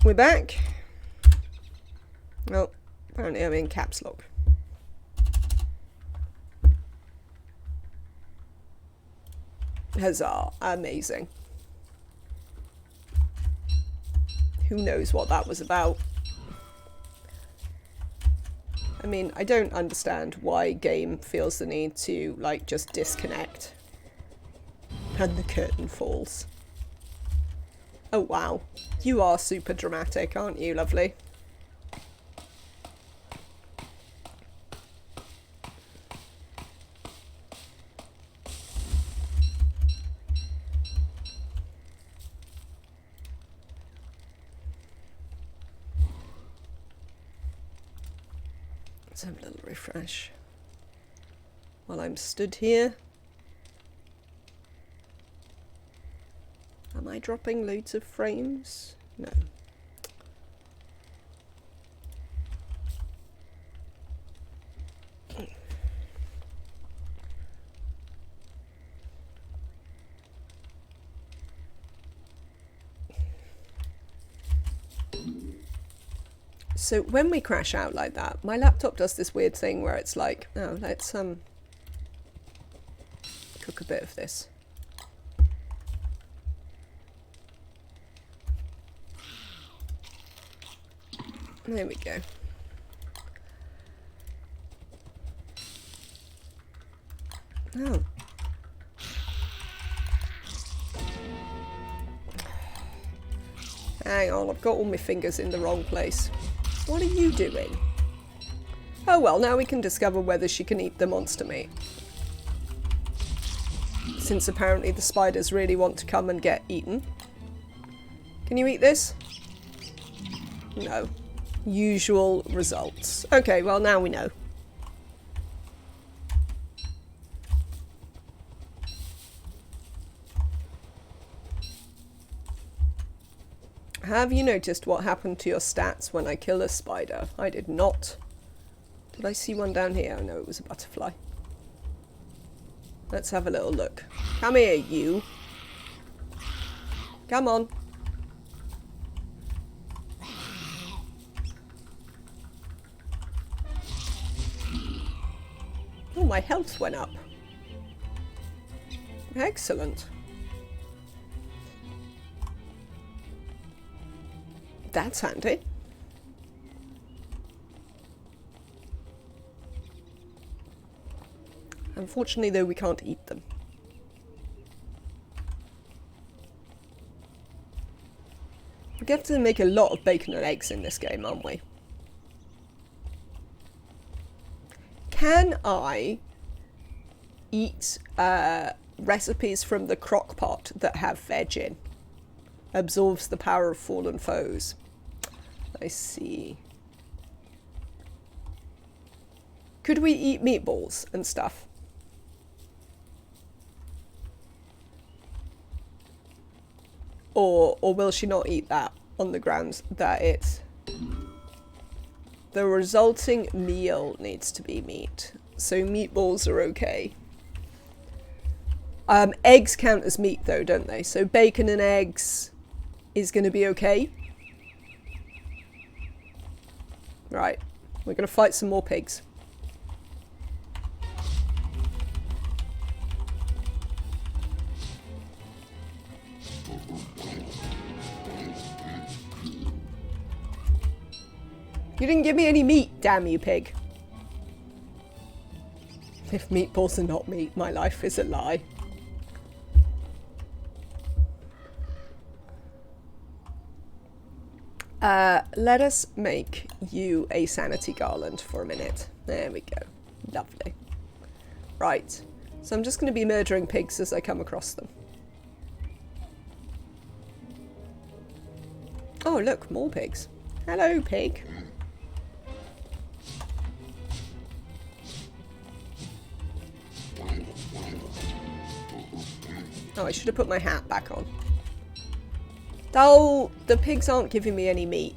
We're back. Oh, apparently I'm in caps lock. Huzzah, amazing. Who knows what that was about? I mean, I don't understand why game feels the need to, like, just disconnect. And the curtain falls. Oh wow, you are super dramatic, aren't you, lovely? Let's have a little refresh. While I'm stood here. Am I dropping loads of frames? No. So when we crash out like that, my laptop does this weird thing where it's like, oh, let's cook a bit of this. There we go. Oh. Hang on, I've got all my fingers in the wrong place. What are you doing? Oh well, now we can discover whether she can eat the monster meat. Since apparently the spiders really want to come and get eaten. Can you eat this? No. Usual results. Okay, well now we know. Have you noticed what happened to your stats when I kill a spider? I did not. Did I see one down here? Oh no, it was a butterfly. Let's have a little look. Come here, you. Come on. Oh, my health went up. Excellent. That's handy. Unfortunately, though, we can't eat them. We get to make a lot of bacon and eggs in this game, aren't we? Can I eat recipes from the crock pot that have veg in? Absorbs the power of fallen foes. I see. Could we eat meatballs and stuff? Or will she not eat that on the grounds that it's... The resulting meal needs to be meat. So meatballs are okay. Eggs count as meat though, don't they? So bacon and eggs is going to be okay. Right. We're going to fight some more pigs. You didn't give me any meat, damn you, pig. If meatballs are not meat, my life is a lie. Let us make you a Sanity Garland for a minute. There we go. Lovely. Right. So I'm just going to be murdering pigs as I come across them. Oh, look, more pigs. Hello, pig. Oh, I should have put my hat back on. Oh, the pigs aren't giving me any meat.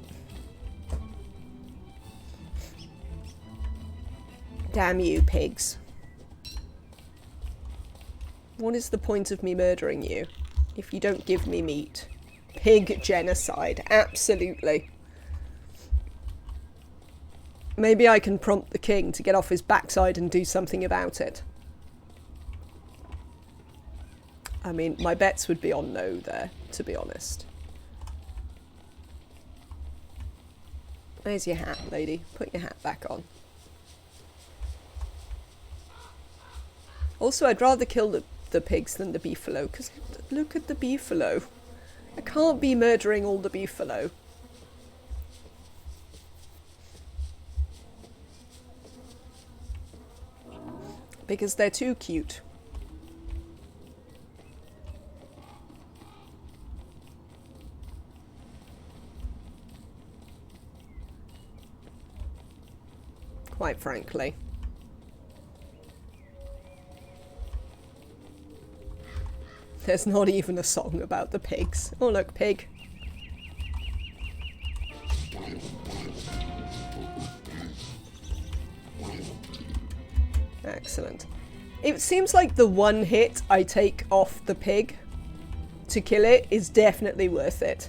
Damn you, pigs. What is the point of me murdering you if you don't give me meat? Pig genocide. Absolutely. Maybe I can prompt the king to get off his backside and do something about it. I mean, my bets would be on no there, to be honest. There's your hat, lady. Put your hat back on. Also, I'd rather kill the pigs than the beefalo, because look at the beefalo. I can't be murdering all the beefalo. Because they're too cute. Quite frankly. There's not even a song about the pigs. Oh look, pig. Excellent. It seems like the one hit I take off the pig to kill it is definitely worth it.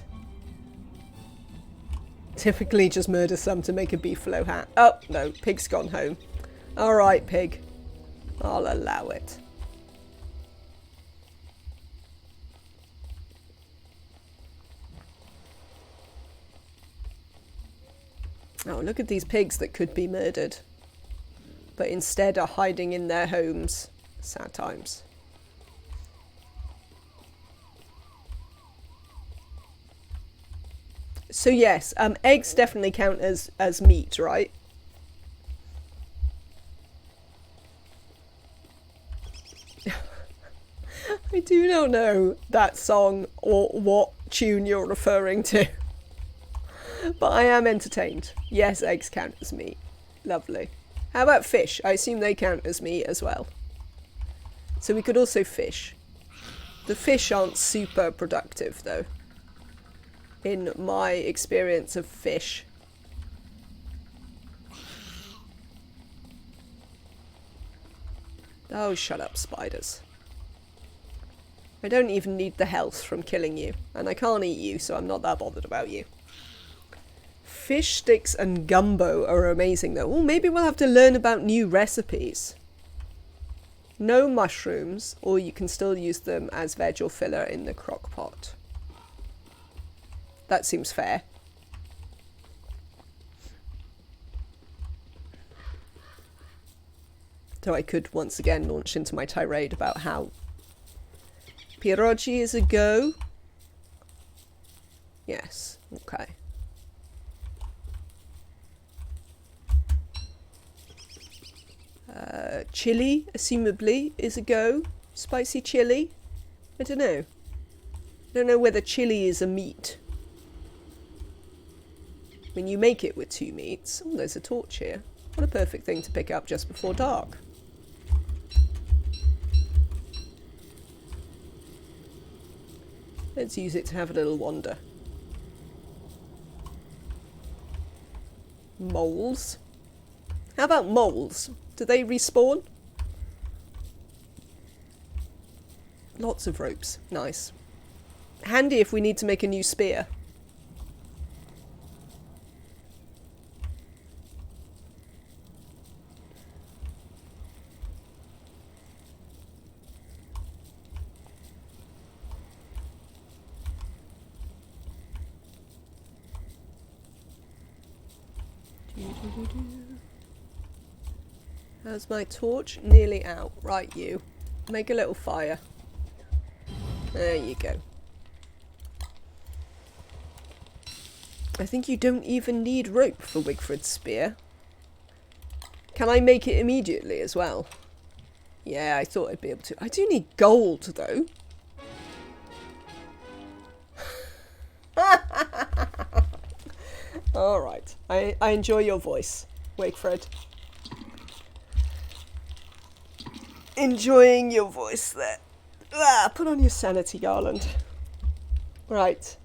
Typically just murder some to make a beefalo hat. Oh, no, pig's gone home. Alright, pig. I'll allow it. Oh, look at these pigs that could be murdered, but instead are hiding in their homes. Sad times. So yes, eggs definitely count as meat, right? I do not know that song or what tune you're referring to. But I am entertained. Yes, eggs count as meat. Lovely. How about fish? I assume they count as meat as well. So we could also fish. The fish aren't super productive though, in my experience of fish. Oh, shut up, spiders. I don't even need the health from killing you, and I can't eat you, so I'm not that bothered about you. Fish sticks and gumbo are amazing though. Oh, maybe we'll have to learn about new recipes. No mushrooms, or you can still use them as veg or filler in the crock pot. That seems fair. So I could once again launch into my tirade about how pierogi is a go. Yes, okay. Chili, assumably, is a go. Spicy chili? I don't know. I don't know whether chili is a meat. When you make it with two meats... Oh, there's a torch here. What a perfect thing to pick up just before dark. Let's use it to have a little wander. Moles. How about moles? Do they respawn? Lots of ropes. Nice. Handy if we need to make a new spear. How's my torch? Nearly out. Right, you. Make a little fire. There you go. I think you don't even need rope for Wigfrid's spear. Can I make it immediately as well? Yeah, I thought I'd be able to. I do need gold, though. Alright. I enjoy your voice, Wigfrid. Enjoying your voice there. Ah, put on your Sanity Garland. Right.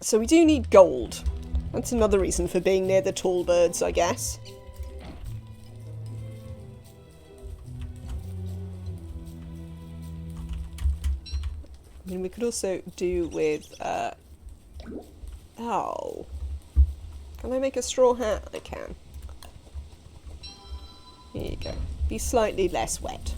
So we do need gold. That's another reason for being near the tall birds, I guess. mean, we could also do with, oh. Can I make a straw hat? I can. Here you go. Be slightly less wet.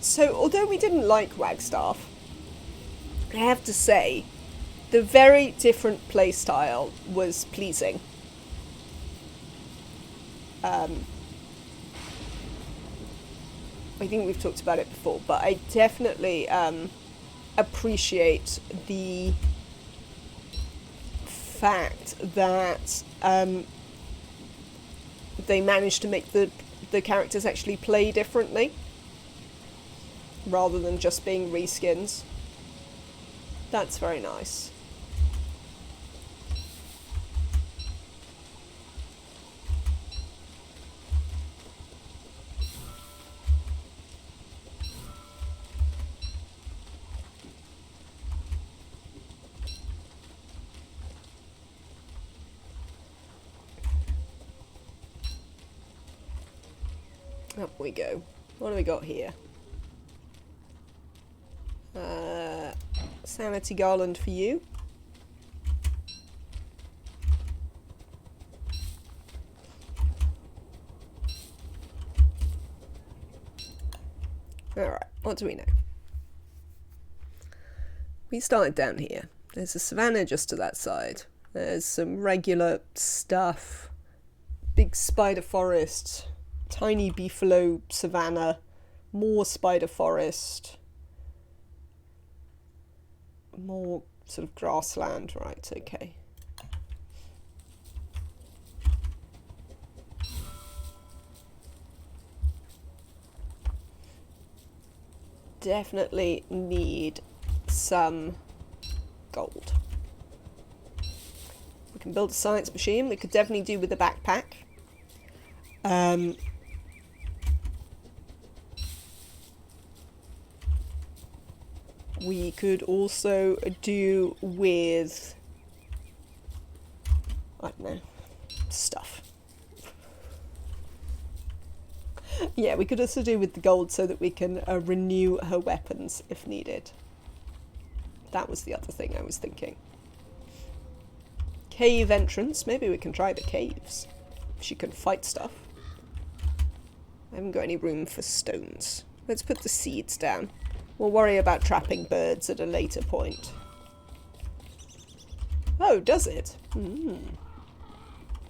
So, although we didn't like Wagstaff, I have to say, the very different playstyle was pleasing. I think we've talked about it before, but I definitely appreciate the fact that they managed to make the characters actually play differently, rather than just being reskins. That's very nice. Up we go. What do we got here? Sanity Garland for you. Alright, what do we know? We started down here. There's a savannah just to that side. There's some regular stuff. Big spider forest. Tiny beefalo savannah. More spider forest. More sort of grassland, right, okay. Definitely need some gold. We can build a science machine. We could definitely do with a backpack. We could also do with, I don't know, stuff. Yeah, we could also do with the gold so that we can renew her weapons if needed. That was the other thing I was thinking. Cave entrance. Maybe we can try the caves. She can fight stuff. I haven't got any room for stones. Let's put the seeds down. We'll worry about trapping birds at a later point. Oh, does it?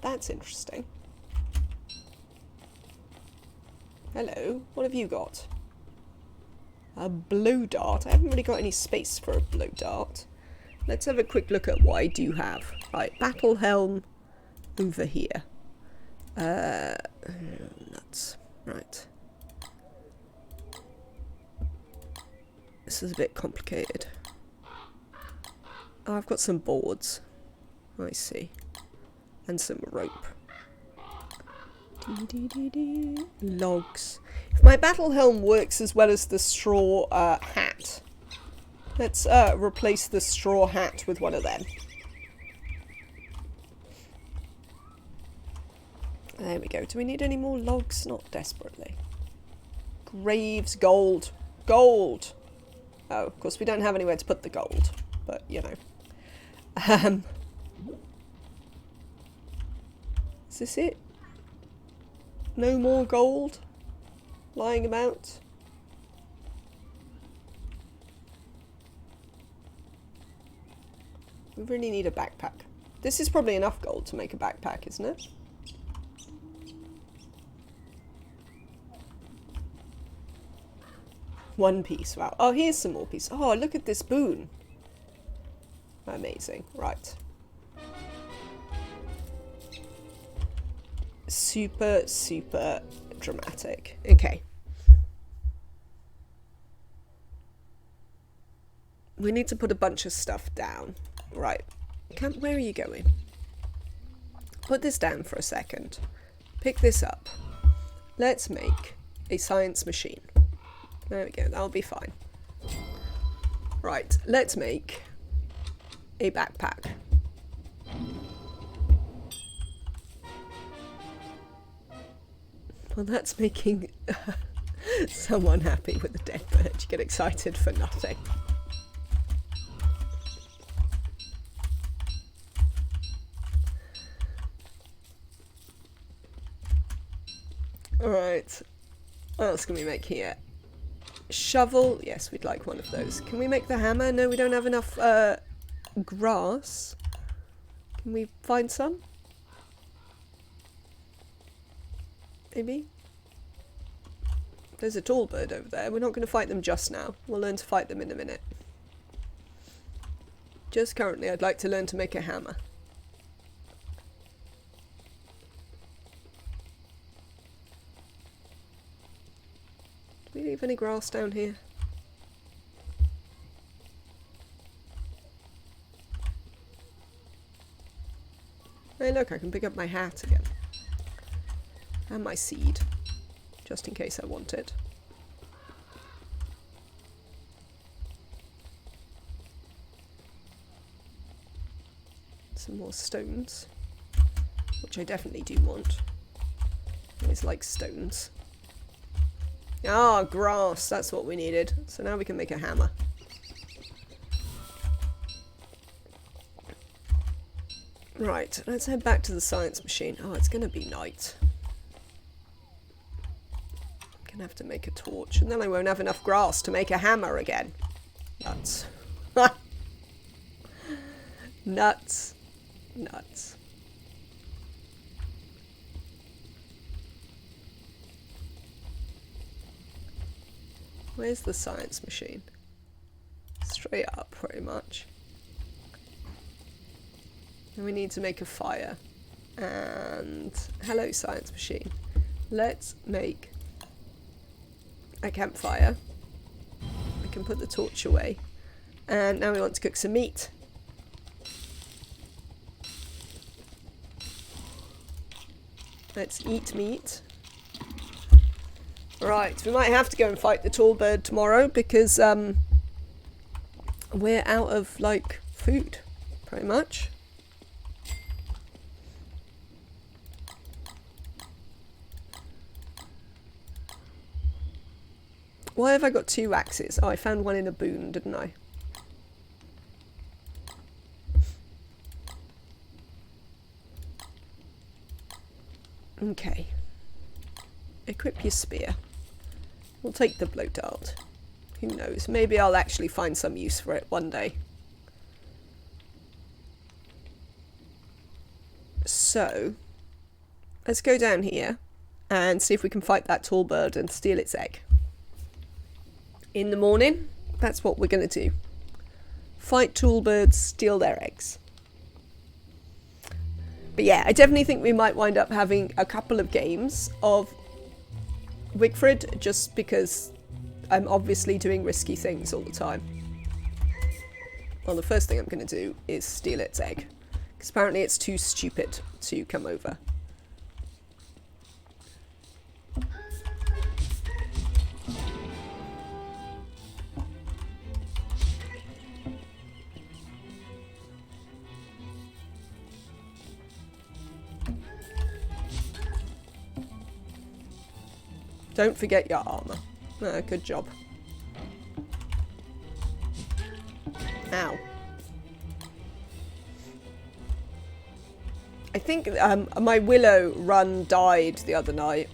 That's interesting. Hello, what have you got? A blow dart. I haven't really got any space for a blow dart. Let's have a quick look at what I do have. Right, battle helm over here. Nuts. Right. This is a bit complicated. Oh, I've got some boards. I see. And some rope. Logs. If my battle helm works as well as the straw hat, let's replace the straw hat with one of them. There we go. Do we need any more logs? Not desperately. Graves, gold. Gold! Oh, of course we don't have anywhere to put the gold, but you know. Is this it? No more gold lying about? We really need a backpack. This is probably enough gold to make a backpack, isn't it? One piece, wow. Oh, here's some more pieces. Oh, look at this boon. Amazing. Right. Super, super dramatic. Okay. We need to put a bunch of stuff down. Right. Where are you going? Put this down for a second. pick this up. Let's make a science machine. There we go, that'll be fine. Right, let's make a backpack. Well, that's making someone happy with a dead bird. You get excited for nothing. Alright, what else can we make here? Shovel, yes, we'd like one of those. Can we make the hammer? No, we don't have enough grass. Can we find some? Maybe? There's a tall bird over there. We're not going to fight them just now. We'll learn to fight them in a minute. Just currently, I'd like to learn to make a hammer. Do we leave any grass down here? Hey look, I can pick up my hat again. And my seed. Just in case I want it. Some more stones. Which I definitely do want. I always like stones. Ah, grass, that's what we needed. So now we can make a hammer. Right, let's head back to the science machine. Oh, it's going to be night. I'm going to have to make a torch, and then I won't have enough grass to make a hammer again. Nuts. Nuts. Nuts. Where's the science machine? Straight up, pretty much. And we need to make a fire. And hello, science machine. Let's make a campfire. We can put the torch away. And now we want to cook some meat. Let's eat meat. Right, we might have to go and fight the tall bird tomorrow because we're out of, like, food, pretty much. Why have I got 2 axes? Oh, I found one in a boon, didn't I? Okay. Equip your spear. We'll take the blow dart. Who knows? Maybe I'll actually find some use for it one day. So, let's go down here and see if we can fight that tall bird and steal its egg. In the morning, that's what we're going to do. Fight tall birds, steal their eggs. But yeah, I definitely think we might wind up having a couple of games of Wigfrid, just because I'm obviously doing risky things all the time. Well, the first thing I'm going to do is steal its egg, because apparently it's too stupid to come over. Don't forget your armor. Good job. Ow. I think my willow run died the other night,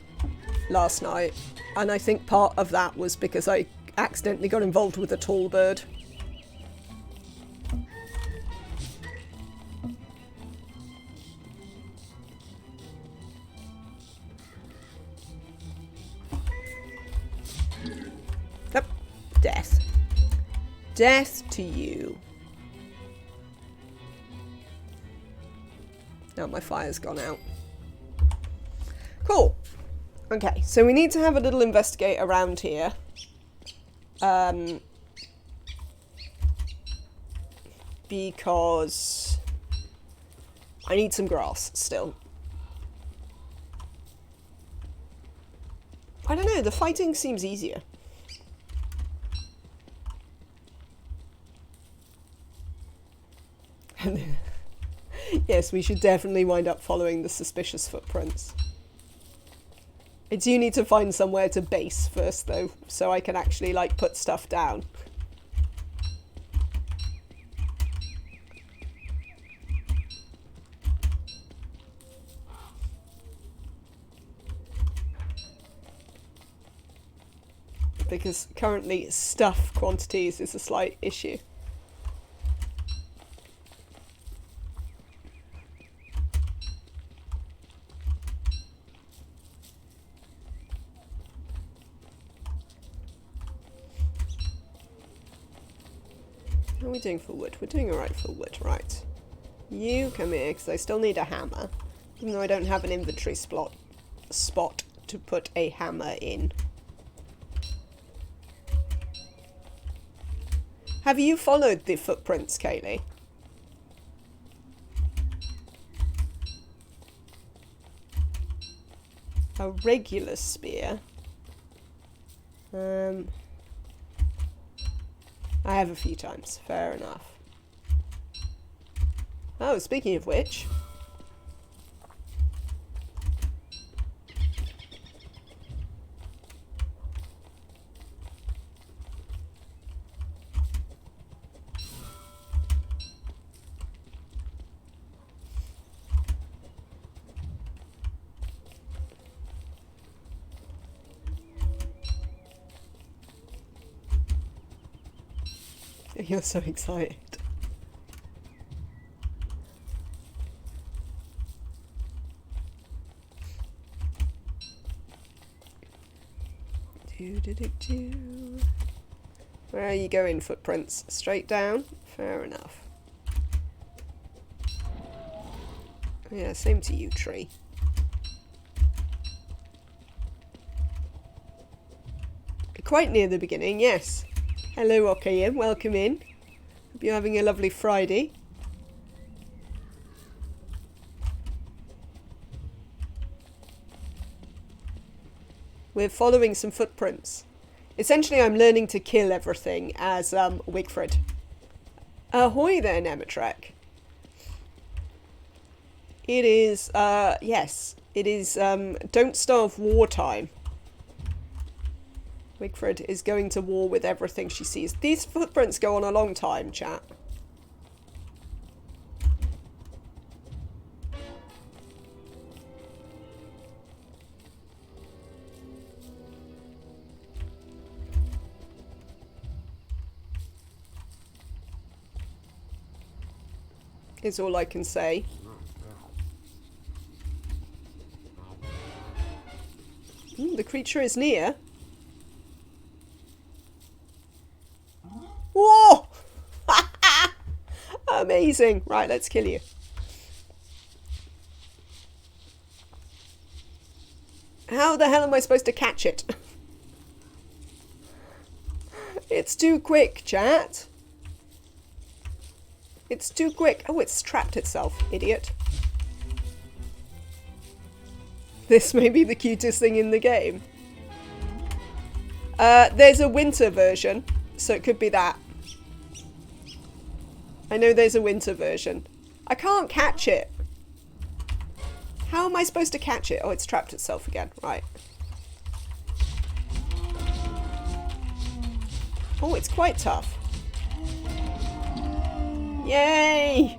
last night, and I think part of that was because I accidentally got involved with a tall bird. Yep. Death. Death to you. Now my fire's gone out. Cool. Okay, so we need to have a little investigate around here. Because I need some grass still. know, the fighting seems easier. Yes, we should definitely wind up following the suspicious footprints. I do need to find somewhere to base first, though, so I can actually, like, put stuff down. Because currently stuff quantities is a slight issue. How are we doing for wood? We're doing alright for wood, right. You come here, because I still need a hammer. Even though I don't have an inventory spot to put a hammer in. Have you followed the footprints, Kaylee? A regular spear. I have a few times. Fair enough. Oh, speaking of which... You're so excited. Where are you going, footprints? Straight down? Fair enough. Yeah, same to you, tree. Quite near the beginning, yes. Hello, Okayim. Welcome in. Hope you're having a lovely Friday. We're following some footprints. Essentially, I'm learning to kill everything as Wigfrid. Ahoy there, Nematrek. It is, yes. It is, Don't Starve wartime. Wigfrid is going to war with everything she sees. These footprints go on a long time, chat. Is all I can say. The creature is near. Whoa! Amazing. Right, let's kill you. How the hell am I supposed to catch it? It's too quick, chat. It's too quick. Oh, it's trapped itself, idiot. This may be the cutest thing in the game. There's a winter version, so it could be that. I know there's a winter version. I can't catch it. How am I supposed to catch it? Oh, it's trapped itself again. Right. Oh, it's quite tough. Yay!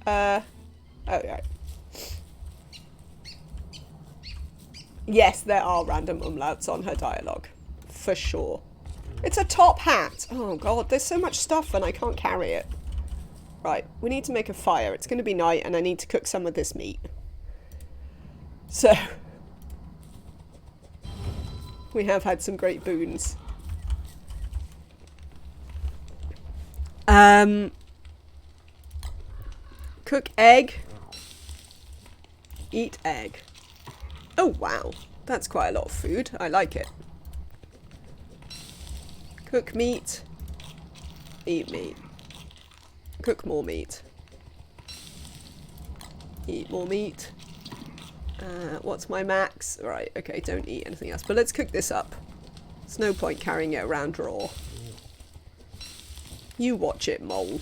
Oh, right. Yes, there are random umlauts on her dialogue. For sure. It's a top hat! Oh god, there's so much stuff and I can't carry it. Right, we need to make a fire. It's going to be night and I need to cook some of this meat. So... we have had some great boons. Cook egg. Eat egg. Oh wow, that's quite a lot of food. I like it. Cook meat. Eat meat. Cook more meat. Eat more meat. What's my max? Right, okay, don't eat anything else. But let's cook this up. There's no point carrying it around raw. You watch it, mole.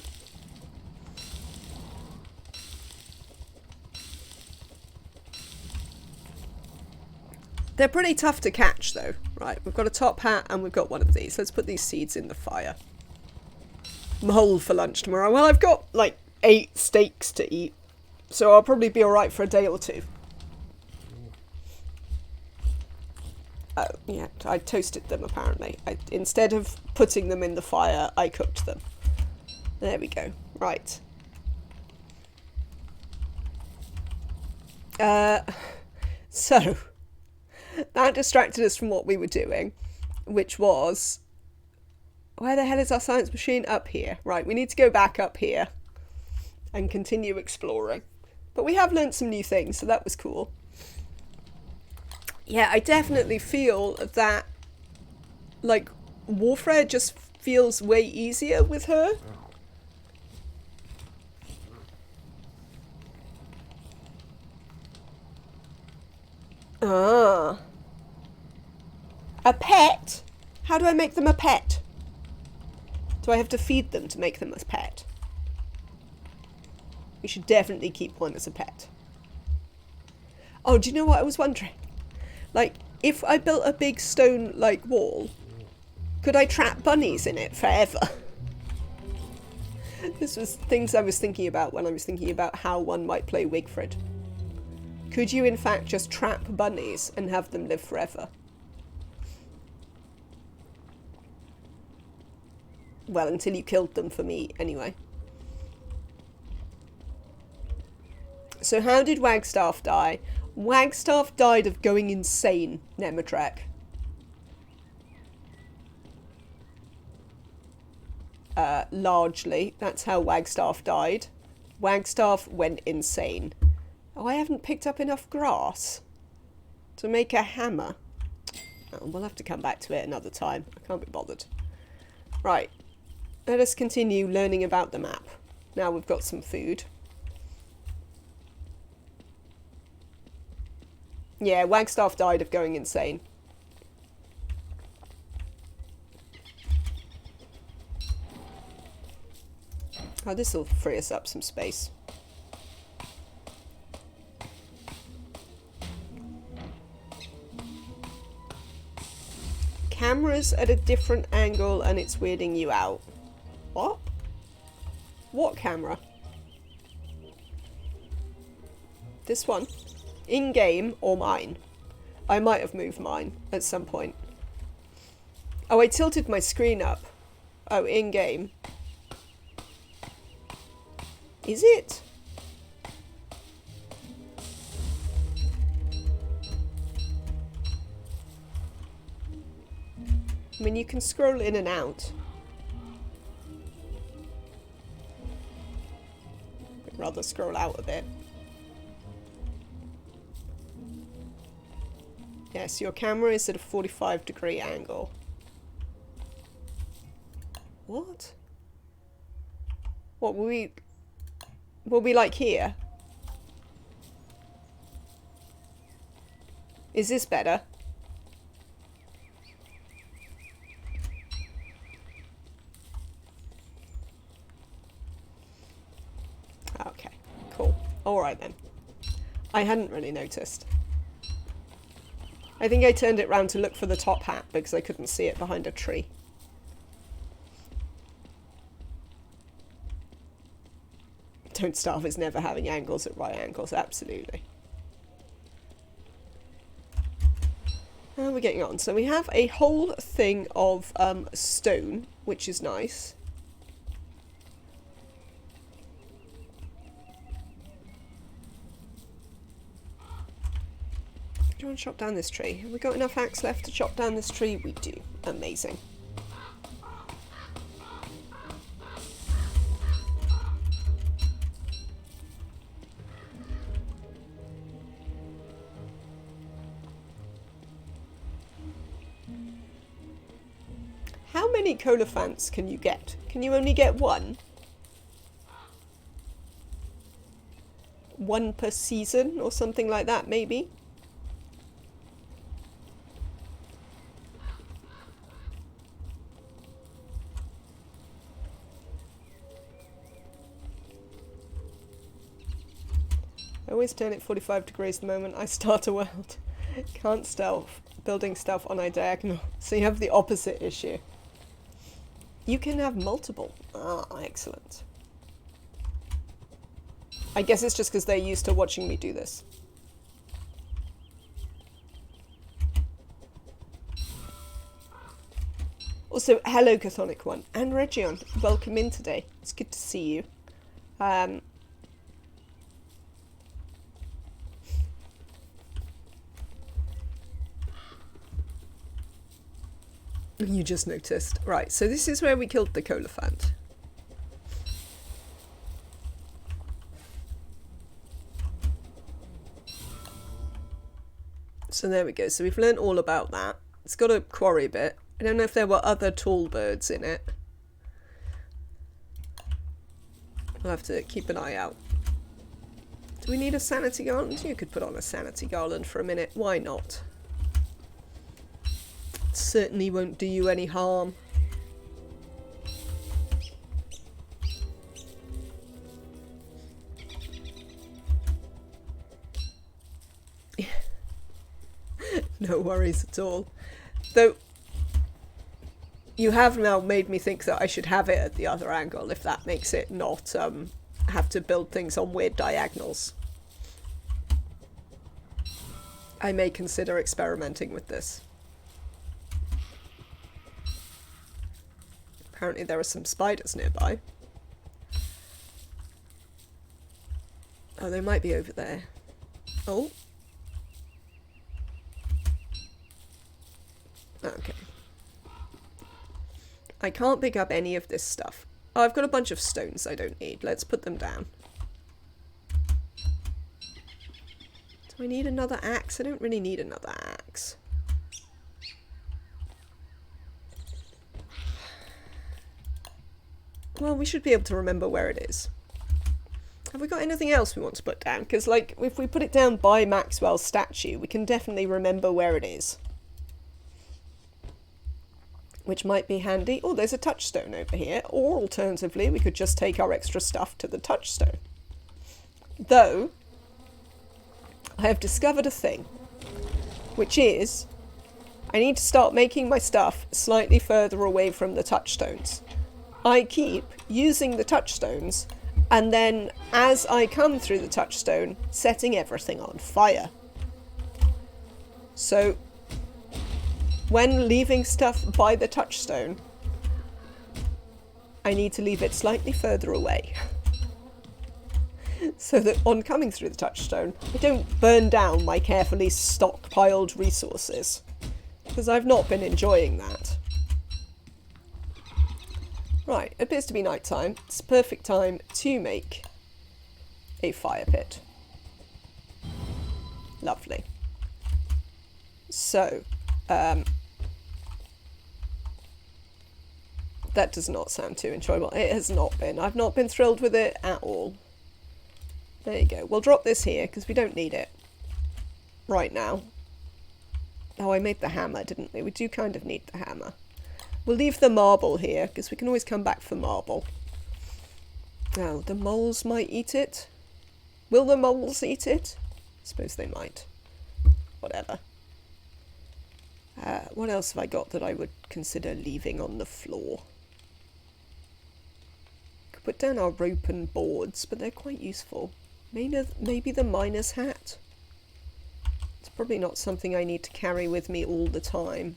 They're pretty tough to catch, though. Right, we've got a top hat and we've got one of these. Let's put these seeds in the fire. Mole for lunch tomorrow. Well, I've got, like, 8 steaks to eat. So I'll probably be alright for a day or two. Oh, yeah, I toasted them, apparently. Instead of putting them in the fire, I cooked them. There we go. Right. So, that distracted us from what we were doing, which was... Where the hell is our science machine? Up here. Right, we need to go back up here and continue exploring. But we have learnt some new things, so that was cool. Yeah, I definitely feel that, like, warfare just feels way easier with her. Ah. A pet? How do I make them a pet? Do I have to feed them to make them a pet? We should definitely keep one as a pet. Oh, do you know what I was wondering? Like, if I built a big stone, like, wall, could I trap bunnies in it forever? This was things I was thinking about when I was thinking about how one might play Wigfrid. Could you, in fact, just trap bunnies and have them live forever? Well, until you killed them for meat, anyway. So how did Wagstaff die? Wagstaff died of going insane, Nemetrek. Largely. That's how Wagstaff died. Wagstaff went insane. Oh, I haven't picked up enough grass to make a hammer. Oh, we'll have to come back to it another time. I can't be bothered. Right. Let us continue learning about the map. Now we've got some food. Yeah, Wagstaff died of going insane. Oh, this will free us up some space. Camera's at a different angle and it's weirding you out. What? What camera? This one? In-game or mine? I might have moved mine at some point. Oh, I tilted my screen up. Oh, in-game. Is it? I mean, you can scroll in and out. I'd rather scroll out a bit. Yes, your camera is at a 45-degree angle. What? What will we like here? Is this better? Okay, cool. Alright then. I hadn't really noticed. I think I turned it round to look for the top hat because I couldn't see it behind a tree. Don't Starve is never having angles at right angles, absolutely. How are we getting on? So we have a whole thing of stone, which is nice. Do you want to chop down this tree? Have we got enough axe left to chop down this tree? We do. Amazing. How many colophants can you get? Can you only get one? one per season or something like that, maybe. I always turn it 45 degrees the moment I start a world. Can't stealth. Building stuff on a diagonal. So you have the opposite issue. You can have multiple. Ah, excellent. I guess it's just because they're used to watching me do this. Also, hello Chthonic One and Region. Welcome in today. It's good to see you. You just noticed. Right, so this is where we killed the Colophant. So there we go. So we've learned all about that. It's got a quarry bit. I don't know if there were other tall birds in it. We'll have to keep an eye out. Do we need a Sanity Garland? You could put on a Sanity Garland for a minute. Why not? It certainly won't do you any harm. No worries at all. Though, you have now made me think that I should have it at the other angle, if that makes it not have to build things on weird diagonals. I may consider experimenting with this. Apparently there are some spiders nearby. Oh, they might be over there. Oh. Okay. I can't pick up any of this stuff. Oh, I've got a bunch of stones I don't need. Let's put them down. Do I need another axe? I don't really need another axe. Well, we should be able to remember where it is. Have we got anything else we want to put down? Because, like, if we put it down by Maxwell's statue, we can definitely remember where it is. Which might be handy. Oh, there's a touchstone over here. Or, alternatively, we could just take our extra stuff to the touchstone. Though, I have discovered a thing. Which is, I need to start making my stuff slightly further away from the touchstones. I keep using the touchstones, and then, as I come through the touchstone, setting everything on fire. So, when leaving stuff by the touchstone, I need to leave it slightly further away. So that on coming through the touchstone, I don't burn down my carefully stockpiled resources. Because I've not been enjoying that. Right, it appears to be night time. It's a perfect time to make a fire pit. Lovely. So, that does not sound too enjoyable. It has not been. I've not been thrilled with it at all. There you go. We'll drop this here because we don't need it right now. Oh, I made the hammer, didn't we? We do kind of need the hammer. We'll leave the marble here because we can always come back for marble. Oh, the moles might eat it. Will the moles eat it? I suppose they might. Whatever. What else have I got that I would consider leaving on the floor? Could put down our rope and boards, but they're quite useful. Maybe the miner's hat. It's probably not something I need to carry with me all the time.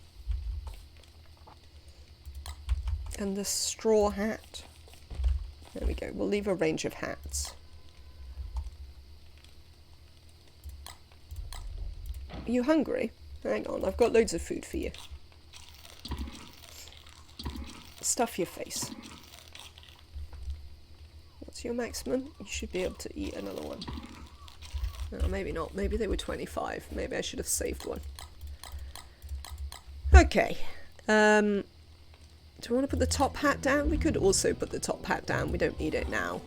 And the straw hat. There we go. We'll leave a range of hats. Are you hungry? Hang on, I've got loads of food for you. Stuff your face. What's your maximum? You should be able to eat another one. No, maybe not. Maybe they were 25. Maybe I should have saved one. Okay. Do we want to put the top hat down? We could also put the top hat down. We don't need it now.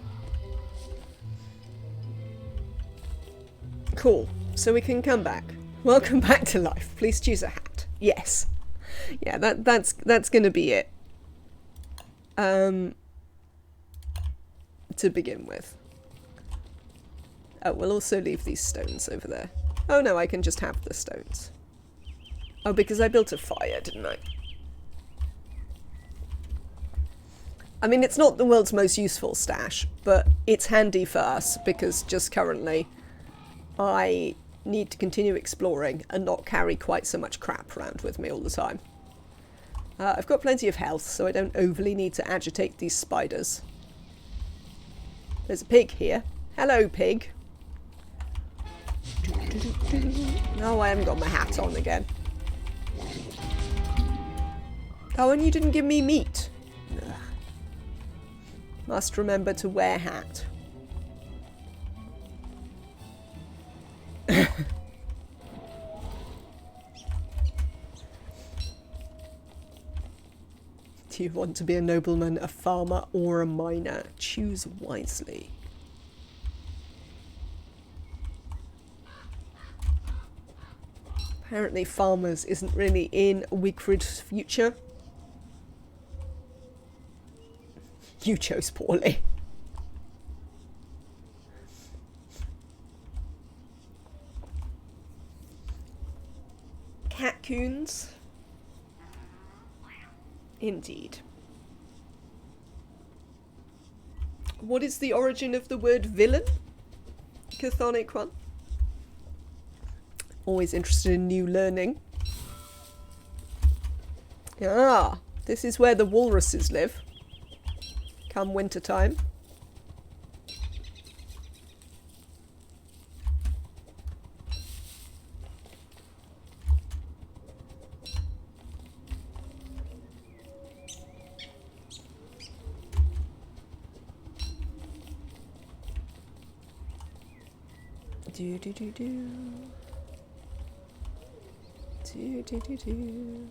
cool. So we can come back. Welcome back to life. Please choose a hat. Yes. Yeah, that's gonna be it. To begin with. Oh, we'll also leave these stones over there. Oh no, I can just have the stones. Oh, because I built a fire, didn't I? I mean, it's not the world's most useful stash, but it's handy for us because just currently I need to continue exploring and not carry quite so much crap around with me all the time. I've got plenty of health, so I don't overly need to agitate these spiders. There's a pig here. Hello, pig. No, I haven't got my hat on again. Oh, and you didn't give me meat. Ugh. Must remember to wear hat. Do you want to be a nobleman, a farmer, or a miner? Choose wisely. Apparently farmers isn't really in Wigfrid's future. You chose poorly. Catcoons. Indeed. What is the origin of the word villain? Chthonic one. Always interested in new learning. Ah, this is where the walruses live. Come winter time. Do do do do. Do do do do.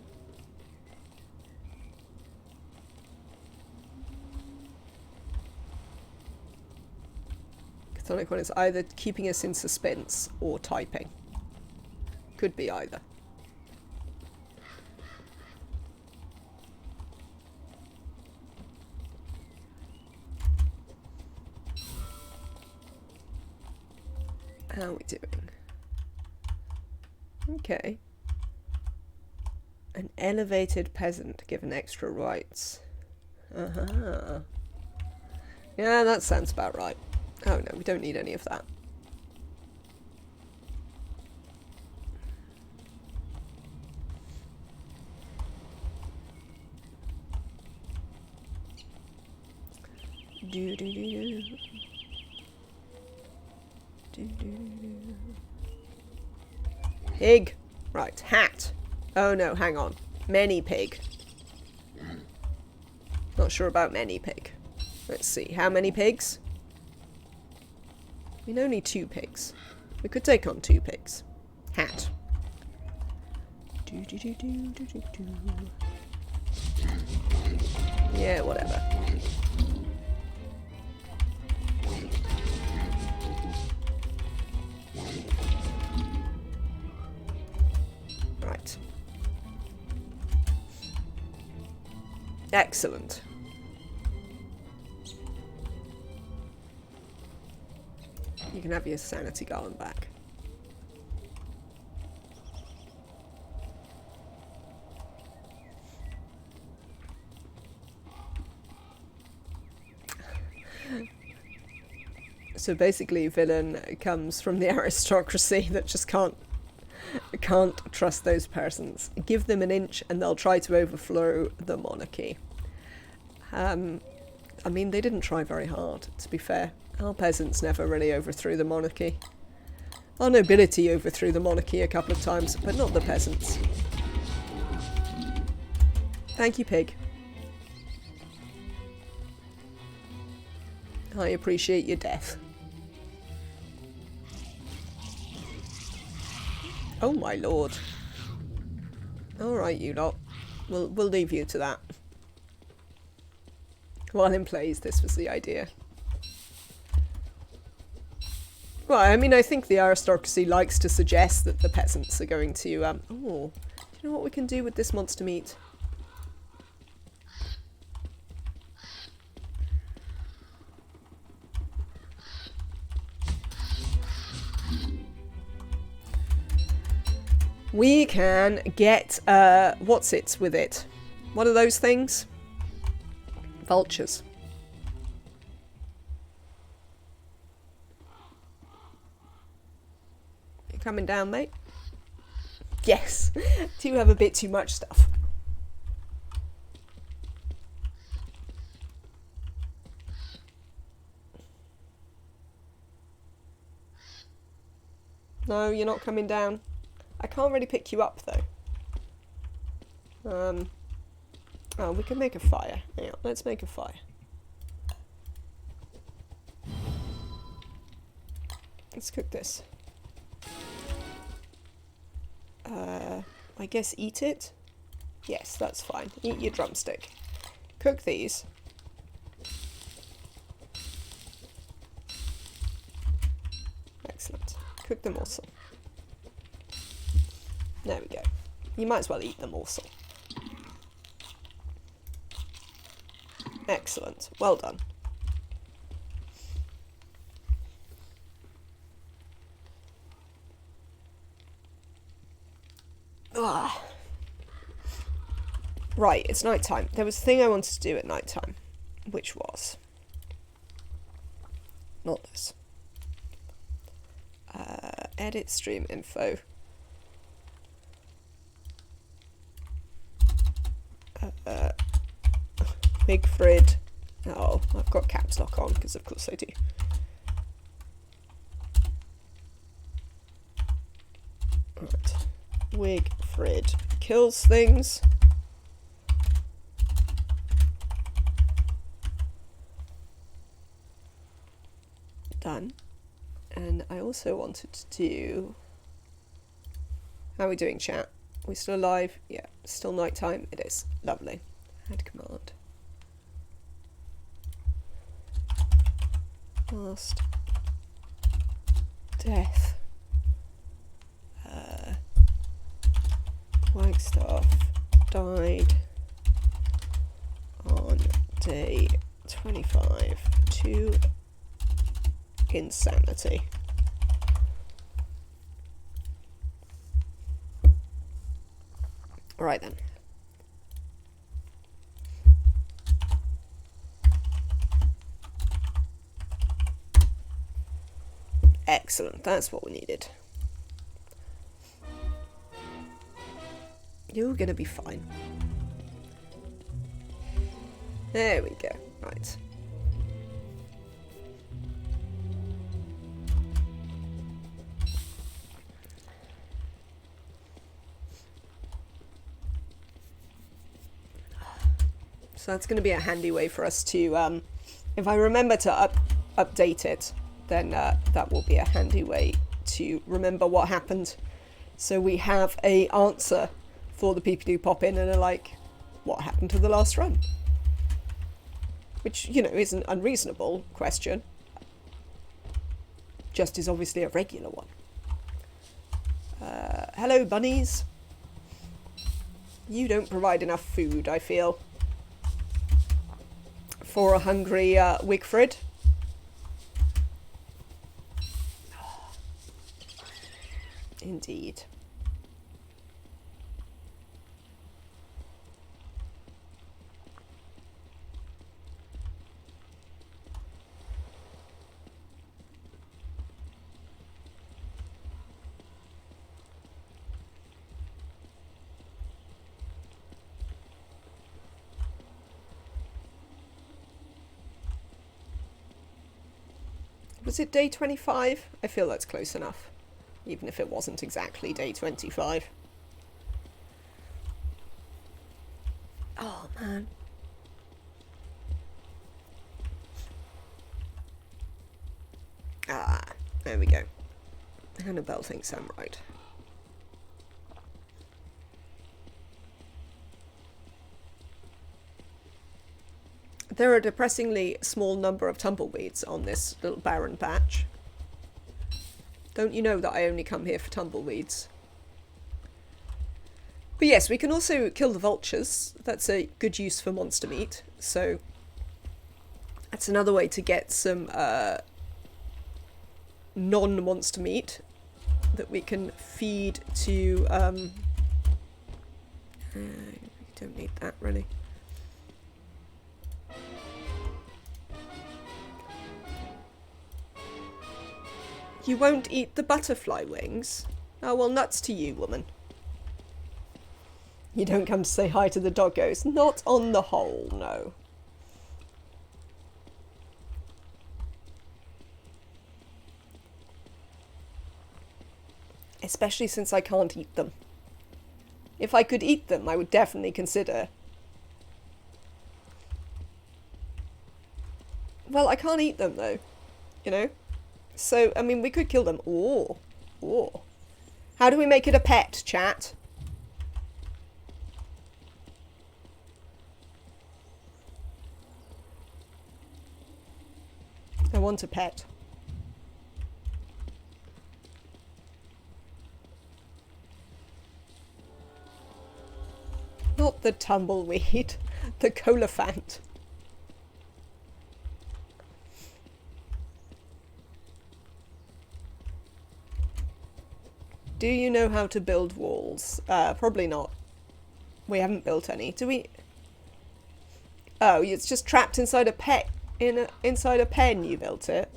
Chthonic one is either keeping us in suspense or typing. Could be either. How are we doing? Okay. An elevated peasant given extra rights. Uh-huh. Yeah, that sounds about right. Oh no, we don't need any of that. Do do do do. Do do do. Pig. Right, hat. Oh no, hang on. Many pig. Not sure about many pig. Let's see, how many pigs? We only 2 pigs. We could take on 2 pigs. Hat. Do do do do do do do. Yeah, whatever. Right. Excellent. You can have your Sanity Garland back. So basically, villain comes from the aristocracy that just can't trust those persons. Give them an inch and they'll try to overthrow the monarchy. I mean, they didn't try very hard, to be fair. Our peasants never really overthrew the monarchy. Our nobility overthrew the monarchy a couple of times, but not the peasants. Thank you, pig. I appreciate your death. Oh my lord. Alright, you lot. We'll leave you to that. While in plays, this was the idea. Well, I mean, I think the aristocracy likes to suggest that the peasants are going to, oh, do you know what we can do with this monster meat? We can get, what's it with it? What are those things? Vultures. You coming down, mate? Yes. Do have a bit too much stuff. No, you're not coming down. I can't really pick you up, though. Oh, we can make a fire. Hang on, let's make a fire. Let's cook this. I guess eat it? Yes, that's fine. Eat your drumstick. Cook these. Excellent. Cook them also. There we go. You might as well eat them also. Excellent. Well done. Ah. Right, it's night time. There was a thing I wanted to do at night time, which was not this. Edit stream info. Wigfrid. Oh, I've got caps lock on because of course I do. Right. Wigfrid kills things. Done. And I also wanted to do... How are we doing, chat? Are we still alive? Yeah. Still nighttime? It is. Lovely. Add command. Last death. Wagstaff died on day 25 to insanity. Alright then. Excellent, that's what we needed. You're gonna be fine. There we go. Right. So that's going to be a handy way for us to, if I remember to update it, then that will be a handy way to remember what happened. So we have a answer for the people who pop in and are like, what happened to the last run? Which, you know, is an unreasonable question. Just is obviously a regular one. Hello, bunnies. You don't provide enough food, I feel, for a hungry Wigfrid. Indeed. Was it day 25? I feel that's close enough, even if it wasn't exactly day 25. Oh, man. Ah, there we go. Annabelle thinks I'm right. There are a depressingly small number of tumbleweeds on this little barren patch. Don't you know that I only come here for tumbleweeds? But yes, we can also kill the vultures. That's a good use for monster meat. So that's another way to get some non-monster meat that we can feed to... don't need that, really. You won't eat the butterfly wings? Oh, well, nuts to you, woman. You don't come to say hi to the doggos. Not on the whole, no. Especially since I can't eat them. If I could eat them, I would definitely consider. Well, I can't eat them, though. You know? So, I mean, we could kill them. Or. How do we make it a pet, chat? I want a pet. Not the tumbleweed, the colophant. Do you know how to build walls? Probably not. We haven't built any. Do we? Oh, it's just trapped inside a pet. Inside a pen you built it?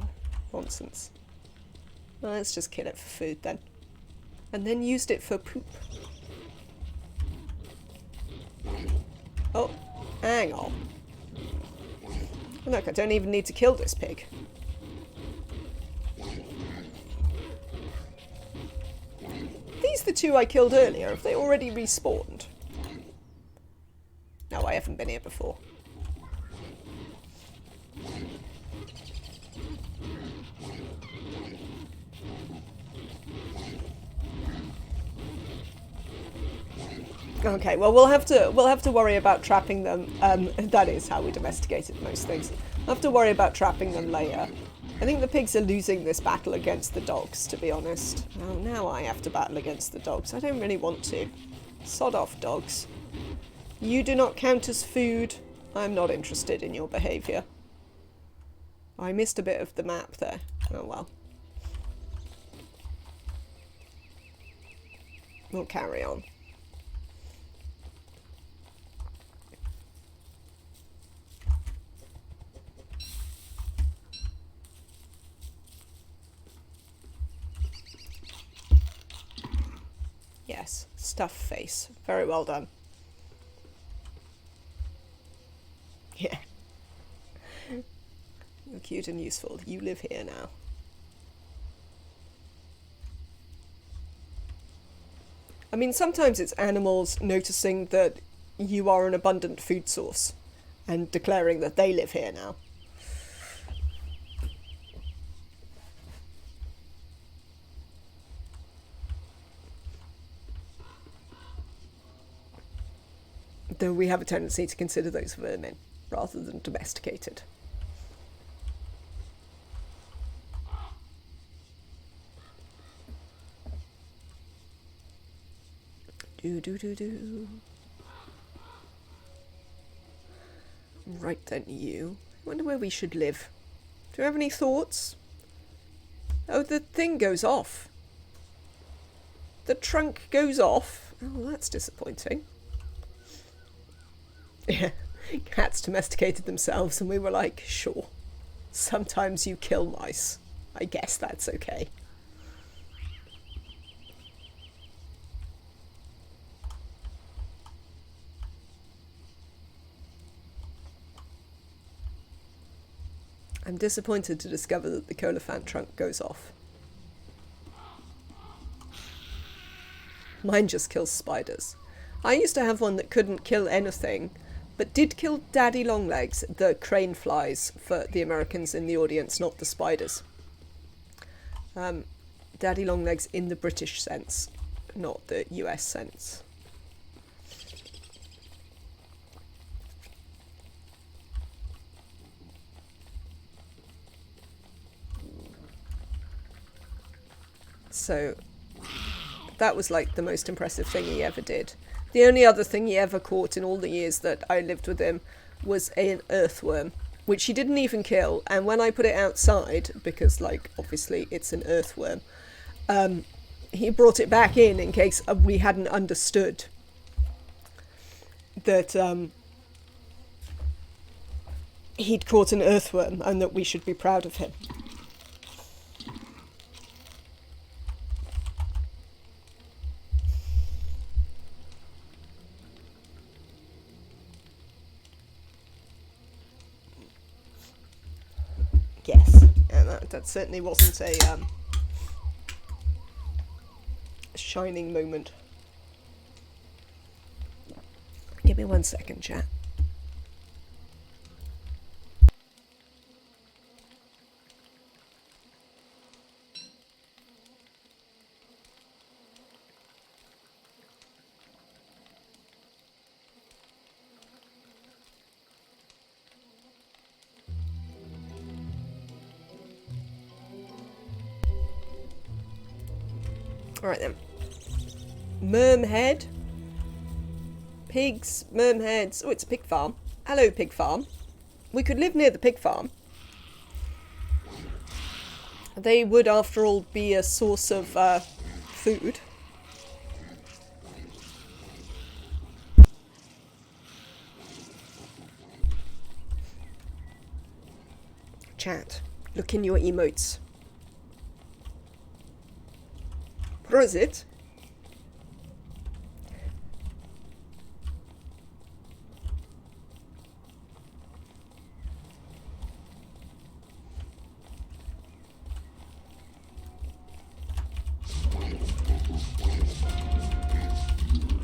Oh, nonsense. Well, let's just kill it for food then. And then used it for poop. Oh, hang on. Look, I don't even need to kill this pig. These the two I killed earlier. Have they already respawned? No, I haven't been here before. Okay, well we'll have to worry about trapping them. That is how we domesticated most things. We'll have to worry about trapping them later. I think the pigs are losing this battle against the dogs, to be honest. Oh, now I have to battle against the dogs. I don't really want to. Sod off, dogs. You do not count as food. I'm not interested in your behaviour. I missed a bit of the map there. Oh well. We'll carry on. Yes, stuffed face. Very well done. Yeah. You're cute and useful. You live here now. I mean, sometimes it's animals noticing that you are an abundant food source and declaring that they live here now. Though we have a tendency to consider those vermin rather than domesticated. Do. Right then, you. I wonder where we should live. Do you have any thoughts? Oh, the thing goes off. The trunk goes off. Oh, that's disappointing. Yeah, cats domesticated themselves and we were like, sure. Sometimes you kill mice. I guess that's okay. I'm disappointed to discover that the colophant trunk goes off. Mine just kills spiders. I used to have one that couldn't kill anything, but did kill daddy longlegs, the crane flies for the Americans in the audience, not the spiders. Daddy longlegs in the British sense, not the US sense. So that was like the most impressive thing he ever did. The only other thing he ever caught in all the years that I lived with him was an earthworm, which he didn't even kill. And when I put it outside, because like obviously it's an earthworm, he brought it back in case we hadn't understood that he'd caught an earthworm and that we should be proud of him. Yes, and that certainly wasn't a shining moment. Give me 1 second, chat. Alright then. Mermhead. Pigs, mermheads. Oh, it's a pig farm. Hello, pig farm. We could live near the pig farm. They would, after all, be a source of food. Chat, look in your emotes. What is it?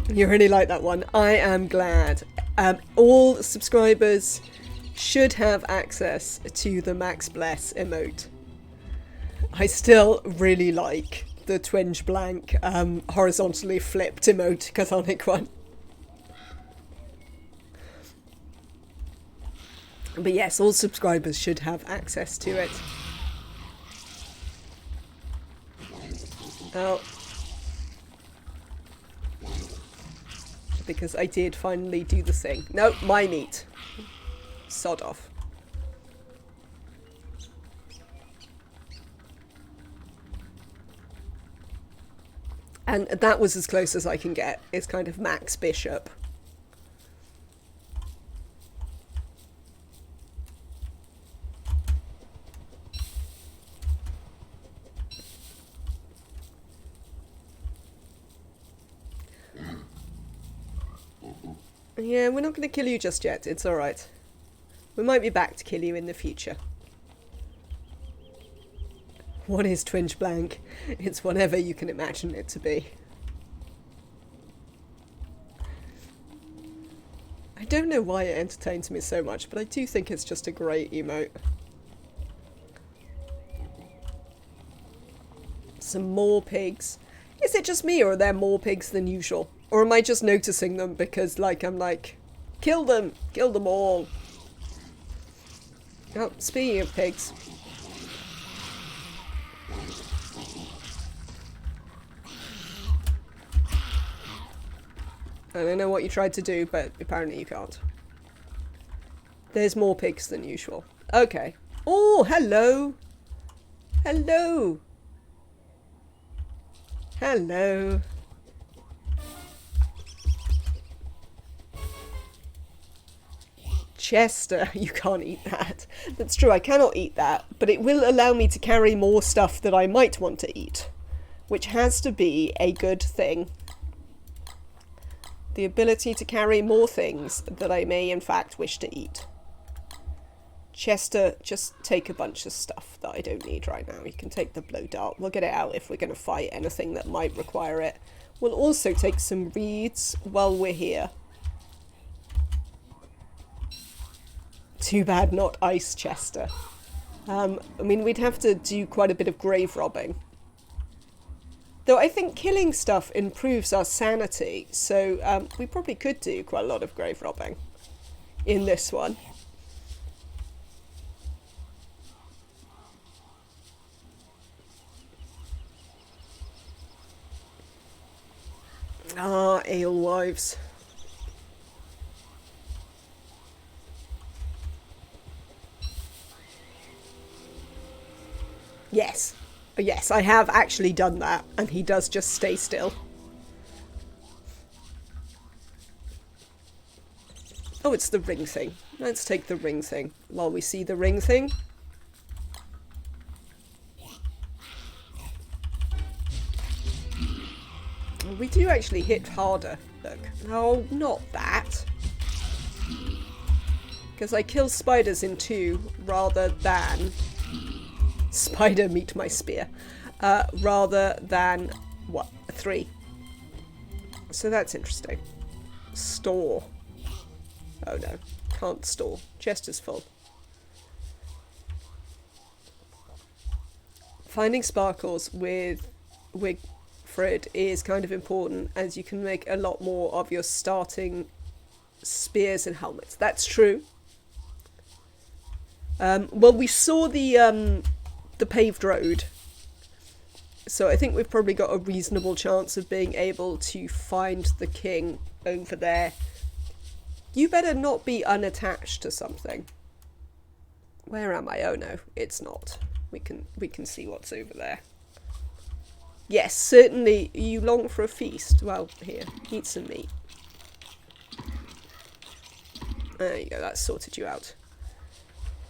You really like that one. I am glad. All subscribers should have access to the Max Bless emote. I still really like the twinge blank horizontally flipped emote chthonic one. But yes, all subscribers should have access to it. Oh. Because I did finally do the thing. No, my meat. Sod off. And that was as close as I can get. It's kind of Max Bishop. Yeah, we're not going to kill you just yet. It's alright. We might be back to kill you in the future. What is twinge blank? It's whatever you can imagine it to be. I don't know why it entertains me so much, but I do think it's just a great emote. Some more pigs. Is it just me, or are there more pigs than usual? Or am I just noticing them because, like, I'm like, kill them all. Oh, speaking of pigs. I don't know what you tried to do, but apparently you can't. There's more pigs than usual. Okay. Oh, hello. Hello. Hello. Chester, you can't eat that. That's true, I cannot eat that, but it will allow me to carry more stuff that I might want to eat, which has to be a good thing. The ability to carry more things that I may in fact wish to eat. Chester, just take a bunch of stuff that I don't need right now. You can take the blow dart. We'll get it out if we're going to fight anything that might require it. We'll also take some reeds while we're here. Too bad not ice Chester. I mean, we'd have to do quite a bit of grave robbing. Though I think killing stuff improves our sanity, so we probably could do quite a lot of grave robbing in this one. Ah, alewives. Yes. Yes, I have actually done that, and he does just stay still. Oh, it's the ring thing. Let's take the ring thing while we see the ring thing. We do actually hit harder. Look. No, not that. Because I kill spiders in 2 rather than... Spider meet my spear. Rather than, what, 3. So that's interesting. Store. Oh no, can't store. Chest is full. Finding sparkles with Wigfrid is kind of important, as you can make a lot more of your starting spears and helmets. That's true. Well, we saw the paved road, so I think we've probably got a reasonable chance of being able to find the king over there. You better not be unattached to something. Where am I? Oh no, it's not. We can see what's over there. Yes, certainly. You long for a feast. Well, here, eat some meat. There you go, that's sorted you out.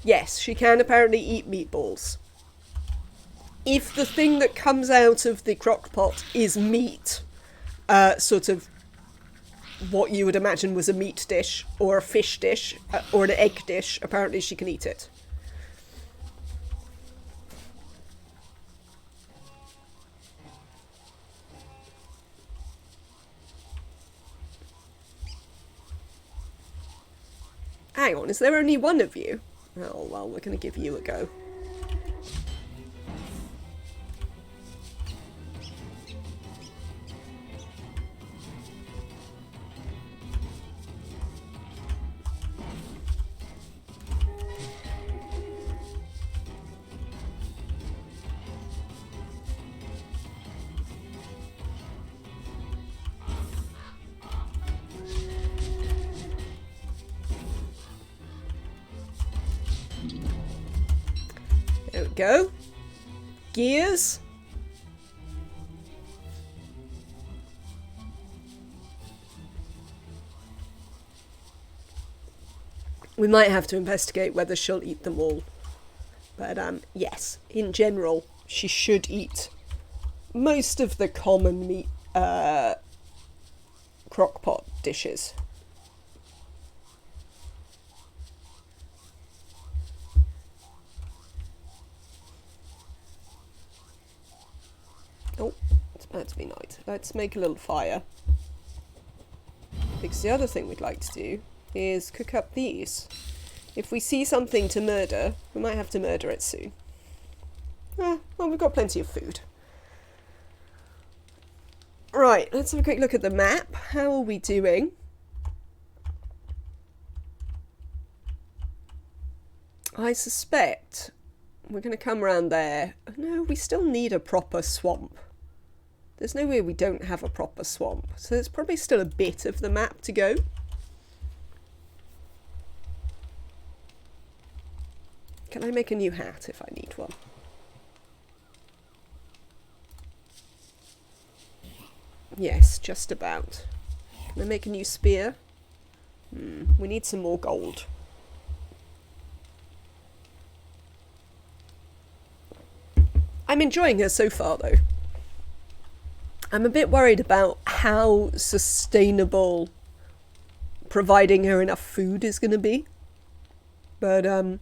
Yes, she can apparently eat meatballs. If the thing that comes out of the crock pot is meat, sort of what you would imagine was a meat dish, or a fish dish, or an egg dish, apparently she can eat it. Hang on, is there only one of you? Oh, well, we're going to give you a go. There we go. Gears. We might have to investigate whether she'll eat them all. But yes, in general, she should eat most of the common meat crockpot dishes. Oh, it's about to be night. Let's make a little fire. Because the other thing we'd like to do is cook up these. If we see something to murder, we might have to murder it soon. Well, we've got plenty of food. Right, let's have a quick look at the map. How are we doing? I suspect we're going to come around there. No, we still need a proper swamp. There's no way we don't have a proper swamp. So there's probably still a bit of the map to go. Can I make a new hat if I need one? Yes, just about. Can I make a new spear? We need some more gold. I'm enjoying her so far, though. I'm a bit worried about how sustainable providing her enough food is going to be. But,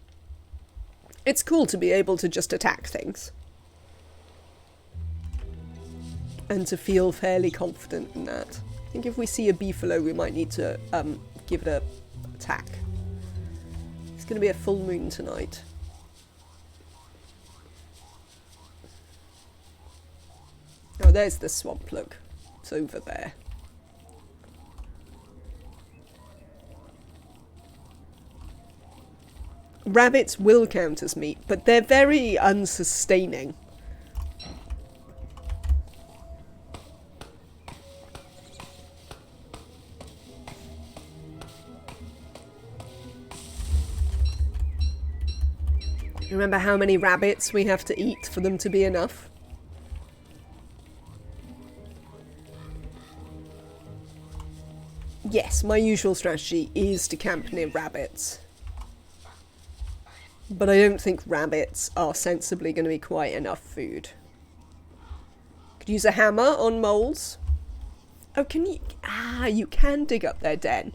it's cool to be able to just attack things. And to feel fairly confident in that. I think if we see a beefalo, we might need to give it a attack. It's going to be a full moon tonight. Oh, there's the swamp, look. It's over there. Rabbits will count as meat, but they're very unsustaining. Remember how many rabbits we have to eat for them to be enough? Yes, my usual strategy is to camp near rabbits. But I don't think rabbits are sensibly going to be quite enough food. Could use a hammer on moles. Oh, can you... Ah, you can dig up their den.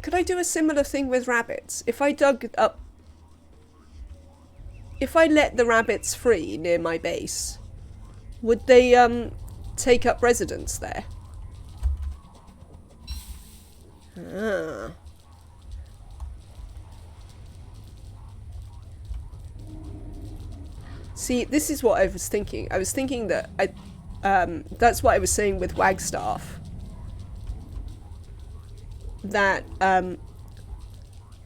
Could I do a similar thing with rabbits? If I dug up... If I let the rabbits free near my base, would they, take up residence there? Ah. See, this is what I was thinking. I was thinking that that's what I was saying with Wagstaff. That I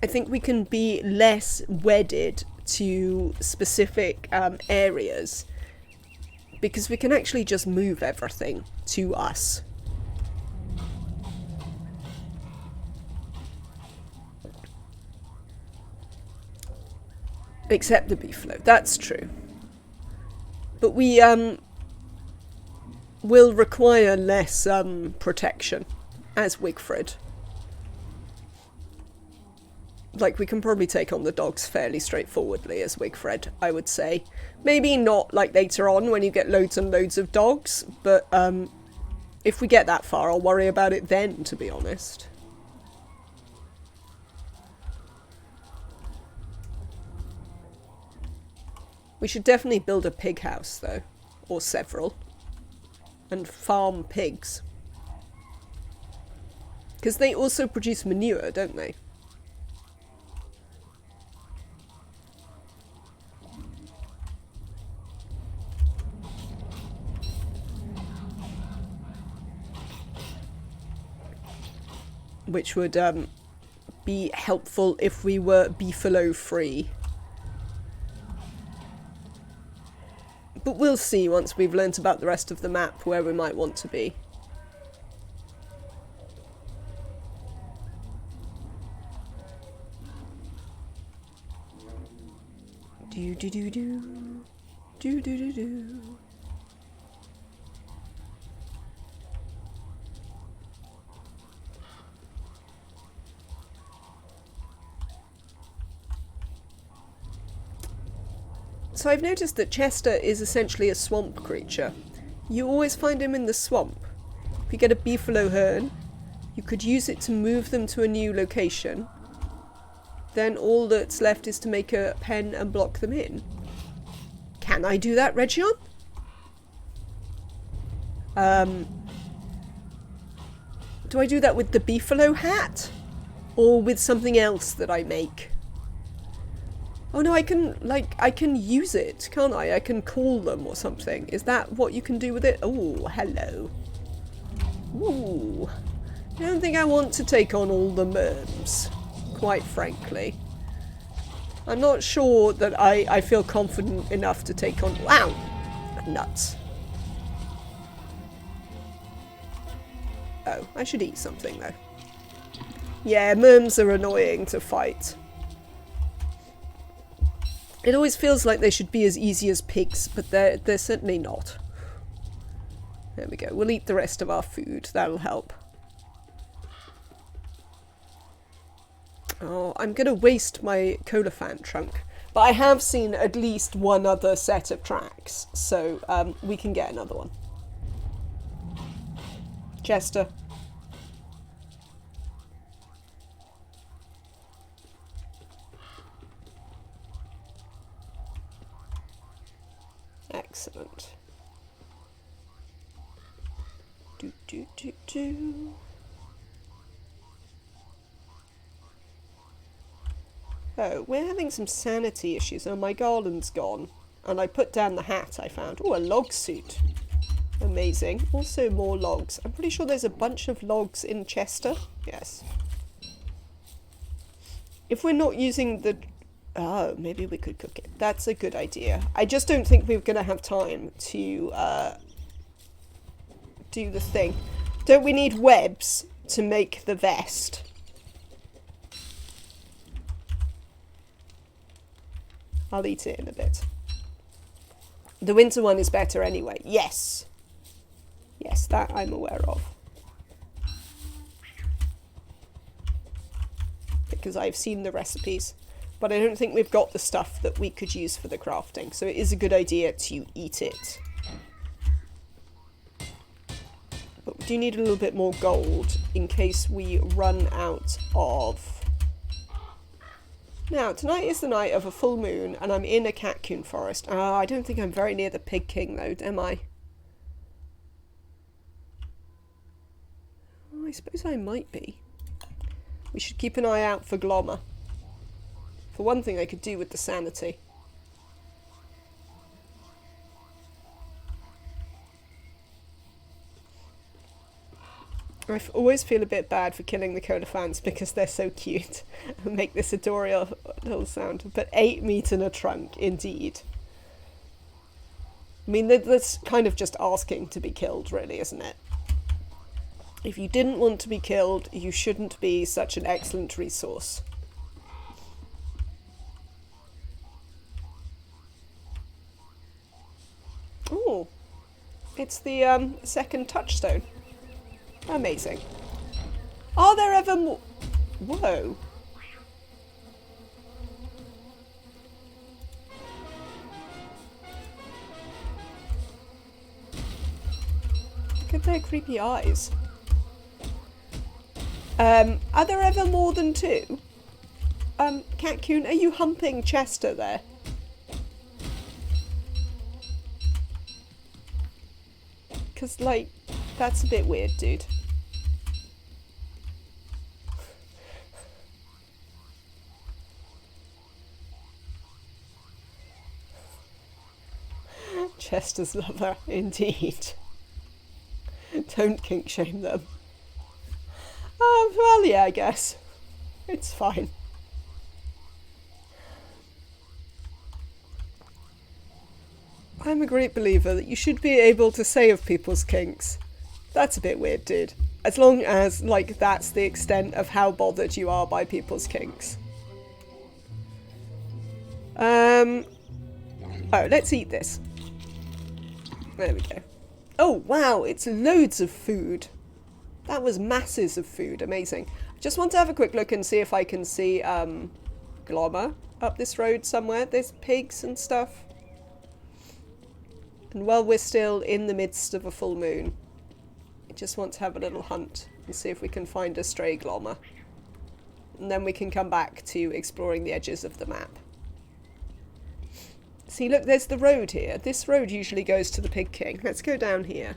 think we can be less wedded to specific areas because we can actually just move everything to us. Except the beefalo. That's true. But we will require less protection as Wigfrid. Like, we can probably take on the dogs fairly straightforwardly as Wigfrid, I would say. Maybe not like later on when you get loads and loads of dogs, but if we get that far, I'll worry about it then, to be honest. We should definitely build a pig house, though. Or several. And farm pigs. Because they also produce manure, don't they? Which would be helpful if we were beefalo free. But we'll see once we've learnt about the rest of the map where we might want to be. Do do do do. Do do do do. So I've noticed that Chester is essentially a swamp creature. You always find him in the swamp. If you get a beefalo herd, you could use it to move them to a new location. Then all that's left is to make a pen and block them in. Can I do that, Region? Do I do that with the beefalo hat? Or with something else that I make? Oh no, I can use it, can't I? I can call them or something. Is that what you can do with it? Oh, hello. Ooh. I don't think I want to take on all the merms, quite frankly. I'm not sure that I feel confident enough to take on... Wow! Nuts. Oh, I should eat something though. Yeah, merms are annoying to fight. It always feels like they should be as easy as pigs, but they're certainly not. There we go. We'll eat the rest of our food. That'll help. Oh, I'm going to waste my Colophant trunk. But I have seen at least one other set of tracks, so we can get another one. Chester. Excellent. Do do do do. Oh, we're having some sanity issues. Oh, my garland's gone. And I put down the hat I found. Oh, a log suit. Amazing. Also more logs. I'm pretty sure there's a bunch of logs in Chester. Yes. If we're not using the... Oh, maybe we could cook it. That's a good idea. I just don't think we're going to have time to do the thing. Don't we need webs to make the vest? I'll eat it in a bit. The winter one is better anyway. Yes. Yes, that I'm aware of. Because I've seen the recipes. But I don't think we've got the stuff that we could use for the crafting. So it is a good idea to eat it. But we do need a little bit more gold in case we run out of... Now, tonight is the night of a full moon and I'm in a catcoon forest. I don't think I'm very near the Pig King though, am I? Oh, I suppose I might be. We should keep an eye out for Glommer. For one thing, I could do with the sanity. I always feel a bit bad for killing the colifans because they're so cute and make this adorable little sound. But 8 meat in a trunk, indeed. I mean, that's kind of just asking to be killed, really, isn't it? If you didn't want to be killed, you shouldn't be such an excellent resource. Oh, it's the second touchstone. Amazing. Are there ever more? Whoa. Look at their creepy eyes. Are there ever more than 2? Catcoon, are you humping Chester there? Because, like, that's a bit weird, dude. Chester's lover, indeed. Don't kink shame them. Well, yeah, I guess. It's fine. I'm a great believer that you should be able to say of people's kinks, that's a bit weird, dude. As long as, like, that's the extent of how bothered you are by people's kinks. Oh, let's eat this. There we go. Oh, wow, it's loads of food. That was masses of food. Amazing. Just want to have a quick look and see if I can see Glommer up this road somewhere. There's pigs and stuff. And while we're still in the midst of a full moon, I just want to have a little hunt and see if we can find a stray Glommer. And then we can come back to exploring the edges of the map. See, look, there's the road here. This road usually goes to the Pig King. Let's go down here.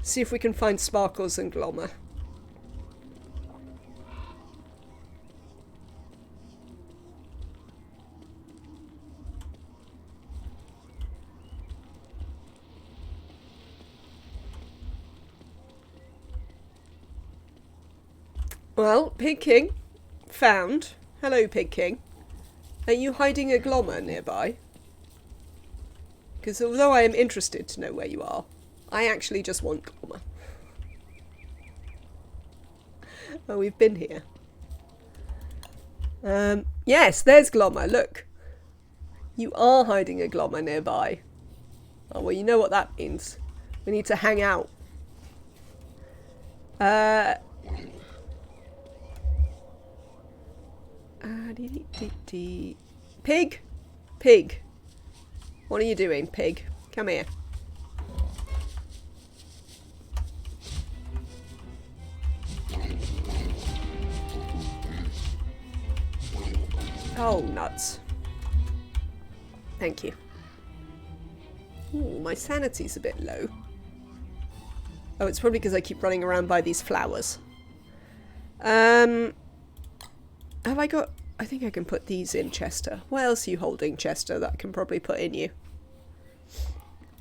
See if we can find Sparkles and Glommer. Well, Pig King, found. Hello, Pig King. Are you hiding a Glommer nearby? Because although I am interested to know where you are, I actually just want Glommer. Oh, we've been here. Yes, there's Glommer, look. You are hiding a Glommer nearby. Oh, well, you know what that means. We need to hang out. Pig? Pig. What are you doing, pig? Come here. Oh, nuts. Thank you. Ooh, my sanity's a bit low. Oh, it's probably because I keep running around by these flowers. Have I got... I think I can put these in Chester. What else are you holding, Chester, that I can probably put in you?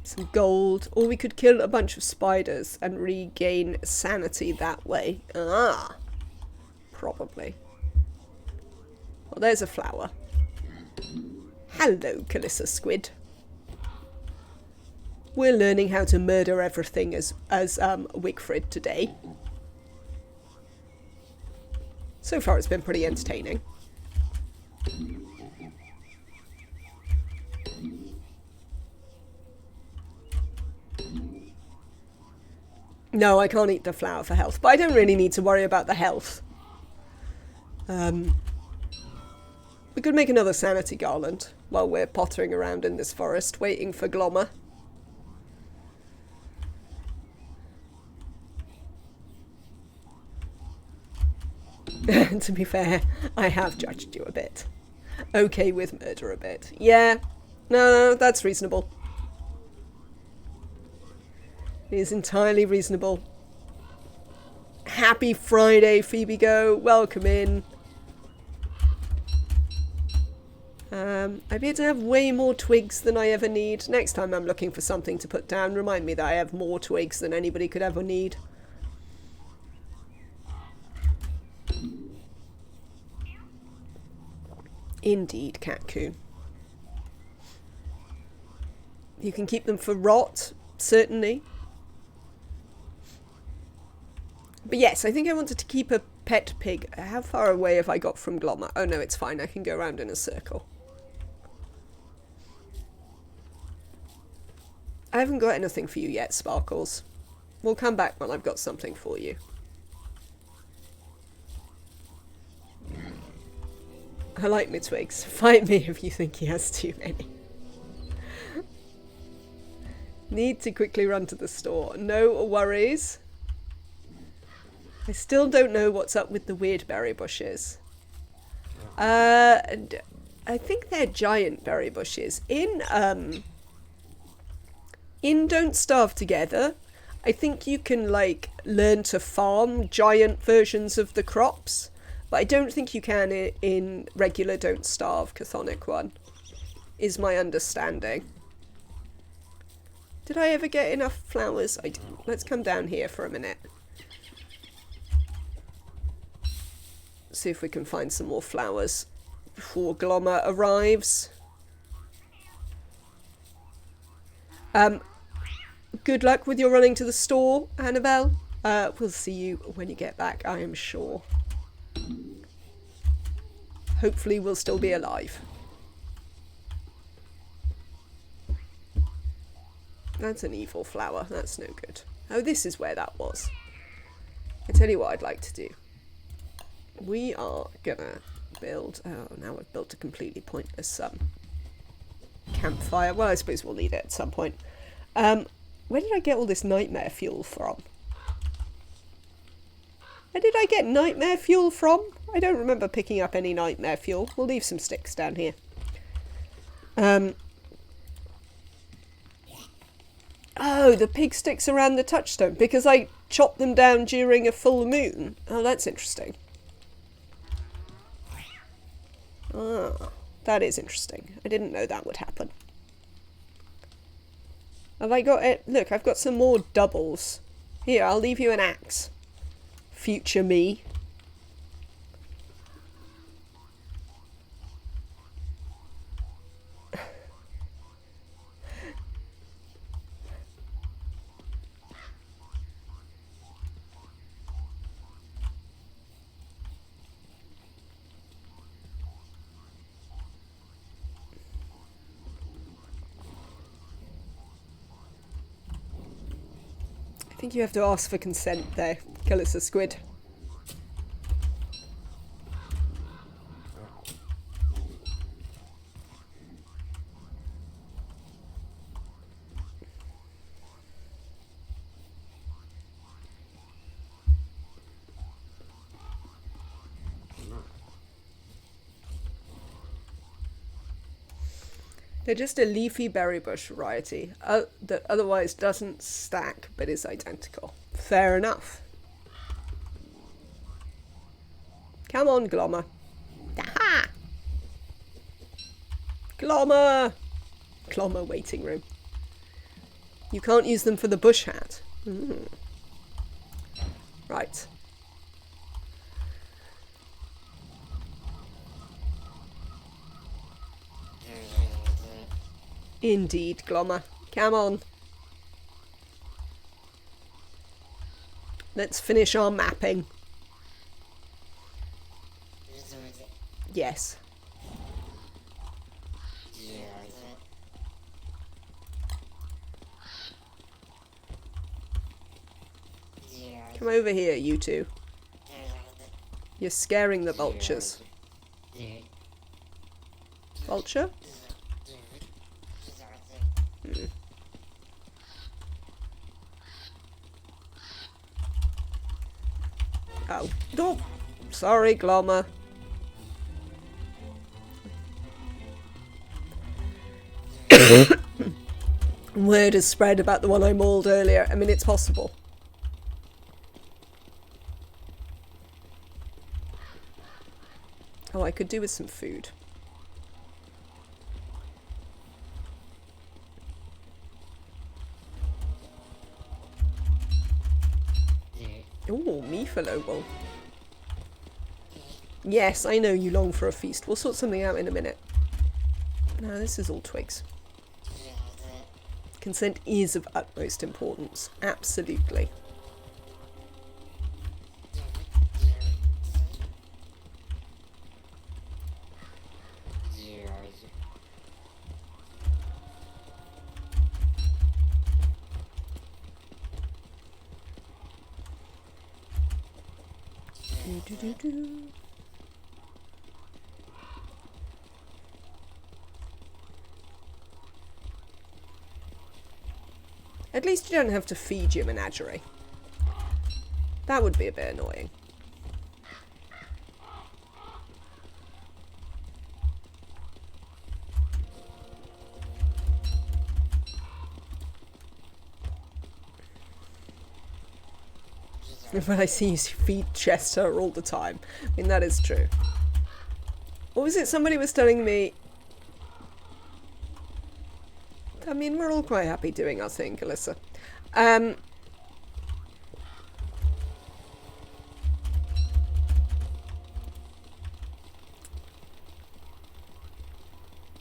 Some gold. Or we could kill a bunch of spiders and regain sanity that way. Ah! Probably. Well, there's a flower. Hello, Calissa Squid. We're learning how to murder everything as Wigfrid today. So far it's been pretty entertaining. No, I can't eat the flower for health, but I don't really need to worry about the health. We could make another Sanity Garland while we're pottering around in this forest, waiting for Glommer. To be fair, I have judged you a bit. Okay with murder a bit. Yeah, no, that's reasonable. It is entirely reasonable. Happy Friday, Phoebe Go. Welcome in. I appear to have way more twigs than I ever need. Next time I'm looking for something to put down, remind me that I have more twigs than anybody could ever need. Indeed, Catcoon. You can keep them for rot, certainly. But yes, I think I wanted to keep a pet pig. How far away have I got from Glommer? Oh no, it's fine. I can go around in a circle. I haven't got anything for you yet, Sparkles. We'll come back when I've got something for you. I like my twigs. Fight me if you think he has too many. Need to quickly run to the store. No worries. I still don't know what's up with the weird berry bushes. I think they're giant berry bushes. In Don't Starve Together, I think you can, like, learn to farm giant versions of the crops. But I don't think you can in regular Don't Starve, Chthonic one, is my understanding. Did I ever get enough flowers? I didn't. Let's come down here for a minute. See if we can find some more flowers before Glommer arrives. Good luck with your running to the store, Annabelle. We'll see you when you get back, I am sure. Hopefully we'll still be alive. That's an evil flower. That's no good. Oh, this is where that was. I tell you what I'd like to do. We are gonna build... Oh, now I've built a completely pointless campfire. Well, I suppose we'll need it at some point. Where did I get all this nightmare fuel from? Where did I get nightmare fuel from? I don't remember picking up any nightmare fuel. We'll leave some sticks down here. Oh, the pig sticks around the touchstone because I chopped them down during a full moon. Oh, that's interesting. Ah, that is interesting. I didn't know that would happen. Have I got it? Look, I've got some more doubles. Here, I'll leave you an axe. Future me. I think you have to ask for consent there. Kill us a squid. They're just a leafy berry bush variety that otherwise doesn't stack but is identical. Fair enough. Come on, Glommer. Aha! Glommer! Glommer waiting room. You can't use them for the bush hat. Mm. Right. Indeed, Glommer. Come on. Let's finish our mapping. Yes. Come over here, you two. You're scaring the vultures. Vulture? Hmm. Oh. Oh. Sorry, Glommer. Word has spread about the one I mauled earlier. I mean, it's possible. Oh, I could do with some food. Oh, Mephilobal. Yes, I know you long for a feast. We'll sort something out in a minute. No, this is all twigs. Consent is of utmost importance. Absolutely. At least you don't have to feed your menagerie. That would be a bit annoying. When I see you feed Chester all the time. I mean, that is true. What was it somebody was telling me? I mean, we're all quite happy doing our thing, Alyssa.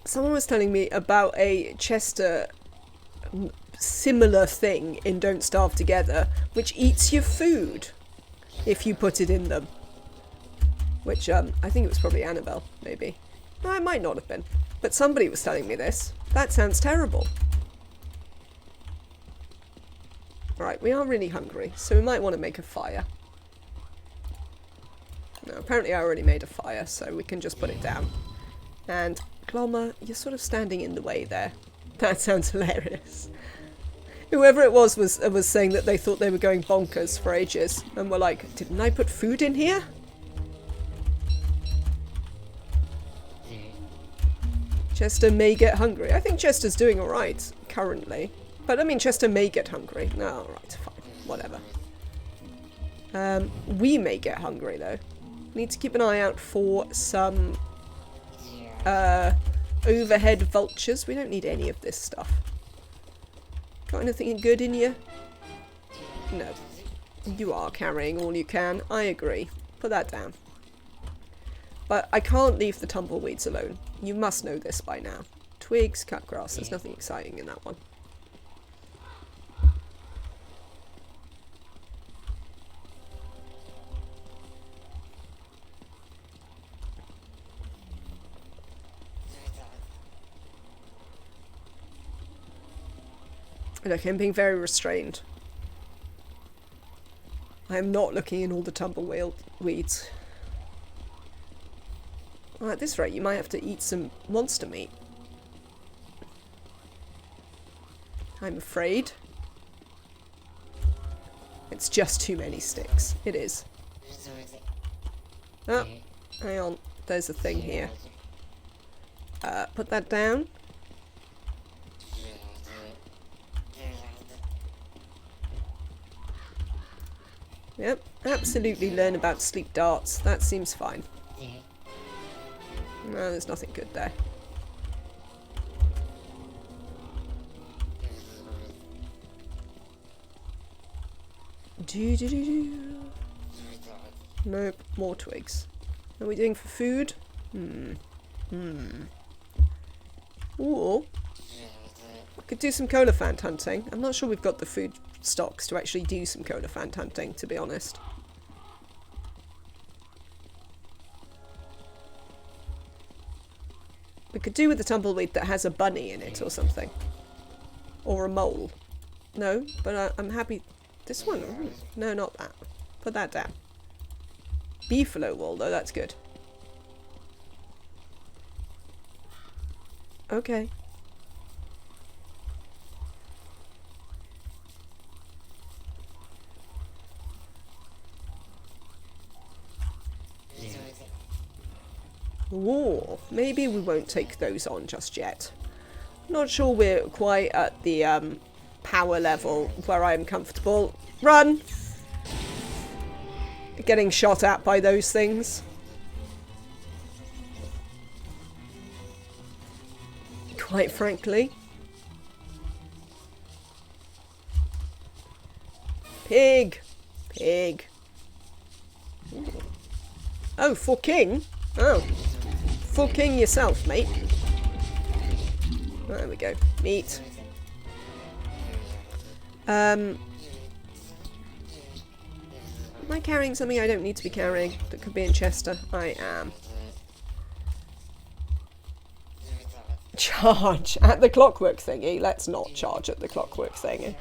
Someone was telling me about a Chester similar thing in Don't Starve Together, which eats your food if you put it in them. Which, I think it was probably Annabelle, maybe. No, it might not have been. But somebody was telling me this. That sounds terrible. Right, we are really hungry, so we might want to make a fire. No, apparently I already made a fire, so we can just put it down. And, Glommer, you're sort of standing in the way there. That sounds hilarious. Whoever it was saying that they thought they were going bonkers for ages, and were like, didn't I put food in here? Chester may get hungry. I think Chester's doing alright, currently. But, I mean, Chester may get hungry. No, alright, fine. Whatever. We may get hungry, though. Need to keep an eye out for some overhead vultures. We don't need any of this stuff. Got anything good in you? No. You are carrying all you can. I agree. Put that down. But I can't leave the tumbleweeds alone. You must know this by now. Twigs, cut grass. There's nothing exciting in that one. Look, I'm being very restrained. I am not looking in all the tumbleweeds. Well, at this rate, you might have to eat some monster meat. I'm afraid. It's just too many sticks. It is. Oh, hang on. There's a thing here. Put that down. Yep, absolutely learn about sleep darts. That seems fine. No, there's nothing good there. Nope, more twigs. Are we doing for food? Or we could do some colophant hunting. I'm not sure we've got the food stocks to actually do some colophant hunting, to be honest. We could do with a tumbleweed that has a bunny in it or something. Or a mole. No, but I'm happy. This one? Ooh, no, not that. Put that down. Beefalo wool, though, that's good. Okay. Ooh, maybe we won't take those on just yet. Not sure we're quite at the power level where I'm comfortable. Run! Getting shot at by those things. Quite frankly. Pig! Pig. Ooh. Oh, for king? Oh. For king yourself, mate. There we go. Meat. Am I carrying something I don't need to be carrying that could be in Chester? I am. Charge at the clockwork thingy. Let's not charge at the clockwork thingy.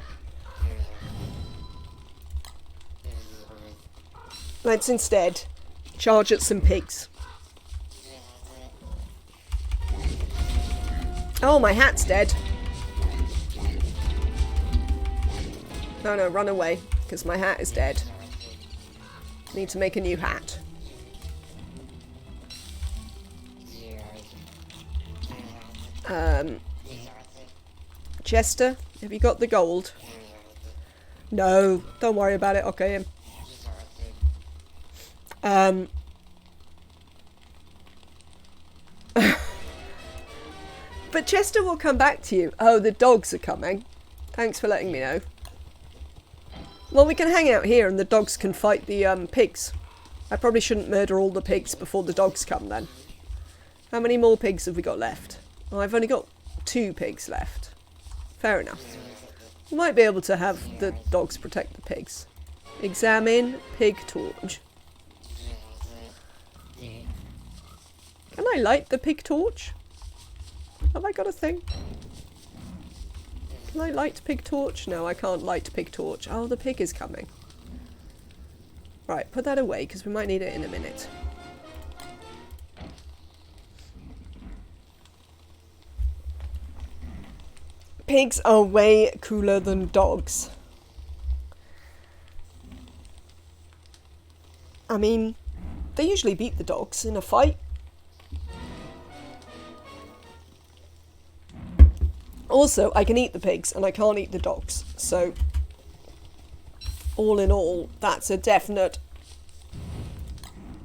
Let's instead charge at some pigs. Oh, my hat's dead. No, no, run away, because my hat is dead. Need to make a new hat. Chester, have you got the gold? No, don't worry about it, okay. But Chester will come back to you. Oh, the dogs are coming. Thanks for letting me know. Well, we can hang out here and the dogs can fight the pigs. I probably shouldn't murder all the pigs before the dogs come then. How many more pigs have we got left? Oh, I've only got 2 pigs left. Fair enough. We might be able to have the dogs protect the pigs. Examine pig torch. Can I light the pig torch? Have I got a thing? Can I light pig torch? No, I can't light pig torch. Oh, the pig is coming. Right, put that away because we might need it in a minute. Pigs are way cooler than dogs. I mean, they usually beat the dogs in a fight. Also, I can eat the pigs and I can't eat the dogs. So, all in all, that's a definite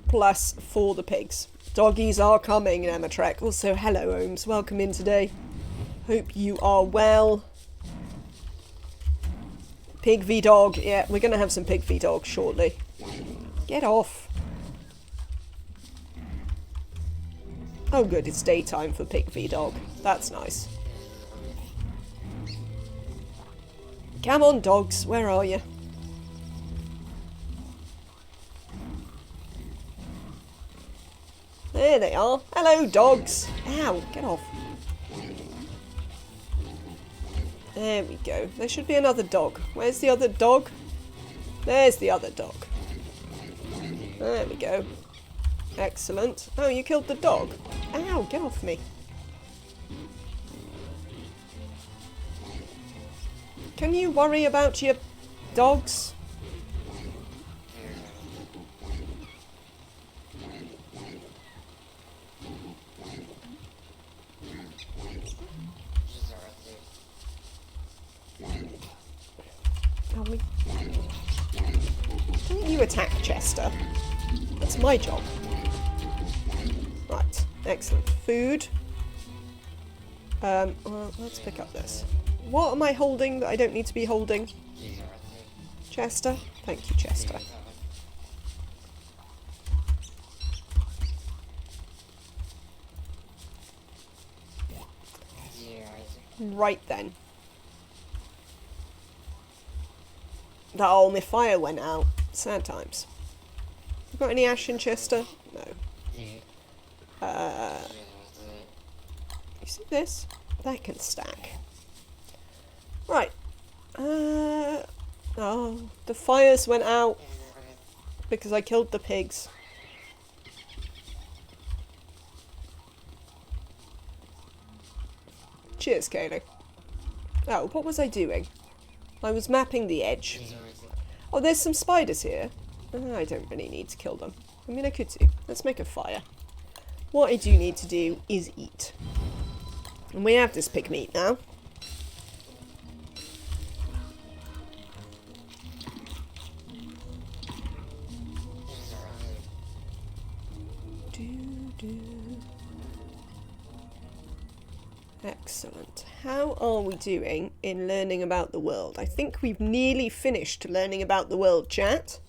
plus for the pigs. Doggies are coming in Emmatrek. Also, hello, Ohms. Welcome in today. Hope you are well. Pig v dog. Yeah, we're going to have some pig v dog shortly. Get off. Oh, good. It's daytime for pig v dog. That's nice. Come on, dogs. Where are you? There they are. Hello, dogs. Ow, get off. There we go. There should be another dog. Where's the other dog? There's the other dog. There we go. Excellent. Oh, you killed the dog. Ow, get off me. Can you worry about your dogs? Don't you attack Chester. That's my job. Right, excellent. Food. Well, let's pick up this. What am I holding that I don't need to be holding? Chester? Thank you, Chester. Right then. Oh, my fire went out. Sad times. You got any ash in Chester? No. You see this? That can stack. Right. Oh, the fires went out because I killed the pigs. Cheers, Kaylee. Oh, what was I doing? I was mapping the edge. Oh, there's some spiders here. I don't really need to kill them. I mean, I could do. Let's make a fire. What I do need to do is eat. And we have this pig meat now. Excellent. How are we doing in learning about the world? I think we've nearly finished learning about the world, chat.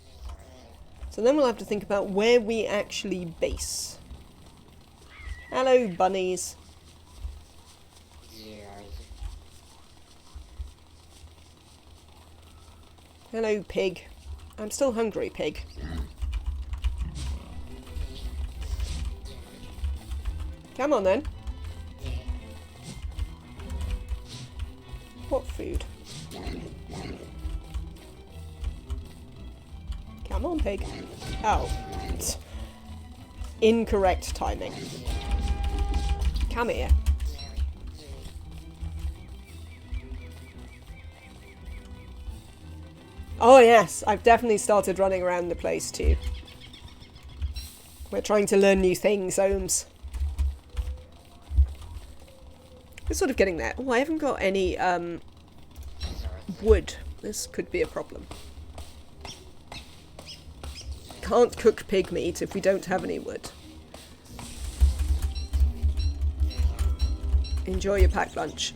So then we'll have to think about where we actually base. Hello, bunnies. Hello, pig. I'm still hungry, pig. Come on, then. What food? Come on, pig. Oh. Incorrect timing. Come here. Oh yes, I've definitely started running around the place too. We're trying to learn new things, Ohms. We're sort of getting there. Oh, I haven't got any wood. This could be a problem. Can't cook pig meat if we don't have any wood. Enjoy your packed lunch.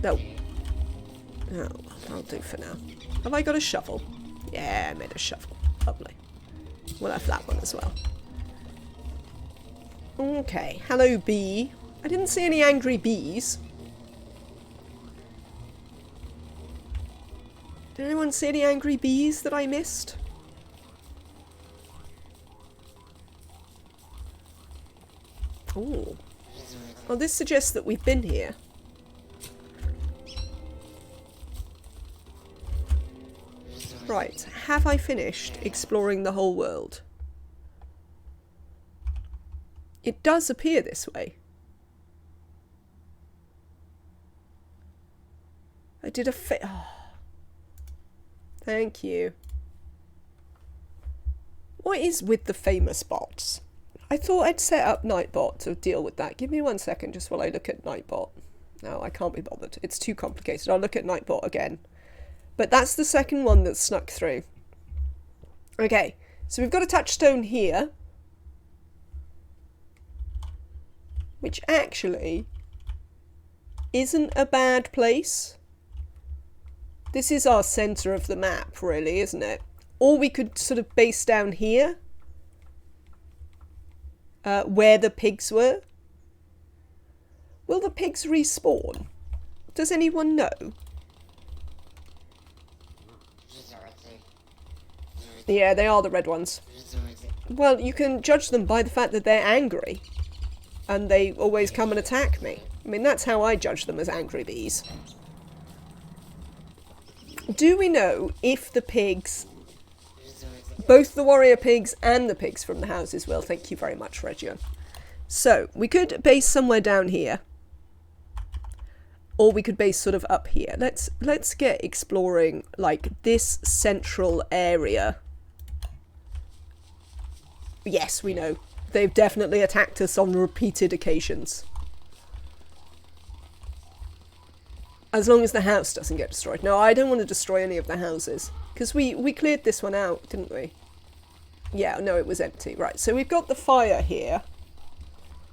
No. No, I'll do for now. Have I got a shovel? Yeah, I made a shovel. Lovely. We'll have that one as well. Okay. Hello, bee. I didn't see any angry bees. Did anyone see any angry bees that I missed? Oh. Well, this suggests that we've been here. Right, have I finished exploring the whole world? It does appear this way. I did a oh. Thank you. What is with the famous bots? I thought I'd set up Nightbot to deal with that. Give me 1 second just while I look at Nightbot. No, I can't be bothered. It's too complicated. I'll look at Nightbot again. But that's the second one that snuck through. Okay, so we've got a touchstone here. Which actually isn't a bad place. This is our centre of the map, really, isn't it? Or we could sort of base down here. Where the pigs were. Will the pigs respawn? Does anyone know? Yeah, they are the red ones. Well, you can judge them by the fact that they're angry. And they always come and attack me. I mean, that's how I judge them, as angry bees. Do we know if the pigs, both the warrior pigs and the pigs from the houses will? Thank you very much, Region. So, we could base somewhere down here. Or we could base sort of up here. Let's get exploring, like, this central area. Yes, we know. They've definitely attacked us on repeated occasions. As long as the house doesn't get destroyed. No, I don't want to destroy any of the houses. Because we cleared this one out, didn't we? Yeah, no, it was empty. Right, so we've got the fire here.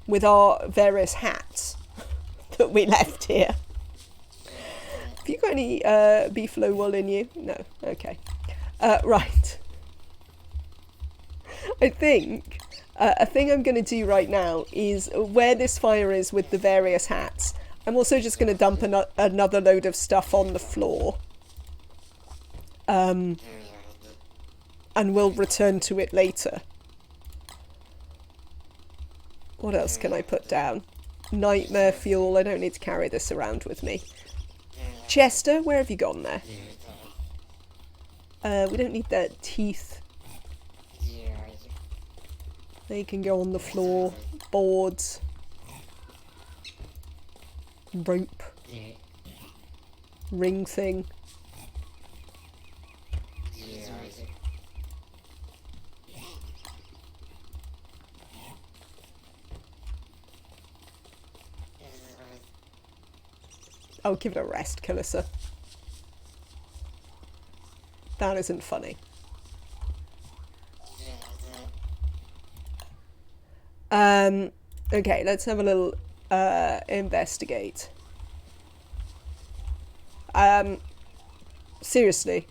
With our various hats that we left here. Have you got any beefalo wool in you? No, okay. Right. I think a thing I'm going to do right now is where this fire is with the various hats. I'm also just going to dump another load of stuff on the floor. And we'll return to it later. What else can I put down? Nightmare fuel. I don't need to carry this around with me. Chester, where have you gone there? We don't need their teeth. They can go on the floor. Boards. Rope. Ring thing. Oh, give it a rest, Calissa. That isn't funny. Okay, let's have a little investigate. Seriously.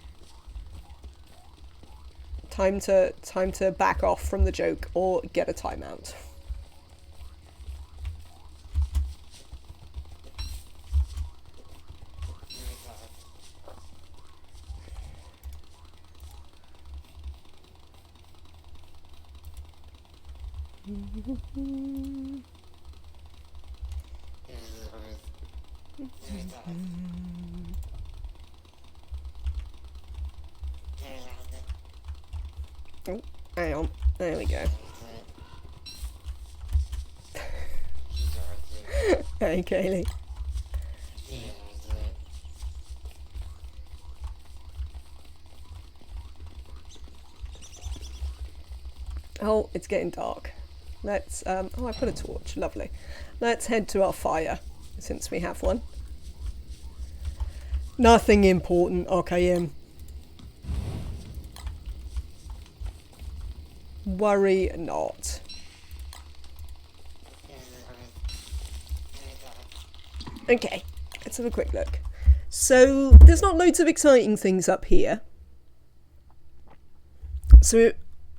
Time to back off from the joke or get a timeout. Oh, hang on. There we go. Hey, Kaylee. Oh, it's getting dark. Let's, oh, I put a torch. Lovely. Let's head to our fire, since we have one. Nothing important, OKM. Worry not. Okay, let's have a quick look. So, there's not loads of exciting things up here. So,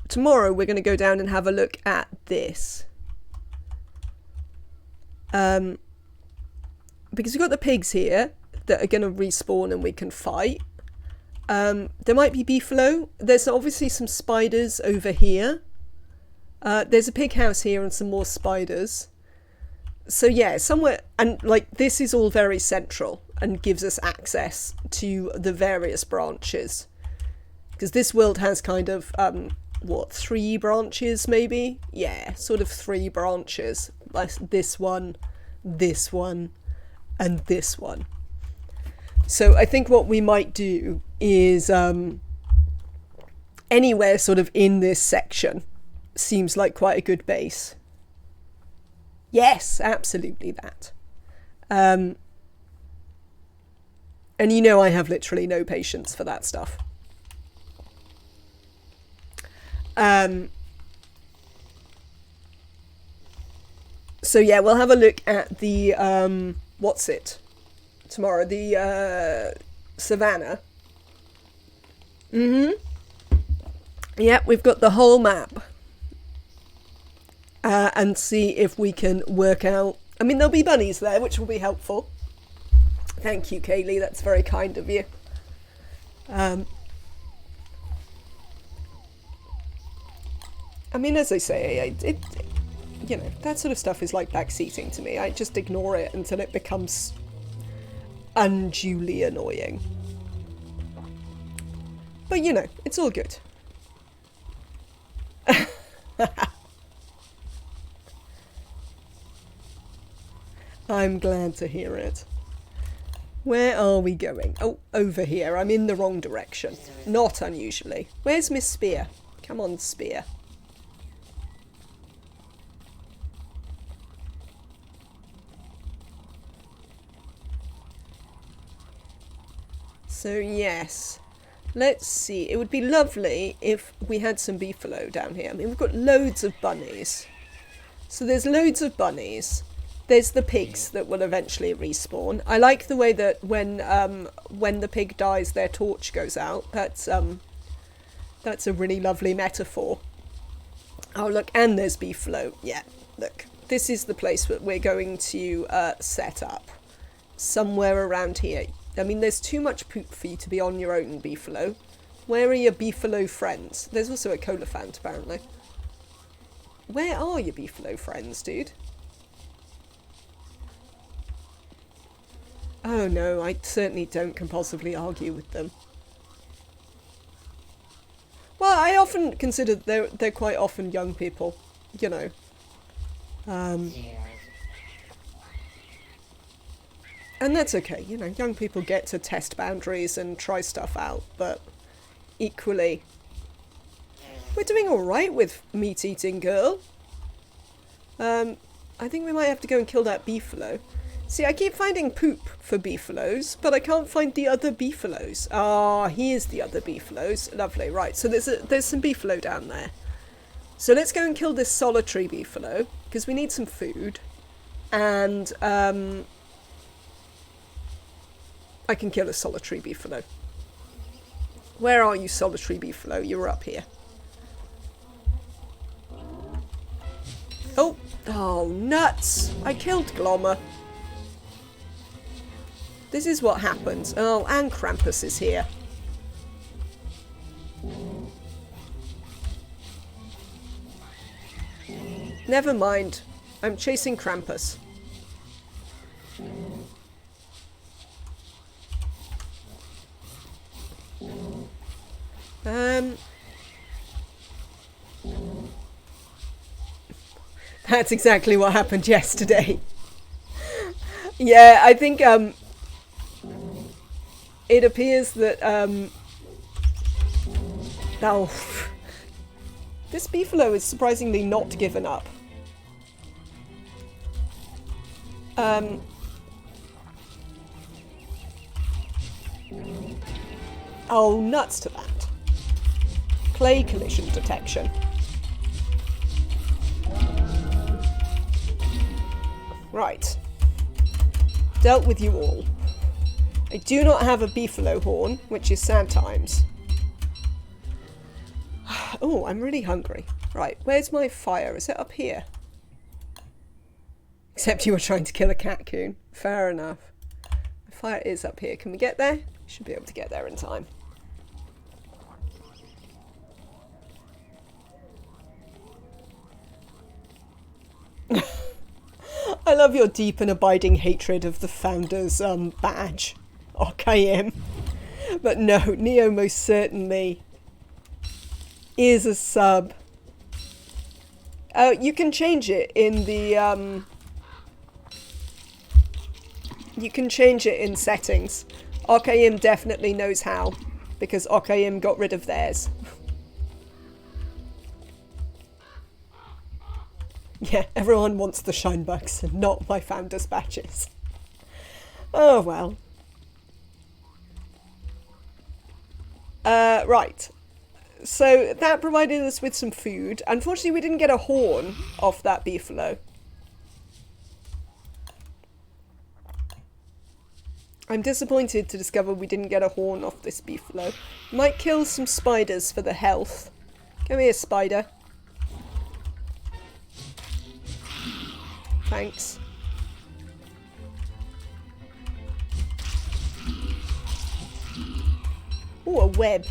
tomorrow we're going to go down and have a look at this. Because we've got the pigs here that are going to respawn and we can fight. There might be beefalo. There's obviously some spiders over here. There's a pig house here and some more spiders. So yeah, somewhere, and like this is all very central and gives us access to the various branches. Because this world has kind of, what, 3 branches maybe? Yeah, sort of 3 branches. Like this one, and this one. So I think what we might do is anywhere sort of in this section seems like quite a good base. Yes, absolutely that. And you know I have literally no patience for that stuff. So yeah, we'll have a look at the what's it tomorrow, the savannah. Yep, we've got the whole map. And see if we can work out, I mean there'll be bunnies there, which will be helpful. Thank you, Kaylee, that's very kind of you. I mean, as I say, it you know, that sort of stuff is like backseating to me. I just ignore it until it becomes unduly annoying. But you know, it's all good. I'm glad to hear it. Where are we going? Oh, over here. I'm in the wrong direction. Not unusually. Where's Miss Spear? Come on, Spear. So yes, let's see. It would be lovely if we had some beefalo down here. I mean, we've got loads of bunnies. So there's loads of bunnies. There's the pigs that will eventually respawn. I like the way that when the pig dies, their torch goes out. That's a really lovely metaphor. Oh look, and there's beefalo. Yeah, look, this is the place that we're going to set up. Somewhere around here. I mean, there's too much poop for you to be on your own, beefalo. Where are your beefalo friends? There's also a colophant, apparently. Where are your beefalo friends, dude? Oh no, I certainly don't compulsively argue with them. Well, I often consider they're quite often young people, you know. And that's okay, you know, young people get to test boundaries and try stuff out, but equally, we're doing alright with Meat Eating Girl. I think we might have to go and kill that beefalo. See, I keep finding poop for beefalos, but I can't find the other beefalos. Ah, here's the other beefalos. Lovely, right, so there's some beefalo down there. So let's go and kill this solitary beefalo, because we need some food. And, I can kill a solitary beefalo. Where are you, solitary beefalo? You're up here. Oh, nuts! I killed Glommer. This is what happens. Oh, and Krampus is here. Never mind. I'm chasing Krampus. That's exactly what happened yesterday. Yeah, I think it appears that oh, this beefalo is surprisingly not given up. Oh, nuts to that. Clay collision detection. Right. Dealt with you all. I do not have a beefalo horn, which is sad times. Oh, I'm really hungry. Right, where's my fire? Is it up here? Except you were trying to kill a catcoon. Fair enough. The fire is up here. Can we get there? Should be able to get there in time. I love your deep and abiding hatred of the Founder's badge. OKM. But no, Neo most certainly is a sub. You can change it in the you can change it in settings. OKM definitely knows how, because OKM got rid of theirs. Yeah, everyone wants the shine bugs and not my Founder's badges. Oh well. Right. So that provided us with some food. Unfortunately, we didn't get a horn off that beefalo. I'm disappointed to discover we didn't get a horn off this beefalo. Might kill some spiders for the health. Come here, spider. Thanks. Ooh, a web.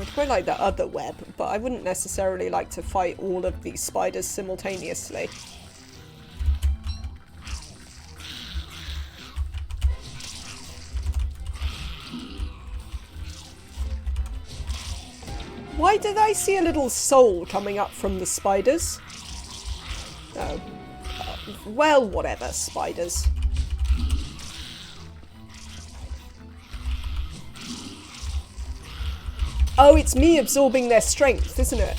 I'd quite like that other web, but I wouldn't necessarily like to fight all of these spiders simultaneously. Why did I see a little soul coming up from the spiders? Oh. Well, whatever, spiders. Oh, it's me absorbing their strength, isn't it?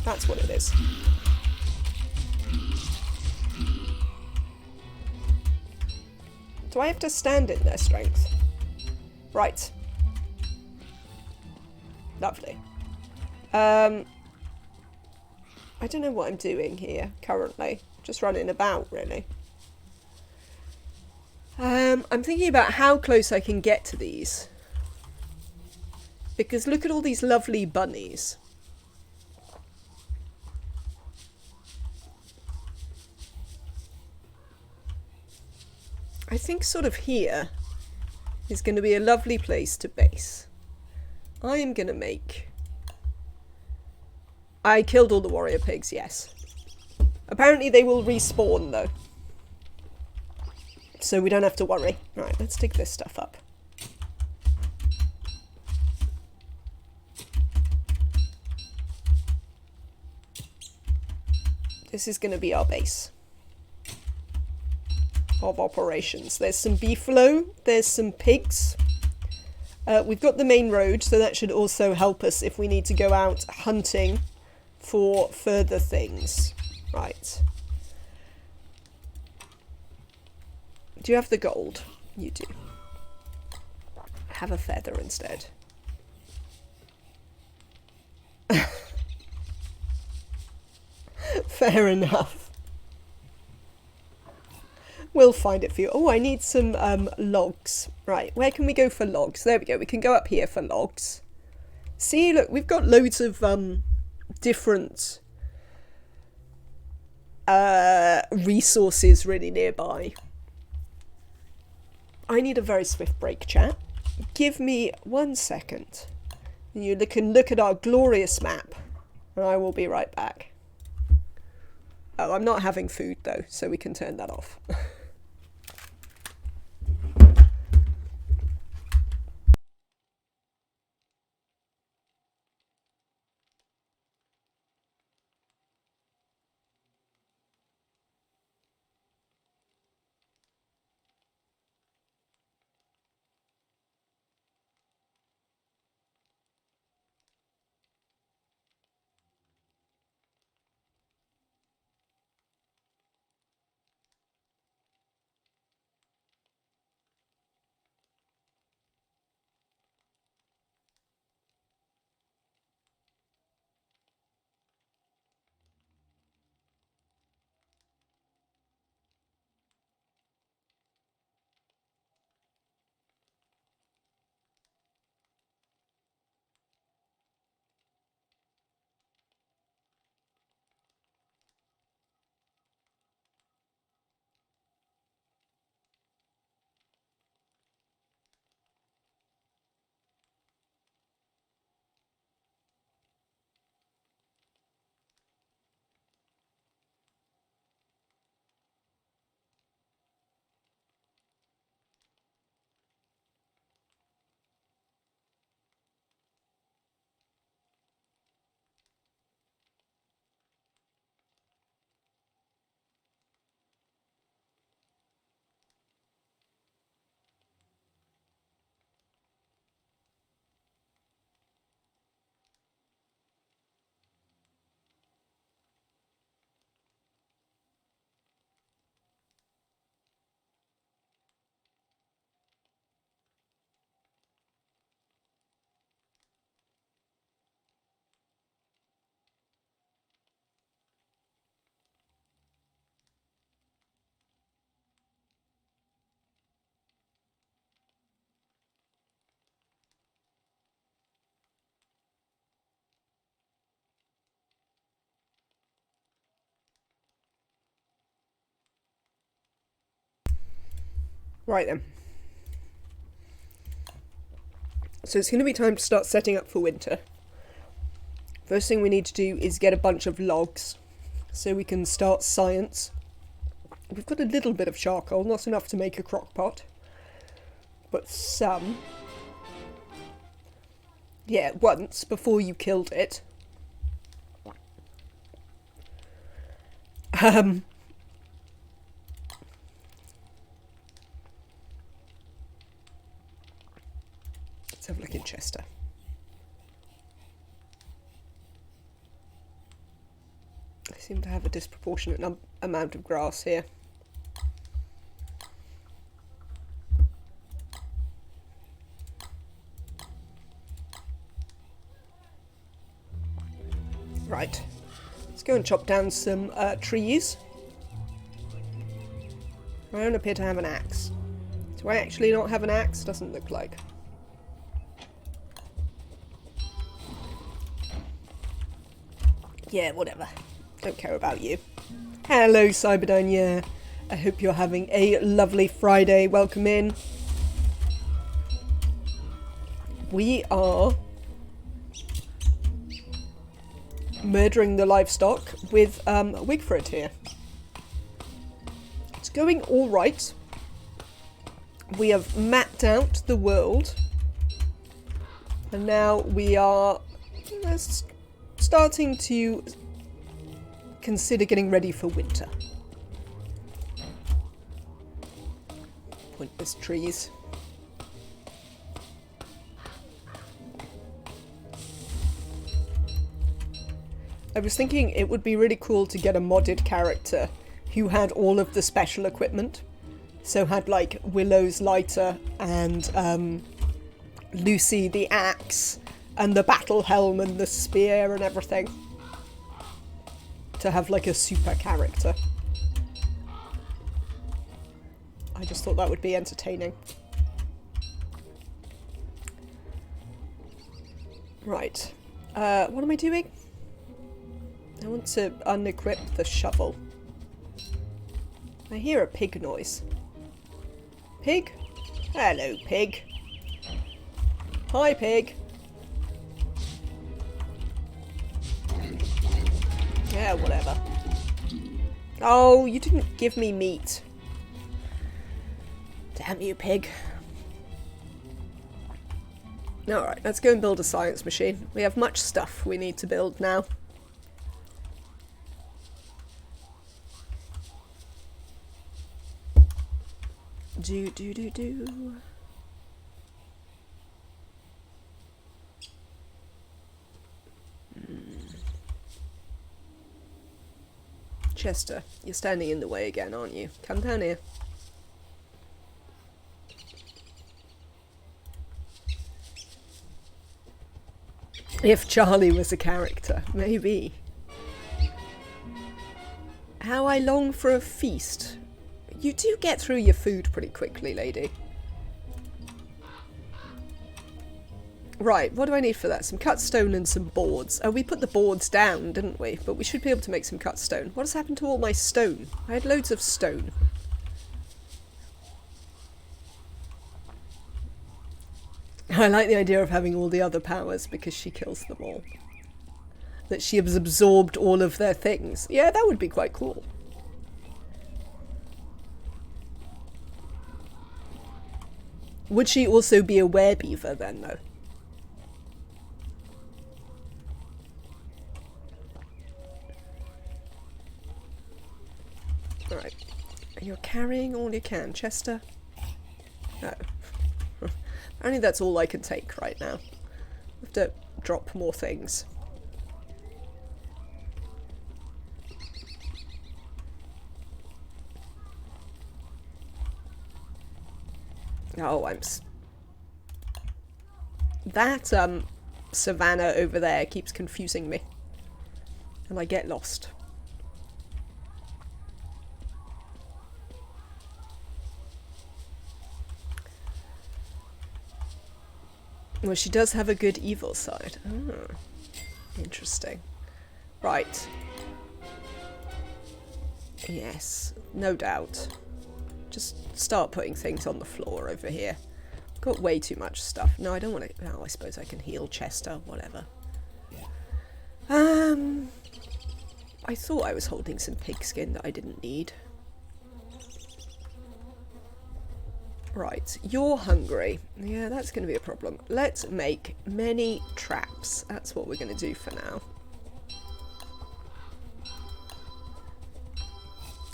That's what it is. Do I have to stand in their strength? Right. Lovely. I don't know what I'm doing here currently. Just running about, really. I'm thinking about how close I can get to these. Because look at all these lovely bunnies. I think sort of here is going to be a lovely place to base. I am going to make... I killed all the warrior pigs, yes. Apparently they will respawn though. So we don't have to worry. Right, let's dig this stuff up. This is going to be our base of operations. There's some beefalo, there's some pigs. We've got the main road, so that should also help us if we need to go out hunting for further things. Right. Do you have the gold? You do. Have a feather instead. Fair enough. We'll find it for you. Oh, I need some logs. Right, where can we go for logs? There we go. We can go up here for logs. See, look, we've got loads of different resources really nearby. I need a very swift break, chat. Give me 1 second. You can look at our glorious map, and I will be right back. Oh, I'm not having food though, so we can turn that off. Right then. So it's going to be time to start setting up for winter. First thing we need to do is get a bunch of logs so we can start science. We've got a little bit of charcoal, not enough to make a crock pot, but some. Yeah, once before you killed it. Let's have a look in Chester. I seem to have a disproportionate amount of grass here. Right, let's go and chop down some trees. I don't appear to have an axe. Do I actually not have an axe? Doesn't look like. Yeah, whatever. Don't care about you. Hello, Cyberdyne. Yeah, I hope you're having a lovely Friday. Welcome in. We are murdering the livestock with Wigfrid here. It's going all right. We have mapped out the world, and now we are starting to consider getting ready for winter. Pointless trees. I was thinking it would be really cool to get a modded character who had all of the special equipment. So had like Willow's lighter and Lucy the axe and the battle helm and the spear and everything. To have like a super character. I just thought that would be entertaining. Right. What am I doing? I want to unequip the shovel. I hear a pig noise. Pig? Hello, pig. Hi, pig. Yeah, whatever. Oh, you didn't give me meat. Damn you, pig. Alright, let's go and build a science machine. We have much stuff we need to build now. Do. Chester, you're standing in the way again, aren't you? Come down here. If Charlie was a character, maybe. How I long for a feast. You do get through your food pretty quickly, lady. Right, what do I need for that? Some cut stone and some boards. Oh, we put the boards down, didn't we? But we should be able to make some cut stone. What has happened to all my stone? I had loads of stone. I like the idea of having all the other powers because she kills them all. That she has absorbed all of their things. Yeah, that would be quite cool. Would she also be a werebeaver then, though? Alright. You're carrying all you can, Chester. No. Apparently that's all I can take right now. I have to drop more things. Oh, that savannah over there keeps confusing me. And I get lost. Well, she does have a good evil side. Oh, interesting. Right. Yes, no doubt. Just start putting things on the floor over here. Got way too much stuff. No, I don't want to... Oh, I suppose I can heal Chester. Whatever. I thought I was holding some pigskin that I didn't need. Right, you're hungry. Yeah, that's going to be a problem. Let's make many traps. That's what we're going to do for now.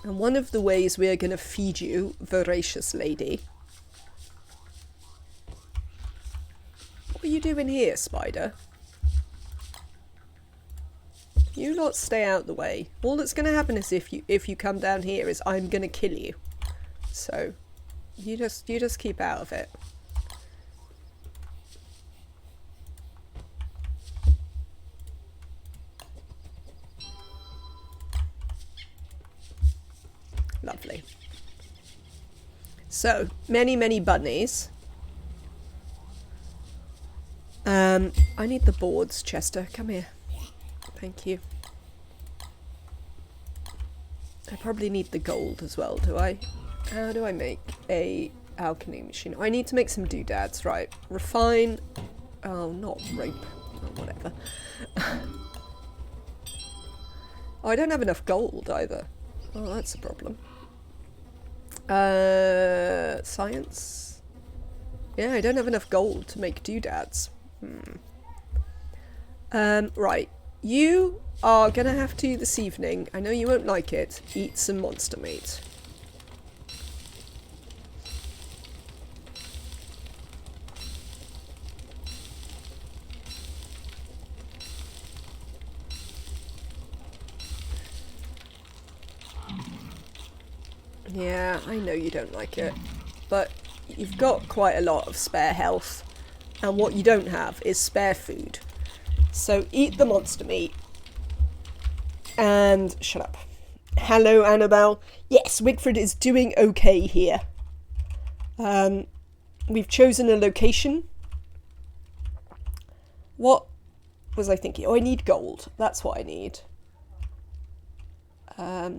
And one of the ways we are going to feed you, voracious lady... What are you doing here, spider? You lot stay out the way. All that's going to happen is if you come down here is I'm going to kill you. So... You just keep out of it. Lovely. So, many bunnies. I need the boards, Chester. Come here. Thank you. I probably need the gold as well, do I? How do I make a alchemy machine? I need to make some doodads, right? Refine... Oh, not rope. Oh, whatever. Oh, I don't have enough gold either. Oh, that's a problem. Science? Yeah, I don't have enough gold to make doodads. Right. You are gonna have to, this evening, I know you won't like it, eat some monster meat. Yeah, I know you don't like it, but you've got quite a lot of spare health, and what you don't have is spare food. So eat the monster meat, and shut up. Hello, Annabelle. Yes, Wigfrid is doing okay here. We've chosen a location. What was I thinking? Oh, I need gold. That's what I need. I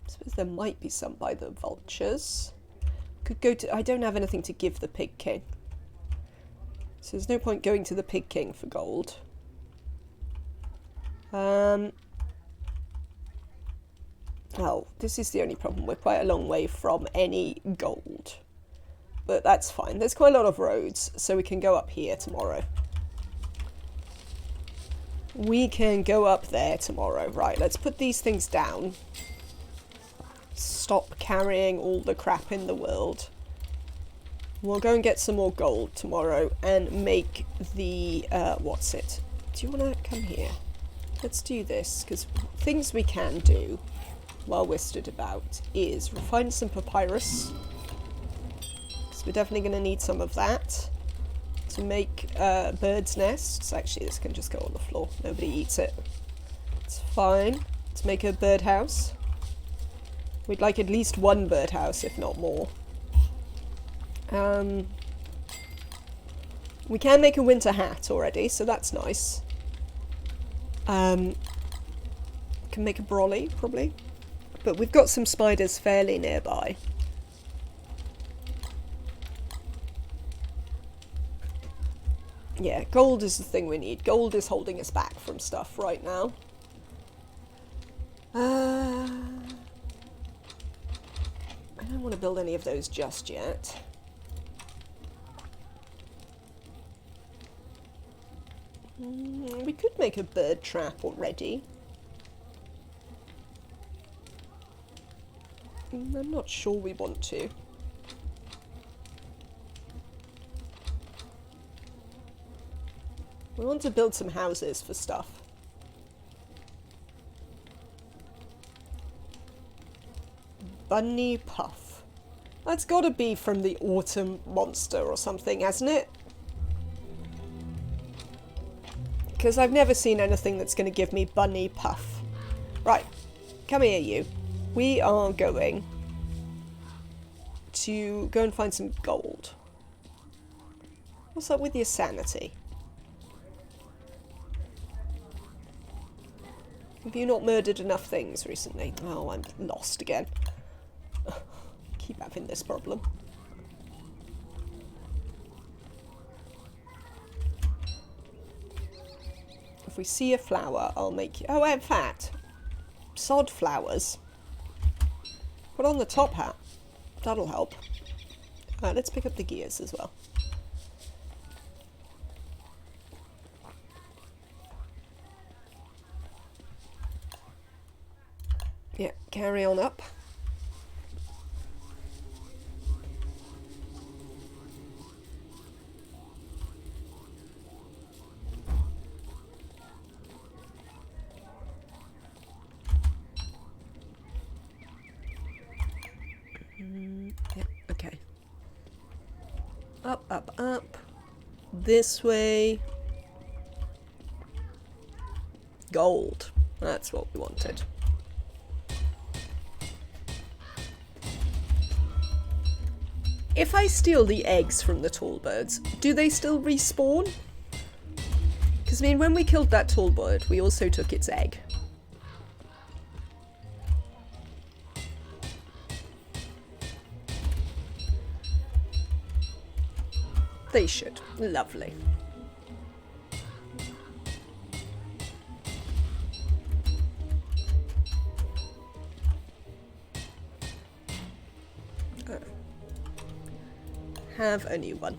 suppose there might be some by the vultures. Could go to... I don't have anything to give the pig king. So there's no point going to the pig king for gold. Oh, this is the only problem. We're quite a long way from any gold. But that's fine. There's quite a lot of roads, so we can go up here tomorrow. We can go up there tomorrow. Right, let's put these things down. Stop carrying all the crap in the world. We'll go and get some more gold tomorrow and make the... what's it? Do you want to come here? Let's do this, because things we can do while we're stood about is refine some papyrus. Because we're definitely going to need some of that to make birds' nests. Actually, this can just go on the floor. Nobody eats it. It's fine. Let's make a birdhouse. We'd like at least one birdhouse, if not more. We can make a winter hat already, so that's nice. Can make a brolly, probably. But we've got some spiders fairly nearby. Yeah, gold is the thing we need. Gold is holding us back from stuff right now. I don't want to build any of those just yet. We could make a bird trap already. I'm not sure we want to. We want to build some houses for stuff. Bunny Puff. That's got to be from the autumn monster or something, hasn't it? Because I've never seen anything that's going to give me Bunny Puff. Right, come here you. We are going to go and find some gold. What's up with your sanity? Have you not murdered enough things recently? Oh, I'm lost again. Keep having this problem. If we see a flower, I'll make you... Oh, in fact, sod flowers. Put on the top hat. That'll help. Let's pick up the gears as well. Yeah, carry on up. Yeah, okay. Up, up, up. This way. Gold. That's what we wanted. If I steal the eggs from the tall birds, do they still respawn? Because, I mean, when we killed that tall bird, we also took its egg. They should. Lovely. Have a new one.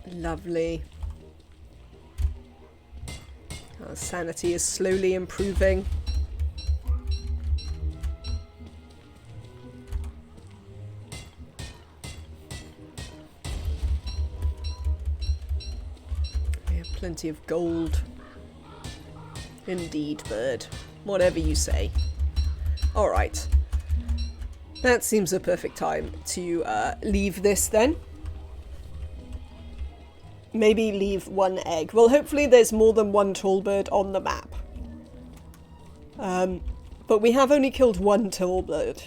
Lovely. Our sanity is slowly improving. We have plenty of gold. Indeed, bird. Whatever you say. Alright. That seems a perfect time to leave this then. Maybe leave one egg. Well, hopefully there's more than one tall bird on the map. But we have only killed one tall bird.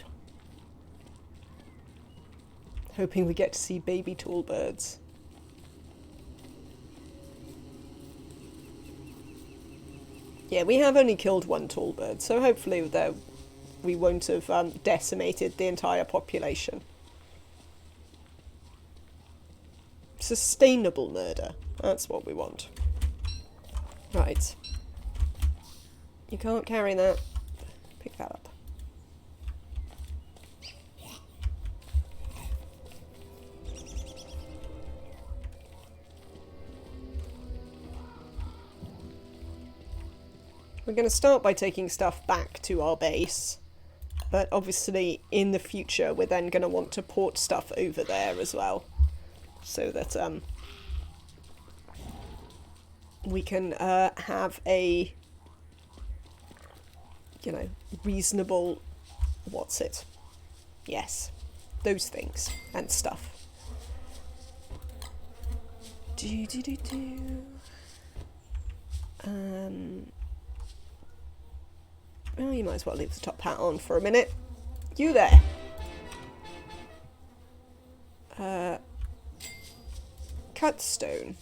Hoping we get to see baby tall birds. Yeah, we have only killed one tall bird, so hopefully we won't have decimated the entire population. Sustainable murder. That's what we want. Right. You can't carry that. Pick that up. We're going to start by taking stuff back to our base. But obviously, in the future, we're then going to want to port stuff over there as well. So that we can have a, you know, reasonable, what's it? Yes, those things and stuff. Well, you might as well leave the top hat on for a minute. You there. Cut stone.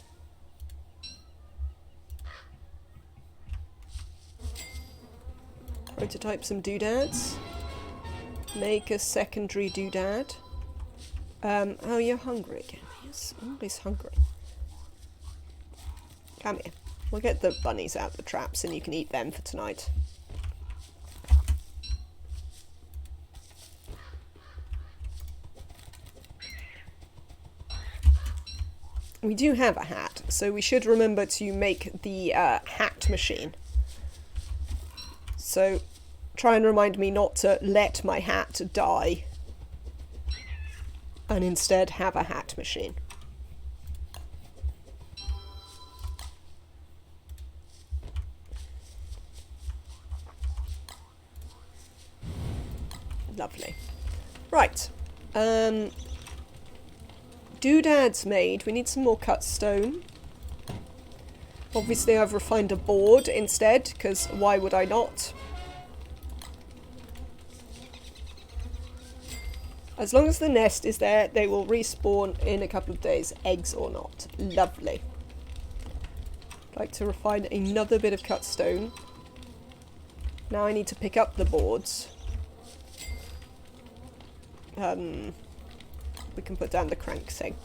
Prototype some doodads. Make a secondary doodad. Oh, you're hungry again. Yes, always hungry. Come here. We'll get the bunnies out the traps and you can eat them for tonight. We do have a hat, so we should remember to make the hat machine. So try and remind me not to let my hat die and instead have a hat machine. Lovely. Right. Doodads made. We need some more cut stone. Obviously I've refined a board instead, because why would I not? As long as the nest is there, they will respawn in a couple of days, eggs or not. Lovely. I'd like to refine another bit of cut stone. Now I need to pick up the boards. We can put down the crank thing.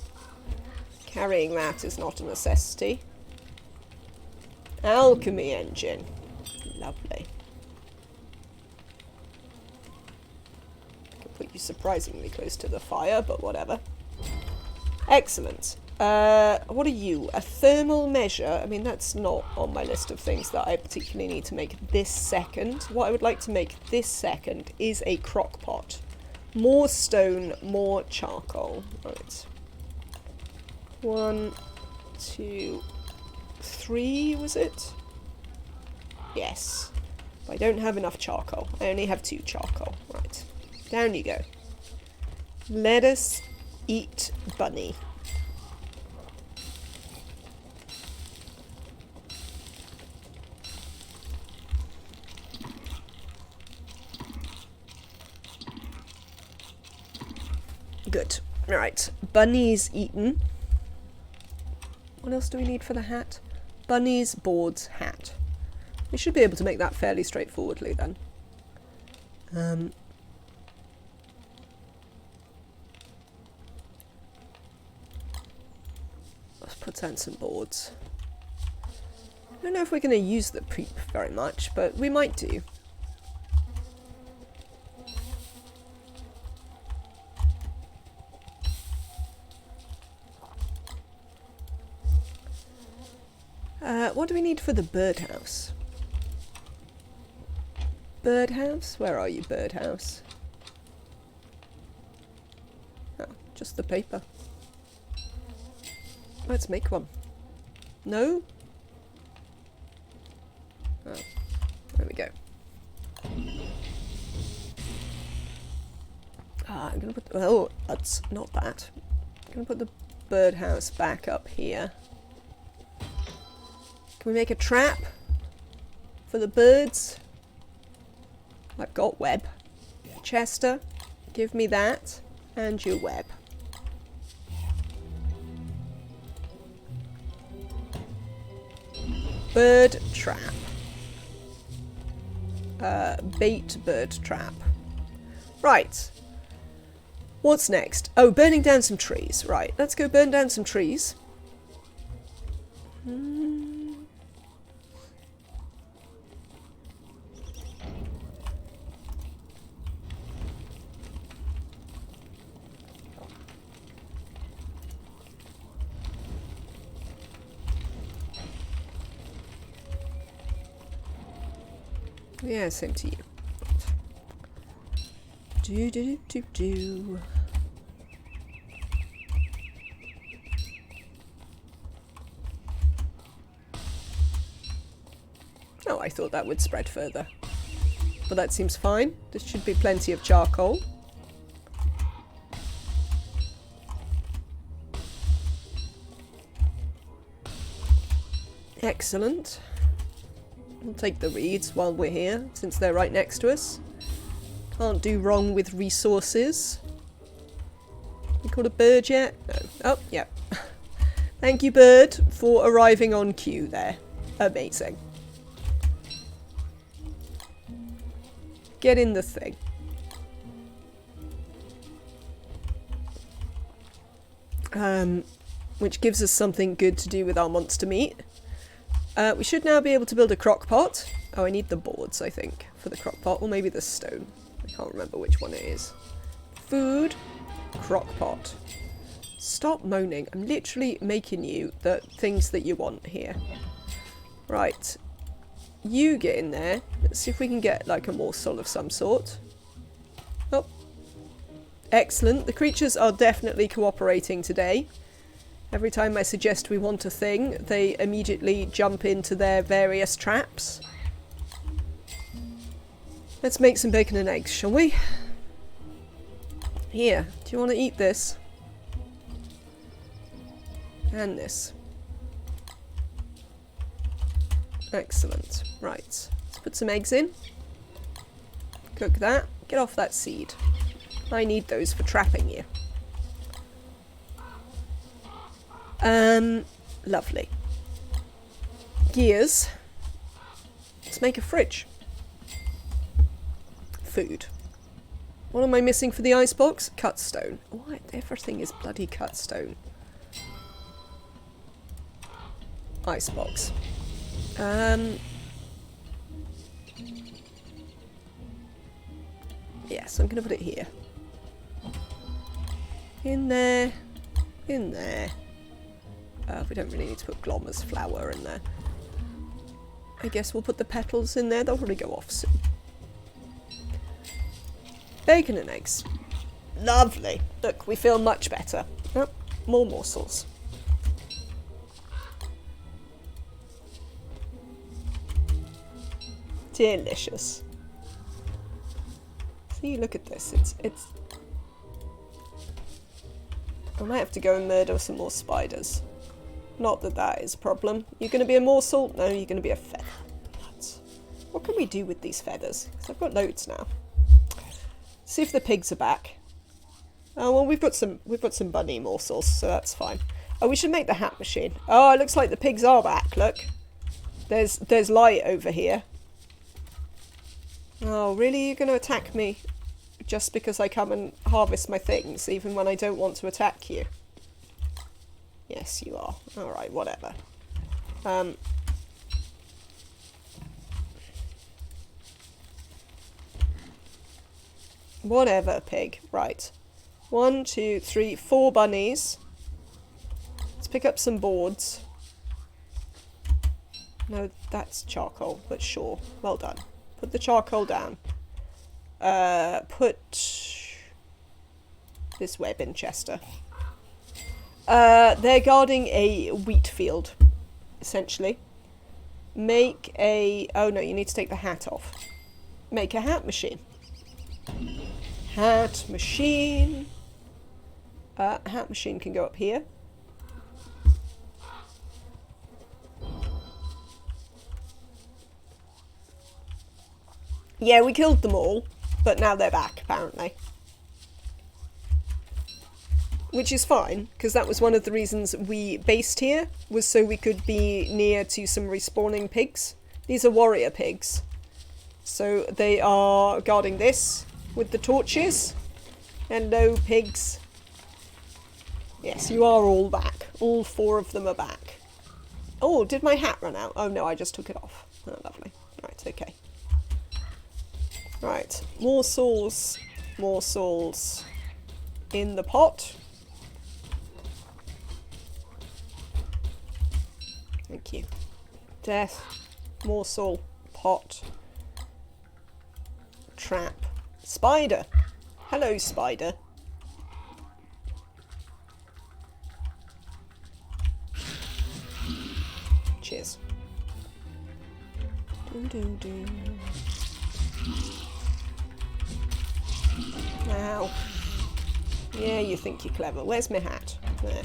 Carrying that is not a necessity. Alchemy engine. Lovely. Could put you surprisingly close to the fire, but whatever. Excellent. What are you? A thermal measure? I mean, that's not on my list of things that I particularly need to make this second. What I would like to make this second is a crock pot. More stone, more charcoal. Right. 1, 2, 3, was it? Yes. But I don't have enough charcoal. I only have 2 charcoal. Right. Down you go. Let us eat bunny. Good. Right. Bunny's eaten. What else do we need for the hat? Bunnies, boards, hat. We should be able to make that fairly straightforwardly then. Let's put down some boards. I don't know if we're going to use the peep very much, but we might do. What do we need for the birdhouse? Birdhouse? Where are you, birdhouse? Oh, just the paper. Let's make one. No? Oh, there we go. I'm gonna put... Oh, that's not that. I'm gonna put the birdhouse back up here. Can we make a trap for the birds? I've got web. Chester, give me that and your web. Bird trap. Bait bird trap. Right. What's next? Oh, burning down some trees. Right, let's go burn down some trees. Yeah, same to you. Do. Oh, I thought that would spread further. But that seems fine. There should be plenty of charcoal. Excellent. We'll take the reeds while we're here, since they're right next to us. Can't do wrong with resources. You caught a bird yet? No. Oh, yep. Thank you, bird, for arriving on cue there. Amazing. Get in the thing. Which gives us something good to do with our monster meat. We should now be able to build a crock pot. Oh, I need the boards, I think, for the crock pot. Or maybe the stone. I can't remember which one it is. Food, crock pot. Stop moaning. I'm literally making you the things that you want here. Right. You get in there. Let's see if we can get like a morsel of some sort. Oh. Excellent. The creatures are definitely cooperating today. Every time I suggest we want a thing, they immediately jump into their various traps. Let's make some bacon and eggs, shall we? Here, do you want to eat this? And this. Excellent. Right, let's put some eggs in. Cook that. Get off that seed. I need those for trapping you. Lovely. Gears. Let's make a fridge. Food. What am I missing for the icebox? Cut stone. What? Everything is bloody cut stone. Icebox. Yes, I'm gonna put it here. In there. In there. We don't really need to put Glommer's flower in there. I guess we'll put the petals in there. They'll probably go off soon. Bacon and eggs. Lovely. Look, we feel much better. Oh, more morsels. Delicious. See, look at this. It's... I might have to go and murder some more spiders. Not that that is a problem. You're going to be a morsel? No, you're going to be a feather. What can we do with these feathers? Because I've got loads now. See if the pigs are back. Oh well, we've got some bunny morsels, so that's fine. Oh, we should make the hat machine. Oh, it looks like the pigs are back. Look, There's light over here. Oh, really? You're going to attack me just because I come and harvest my things, even when I don't want to attack you? Yes, you are. Alright, whatever. Whatever, pig. Right. 1, 2, 3, 4 bunnies. Let's pick up some boards. No, that's charcoal, but sure. Well done. Put the charcoal down. Put this web in Chester. They're guarding a wheat field, essentially. Make a... Oh no, you need to take the hat off. Make a hat machine. Hat machine. Hat machine can go up here. Yeah, we killed them all, but now they're back, apparently. Which is fine, because that was one of the reasons we based here, was so we could be near to some respawning pigs. These are warrior pigs. So they are guarding this with the torches. Hello, pigs. Yes, you are all back. All 4 of them are back. Oh, did my hat run out? Oh no, I just took it off. Oh, lovely. Right, okay. Right, more souls in the pot. Thank you. Death, morsel, pot, trap, spider. Hello, spider. Cheers. Do. Wow. Yeah, you think you're clever. Where's my hat? There.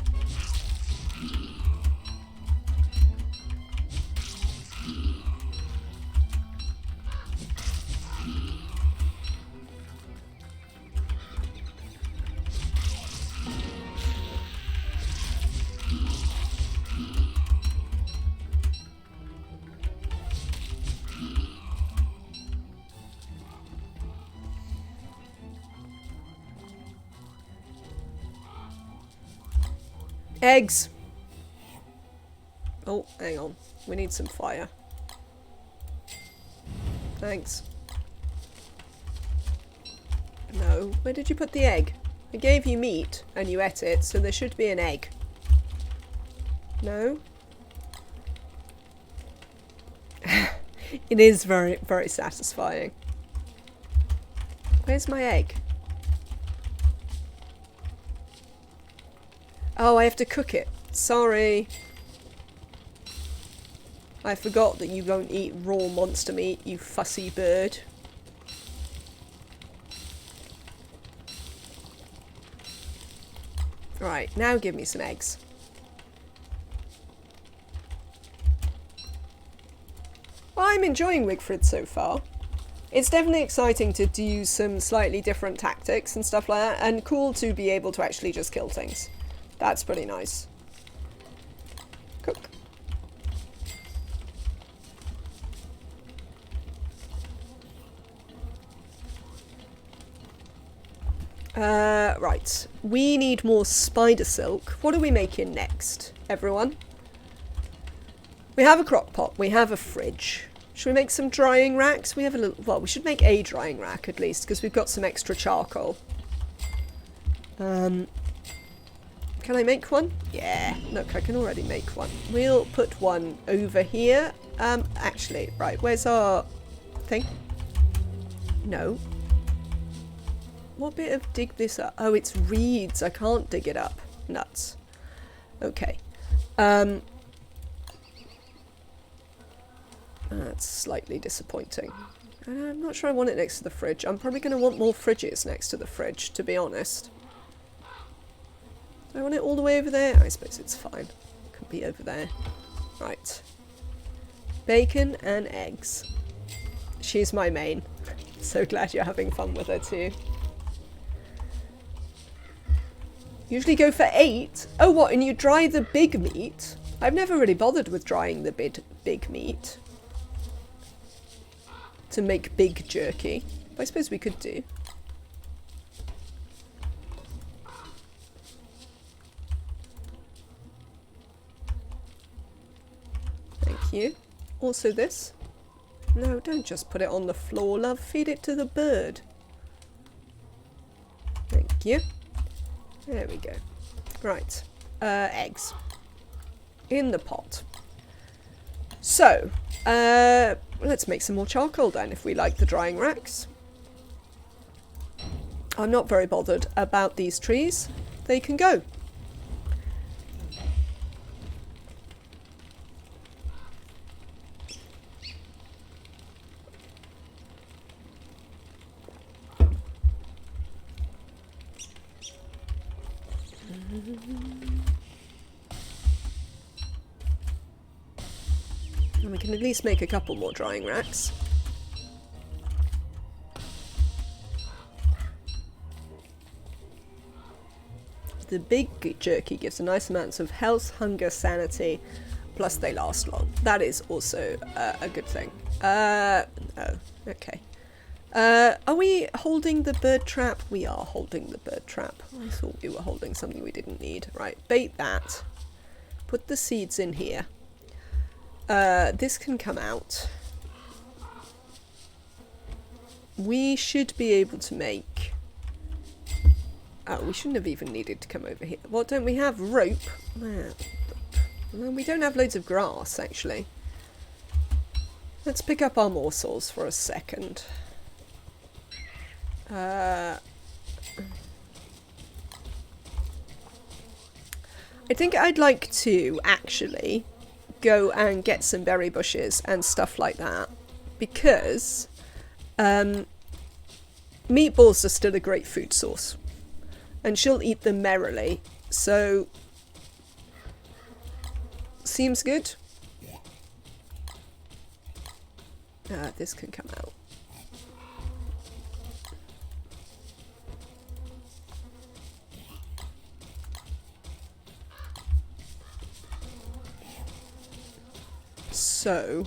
Eggs! Oh, hang on. We need some fire. Thanks. No. Where did you put the egg? I gave you meat, and you ate it, so there should be an egg. No? It is very, very satisfying. Where's my egg? Oh, I have to cook it. Sorry. I forgot that you don't eat raw monster meat, you fussy bird. Right, now give me some eggs. Well, I'm enjoying Wigfrid so far. It's definitely exciting to do some slightly different tactics and stuff like that, and cool to be able to actually just kill things. That's pretty nice. Cook. Right. We need more spider silk. What are we making next, everyone? We have a crock pot. We have a fridge. Should we make some drying racks? We have a little... Well, we should make a drying rack at least, because we've got some extra charcoal. Can I make one? Yeah, look, I can already make one. We'll put one over here. Actually, right, where's our thing? No. What bit of dig this up? Oh, it's reeds. I can't dig it up. Nuts. Okay. That's slightly disappointing. I'm not sure I want it next to the fridge. I'm probably going to want more fridges next to the fridge, to be honest. Do I want it all the way over there? I suppose it's fine. It could be over there. Right. Bacon and eggs. She's my main. So glad you're having fun with her too. Usually go for 8. Oh, what? And you dry the big meat? I've never really bothered with drying the big meat to make big jerky. But I suppose we could do. Thank you. Also this. No, don't just put it on the floor, love. Feed it to the bird. Thank you. There we go. Right. Eggs. In the pot. So, let's make some more charcoal then, if we like the drying racks. I'm not very bothered about these trees. They can go. And we can at least make a couple more drying racks. The big jerky gives a nice amount of health, hunger, sanity, plus they last long. That is also a good thing. Oh, okay. Are we holding the bird trap? We are holding the bird trap. I thought we were holding something we didn't need. Right, bait that. Put the seeds in here. This can come out. We should be able to make... Oh, we shouldn't have even needed to come over here. What don't we have? Rope? Well, we don't have loads of grass, actually. Let's pick up our morsels for a second. I think I'd like to, actually, go and get some berry bushes and stuff like that. Because meatballs are still a great food source. And she'll eat them merrily, so seems good. This can come out. So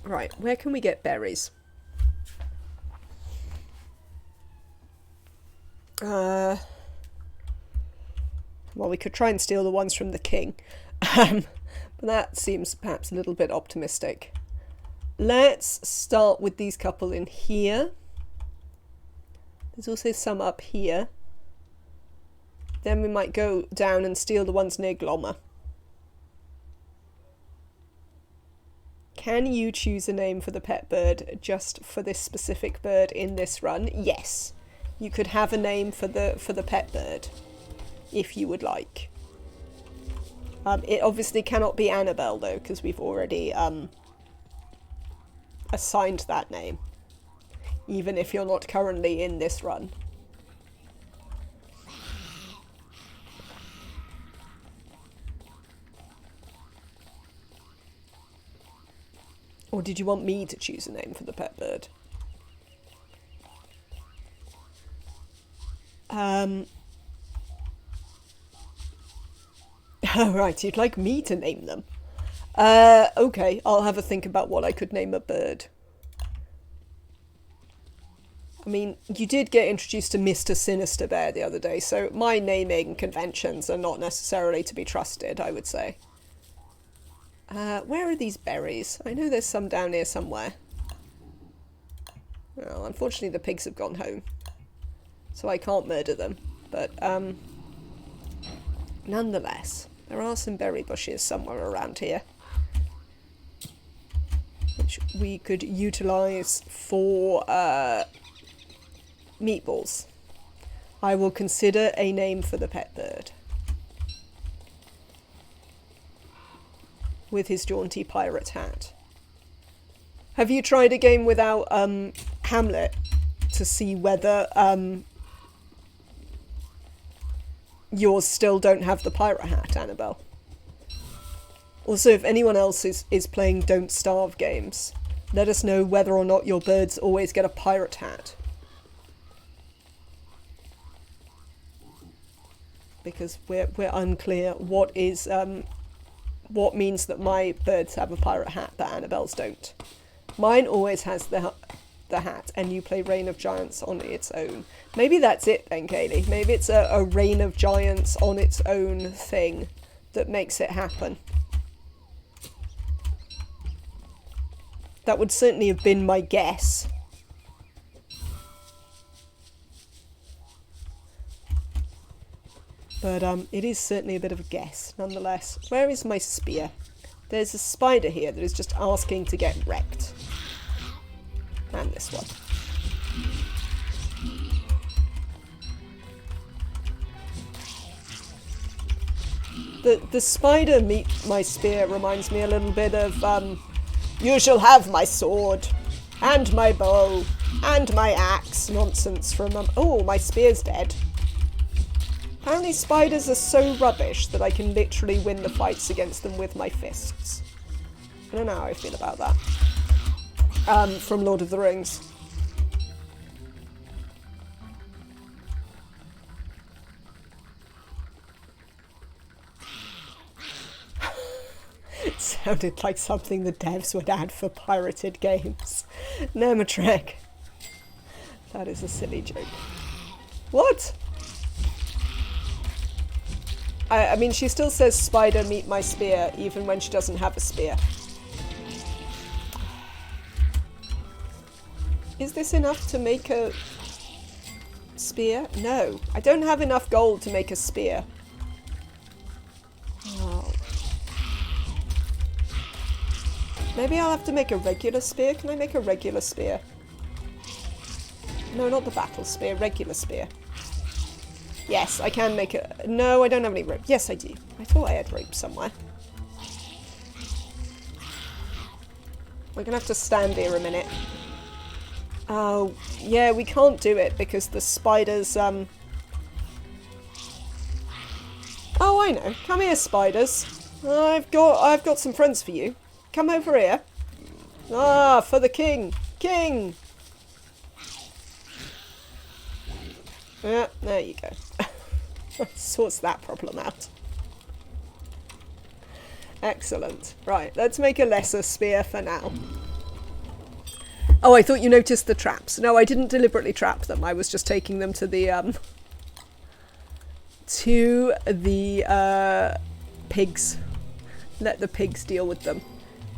right, where can we get berries? Well, we could try and steal the ones from the king. But that seems perhaps a little bit optimistic. Let's start with these couple in here. There's also some up here. Then we might go down and steal the ones near Glommer. Can you choose a name for the pet bird just for this specific bird in this run? Yes. You could have a name for the pet bird if you would like. It obviously cannot be Annabelle though, because we've already assigned that name. Even if you're not currently in this run. Or did you want me to choose a name for the pet bird? Oh, right, you'd like me to name them. Okay, I'll have a think about what I could name a bird. I mean, you did get introduced to Mr. Sinister Bear the other day, so my naming conventions are not necessarily to be trusted, I would say. Where are these berries? I know there's some down here somewhere. Well, unfortunately the pigs have gone home, so I can't murder them. But, nonetheless, there are some berry bushes somewhere around here, which we could utilise for, meatballs. I will consider a name for the pet bird. With his jaunty pirate hat. Have you tried a game without Hamlet to see whether yours still don't have the pirate hat, Annabelle? Also, if anyone else is playing Don't Starve games, let us know whether or not your birds always get a pirate hat. because we're unclear what is what means that my birds have a pirate hat that Annabelle's don't. Mine always has the hat, and you play Reign of Giants on its own. Maybe that's it then, Kaylee. Maybe it's a Reign of Giants on its own thing that makes it happen. That would certainly have been my guess. But it is certainly a bit of a guess, nonetheless. Where is my spear? There's a spider here that is just asking to get wrecked. And this one. The spider meet my spear reminds me a little bit of you shall have my sword and my bow and my axe nonsense from oh, my spear's dead. Apparently spiders are so rubbish that I can literally win the fights against them with my fists. I don't know how I feel about that. From Lord of the Rings. It sounded like something the devs would add for pirated games. Nematrek. That is a silly joke. What? I mean, she still says spider meet my spear, even when she doesn't have a spear. Is this enough to make a spear? No. I don't have enough gold to make a spear. Oh. Maybe I'll have to make a regular spear. Can I make a regular spear? No, not the battle spear. Regular spear. Yes, I can make a... No, I don't have any rope. Yes, I do. I thought I had rope somewhere. We're going to have to stand here a minute. Oh, yeah, we can't do it because the spiders, Oh, I know. Come here, spiders. I've got some friends for you. Come over here. Ah, for the king. King! Yeah, there you go. Sorts that problem out. Excellent. Right, let's make a lesser spear for now. Oh, I thought you noticed the traps. No, I didn't deliberately trap them. I was just taking them to the pigs. Let the pigs deal with them.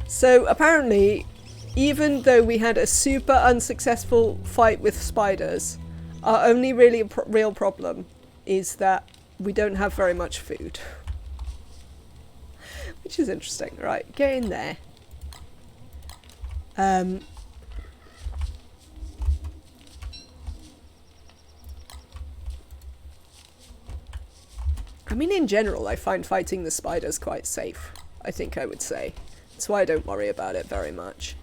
So apparently, even though we had a super unsuccessful fight with spiders, our only really real problem is that we don't have very much food. Which is interesting. Right, get in there. I mean, in general, I find fighting the spiders quite safe, I think I would say. That's why I don't worry about it very much.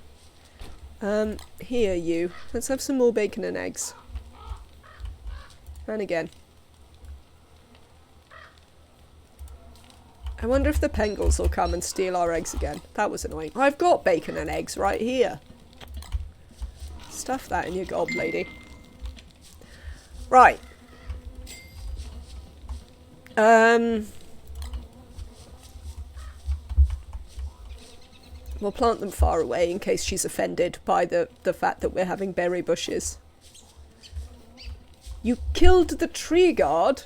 Here, you. Let's have some more bacon and eggs. And again. I wonder if the Pengals will come and steal our eggs again. That was annoying. I've got bacon and eggs right here. Stuff that in your gob, lady. Right. We'll plant them far away in case she's offended by the fact that we're having berry bushes. You killed the tree guard?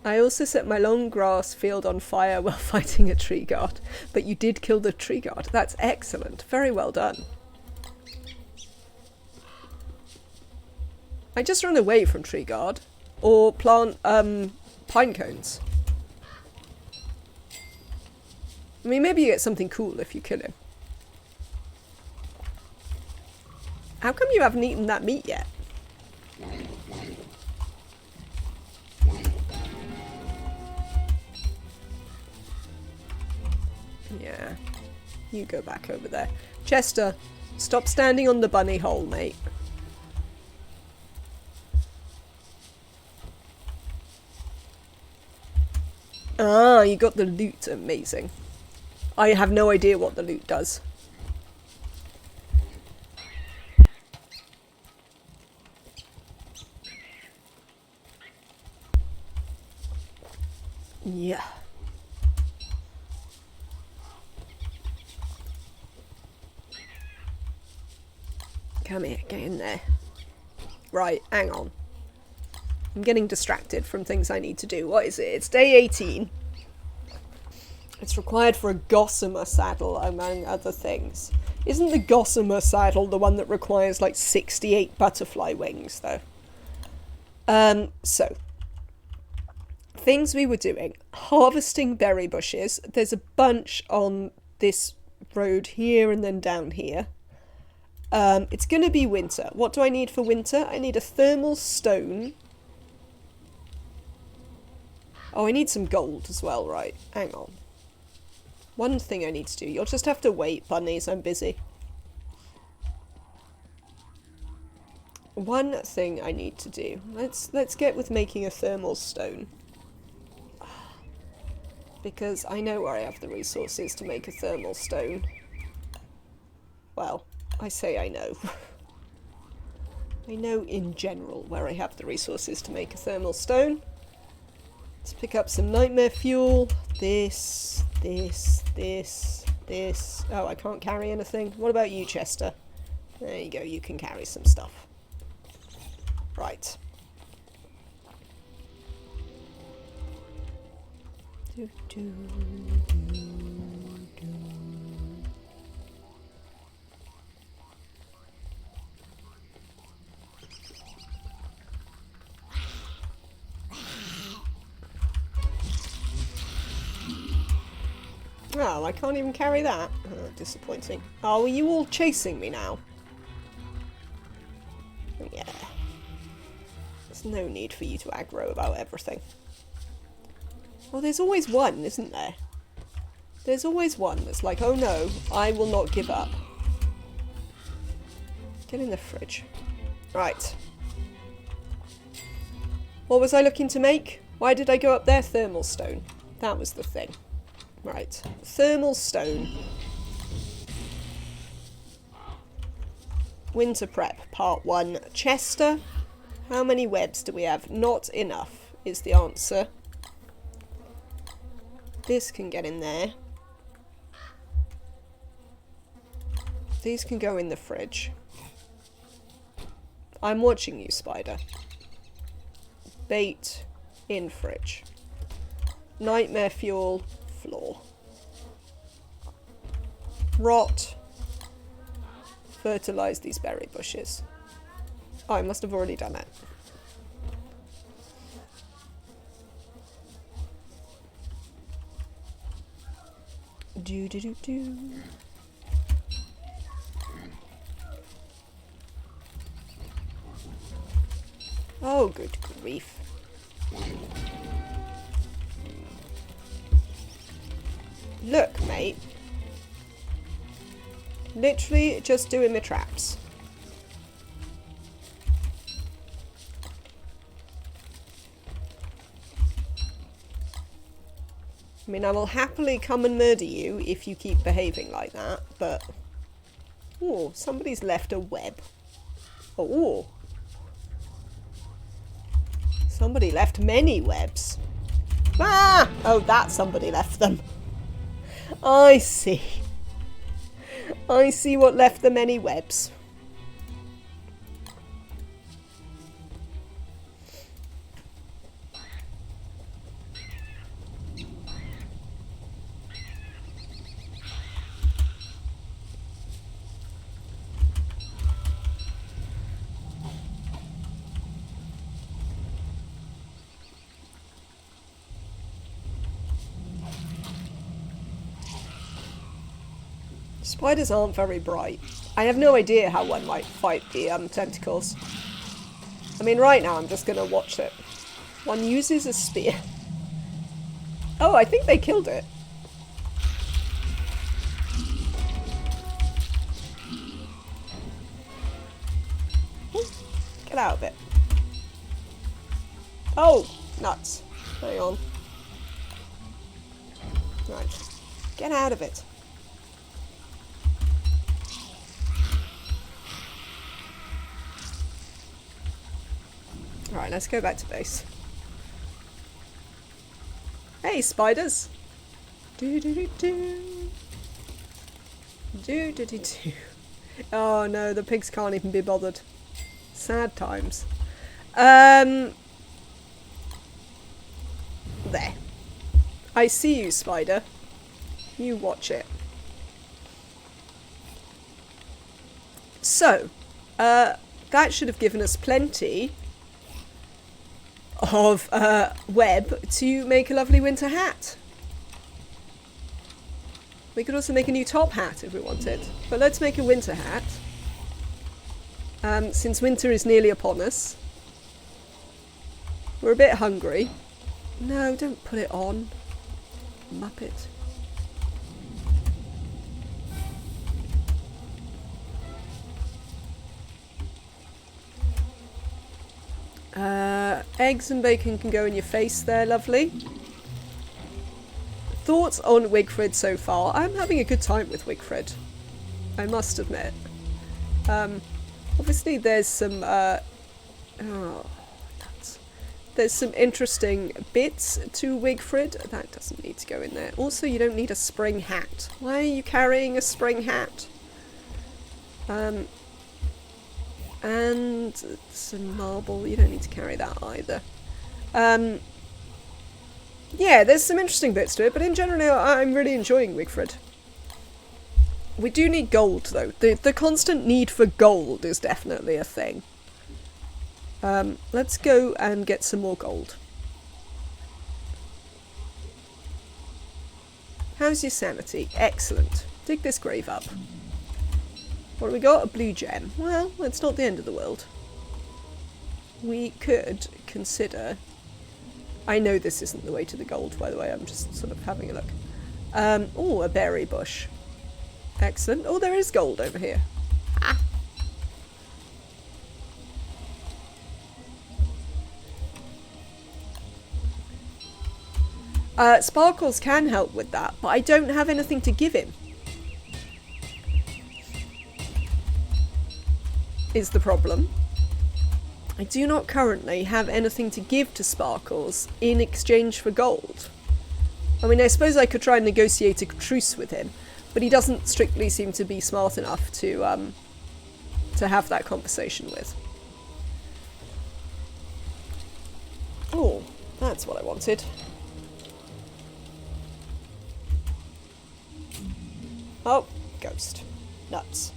I also set my long grass field on fire while fighting a tree guard. But you did kill the tree guard. That's excellent. Very well done. I just run away from tree guard. Or plant pine cones. I mean, maybe you get something cool if you kill him. How come you haven't eaten that meat yet? Yeah. You go back over there. Chester, stop standing on the bunny hole, mate. Ah, you got the loot. Amazing. I have no idea what the loot does. Yeah. Come here, get in there. Right, hang on. I'm getting distracted from things I need to do. What is it? It's day 18. It's required for a gossamer saddle, among other things. Isn't the gossamer saddle the one that requires like 68 butterfly wings, though? So, things we were doing. Harvesting berry bushes. There's a bunch on this road here and then down here. It's going to be winter. What do I need for winter? I need a thermal stone. Oh, I need some gold as well, right? Hang on. One thing I need to do. You'll just have to wait, bunnies. I'm busy. One thing I need to do. Let's get with making a thermal stone. Because I know where I have the resources to make a thermal stone. Well, I say I know. I know in general where I have the resources to make a thermal stone. Let's pick up some nightmare fuel. This. Oh, I can't carry anything. What about you, Chester? There you go, you can carry some stuff. Right. Well, I can't even carry that. Oh, disappointing. Oh, are you all chasing me now? Yeah. There's no need for you to aggro about everything. Well, there's always one, isn't there? There's always one that's like, oh no, I will not give up. Get in the fridge. Right. What was I looking to make? Why did I go up there? Thermal stone. That was the thing. Right. Thermal stone. Winter prep, part 1. Chester, how many webs do we have? Not enough is the answer. This can get in there. These can go in the fridge. I'm watching you, spider. Bait in fridge. Nightmare fuel, floor. Rot. Fertilise these berry bushes. Oh, I must have already done it. Do. Oh, good grief. Look, mate. Literally just doing my traps. I mean, I will happily come and murder you if you keep behaving like that, but... Oh, somebody's left a web. Oh. Somebody left many webs. Ah! Oh, that somebody left them. I see. I see what left the many webs. Spiders aren't very bright. I have no idea how one might fight the tentacles. I mean, right now I'm just going to watch it. One uses a spear. Oh, I think they killed it. Get out of it. Oh, nuts. Hang on. Right. Get out of it. Alright, let's go back to base. Hey, spiders! Do-do-do-do. Do-do-do-do. Oh no, the pigs can't even be bothered. Sad times. There. I see you, spider. You watch it. So, that should have given us plenty of web to make a lovely winter hat. We could also make a new top hat if we wanted. But let's make a winter hat. Since winter is nearly upon us. We're a bit hungry. No, don't put it on. Muppet. Eggs and bacon can go in your face there, lovely. Thoughts on Wigfrid so far? I'm having a good time with Wigfrid, I must admit. Obviously there's some there's some interesting bits to Wigfrid. That doesn't need to go in there. Also, you don't need a spring hat. Why are you carrying a spring hat? And some marble. You don't need to carry that either. Yeah, there's some interesting bits to it, but in general, I'm really enjoying Wigfrid. We do need gold, though. The constant need for gold is definitely a thing. Let's go and get some more gold. How's your sanity? Excellent. Dig this grave up. What have we got? A blue gem. Well, it's not the end of the world. We could consider... I know this isn't the way to the gold, by the way. I'm just sort of having a look. Oh, a berry bush. Excellent. Oh, there is gold over here. Sparkles can help with that, but I don't have anything to give him. Is the problem. I do not currently have anything to give to Sparkles in exchange for gold. I mean, I suppose I could try and negotiate a truce with him, but he doesn't strictly seem to be smart enough to have that conversation with. Oh, that's what I wanted. Oh, ghost. Nuts.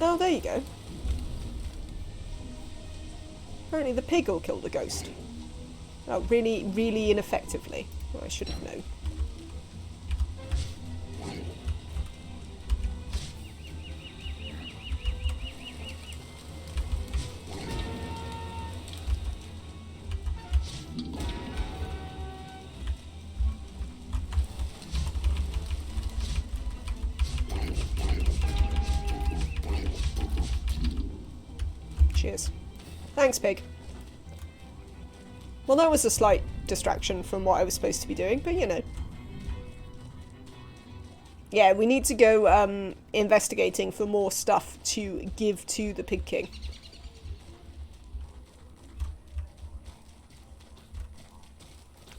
Oh, there you go. Apparently the pig will kill the ghost. Oh, really, really ineffectively. Well, I should have known. Cheers. Thanks, pig. Well, that was a slight distraction from what I was supposed to be doing, but you know. Yeah, we need to go investigating for more stuff to give to the Pig King.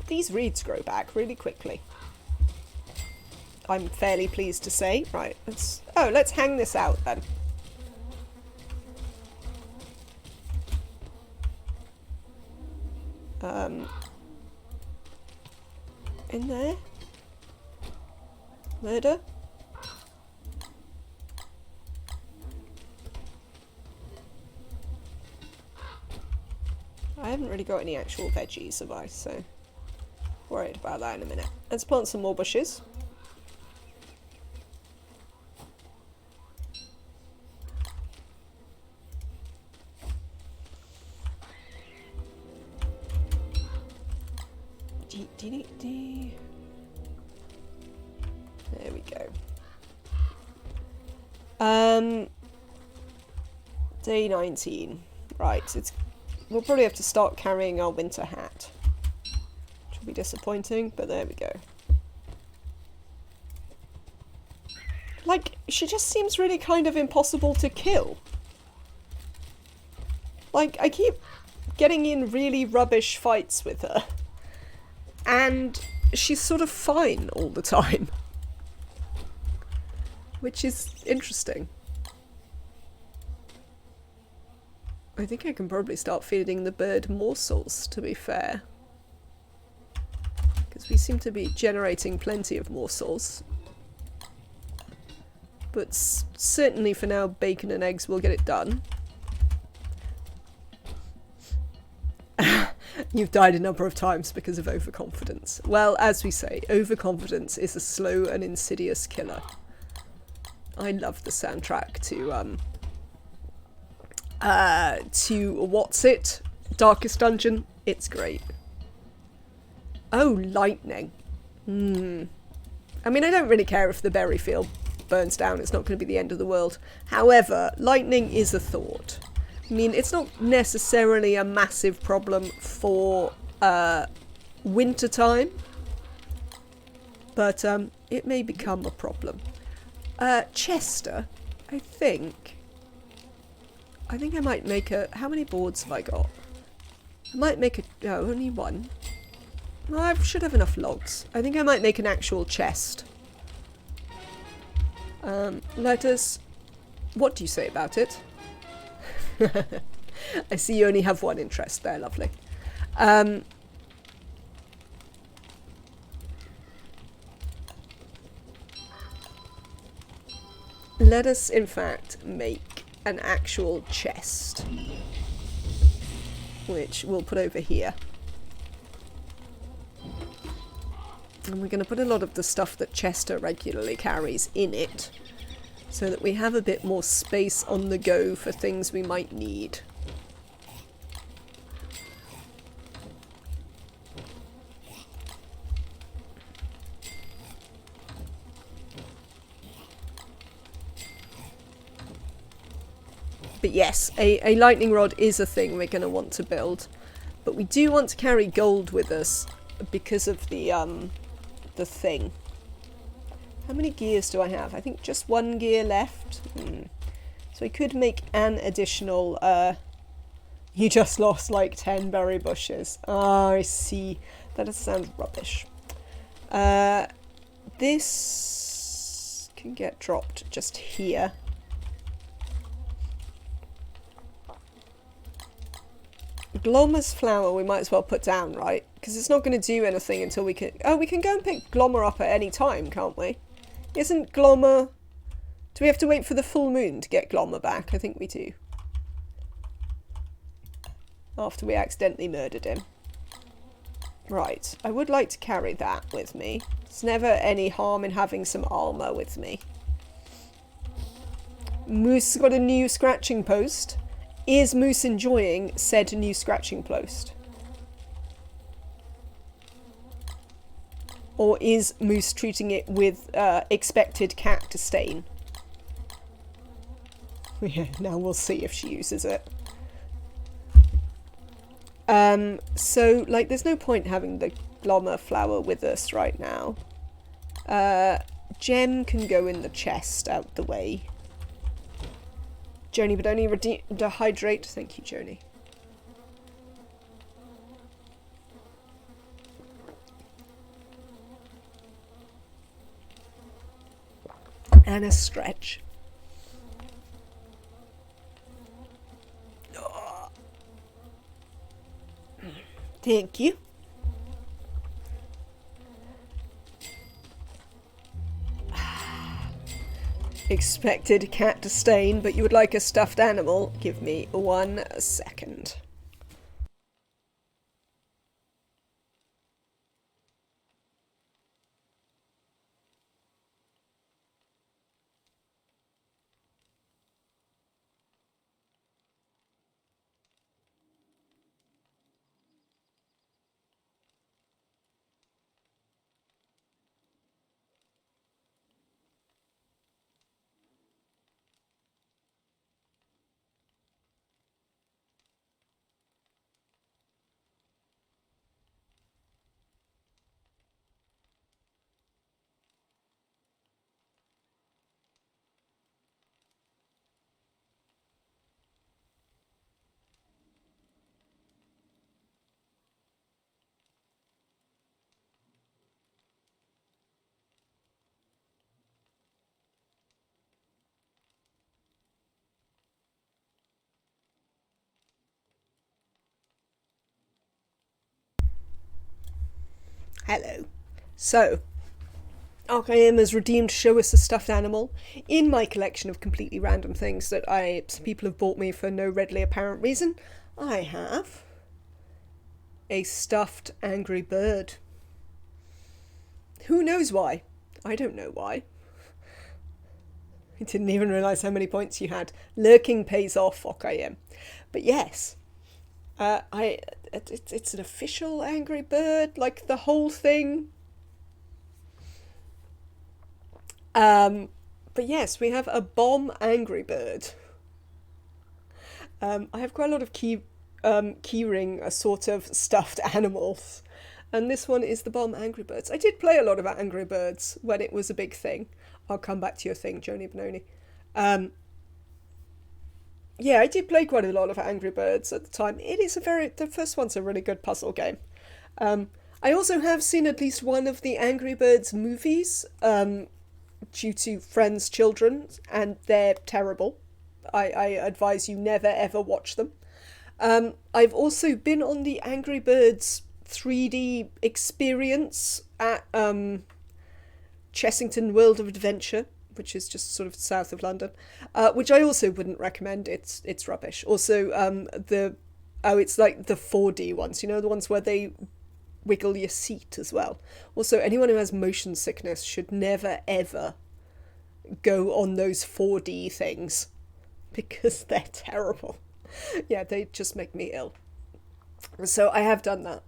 These reeds grow back really quickly. I'm fairly pleased to say. Right, let's hang this out then. In there? Murder? I haven't really got any actual veggies, have I? So, worried about that in a minute. Let's plant some more bushes. There we go. Day 19. Right, we'll probably have to start carrying our winter hat. Which will be disappointing, but there we go. Like, she just seems really kind of impossible to kill. Like, I keep getting in really rubbish fights with her. And she's sort of fine all the time. Which is interesting. I think I can probably start feeding the bird morsels, to be fair. Because we seem to be generating plenty of morsels. But certainly for now, bacon and eggs will get it done. You've died a number of times because of overconfidence. Well, as we say, overconfidence is a slow and insidious killer. I love the soundtrack to what's it? Darkest Dungeon. It's great. Oh, lightning. I mean, I don't really care if the berry field burns down. It's not going to be the end of the world. However, lightning is a thought. I mean, it's not necessarily a massive problem for winter time, but it may become a problem. Chester, I think I might make a... How many boards have I got? I might make a... No, only one. Well, I should have enough logs. I think I might make an actual chest. Let us... What do you say about it? I see you only have one interest there, lovely. Let us, in fact, make an actual chest, which we'll put over here. And we're going to put a lot of the stuff that Chester regularly carries in it, so that we have a bit more space on the go for things we might need. But yes, a lightning rod is a thing we're going to want to build. But we do want to carry gold with us because of the thing. How many gears do I have? I think just one gear left. So I could make an additional... You just lost like 10 berry bushes. Ah, I see. That sounds rubbish. This can get dropped just here. Glommer's flower we might as well put down, right? Because it's not going to do anything until we can... Oh, we can go and pick Glommer up at any time, can't we? Isn't Glommer... Do we have to wait for the full moon to get Glommer back? I think we do. After we accidentally murdered him. Right. I would like to carry that with me. There's never any harm in having some armour with me. Moose got a new scratching post. Is Moose enjoying said new scratching post? Or is Moose treating it with expected cat disdain? Yeah, now we'll see if she uses it. So, like, there's no point having the Glommer flower with us right now. Gem can go in the chest out the way. Joni, but only dehydrate. Thank you, Joni. And a stretch. Oh. Thank you. Expected cat disdain, but you would like a stuffed animal? Give me 1 second. Hello. So, Arkham has redeemed Show Us a Stuffed Animal in my collection of completely random things that some people have bought me for no readily apparent reason. I have a stuffed angry bird. Who knows why? I don't know why. I didn't even realise how many points you had. Lurking pays off, Arkham. But yes, it's an official angry bird, like the whole thing. But yes, we have a bomb angry bird. I have quite a lot of keyring sort of stuffed animals, and this one is the bomb angry birds. I did play a lot of Angry Birds when it was a big thing. I'll come back to your thing, Joni Benoni. Yeah, I did play quite a lot of Angry Birds at the time. The first one's a really good puzzle game. I also have seen at least one of the Angry Birds movies, due to friends' children, and they're terrible. I advise you never ever watch them. I've also been on the Angry Birds 3D experience at Chessington World of Adventure, which is just sort of south of London, which I also wouldn't recommend. It's rubbish. Also, it's like the 4D ones, the ones where they wiggle your seat as well. Also, anyone who has motion sickness should never ever go on those 4D things, because they're terrible. Yeah, they just make me ill. So I have done that.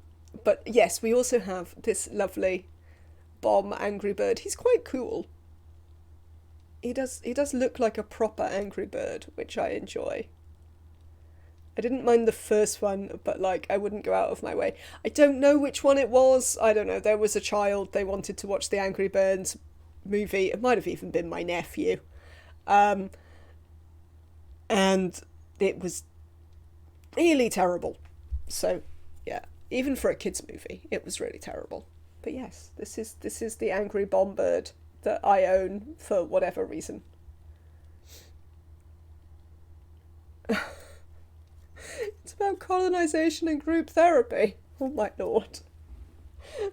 But yes, we also have this lovely bomb angry bird. He's quite cool. He does look like a proper angry bird, which I enjoy. I didn't mind the first one, but I wouldn't go out of my way. I don't know which one it was. I don't know. There was a child, they wanted to watch the Angry Birds movie. It might have even been my nephew. And it was really terrible. So, yeah, even for a kids movie, it was really terrible. But yes, this is the angry bomb bird that I own for whatever reason. It's about colonization and group therapy. Oh my lord.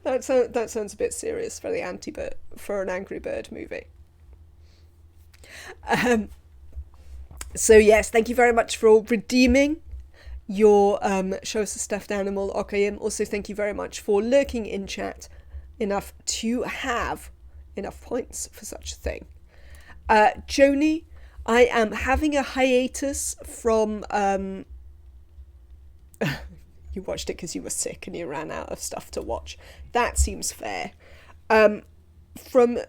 That sounds a bit serious for an Angry Bird movie. So yes, thank you very much for redeeming your Show Us a Stuffed Animal, Okayim. Also, thank you very much for lurking in chat enough to have enough points for such a thing. Joni, I am having a hiatus from... You watched it because you were sick and you ran out of stuff to watch. That seems fair. From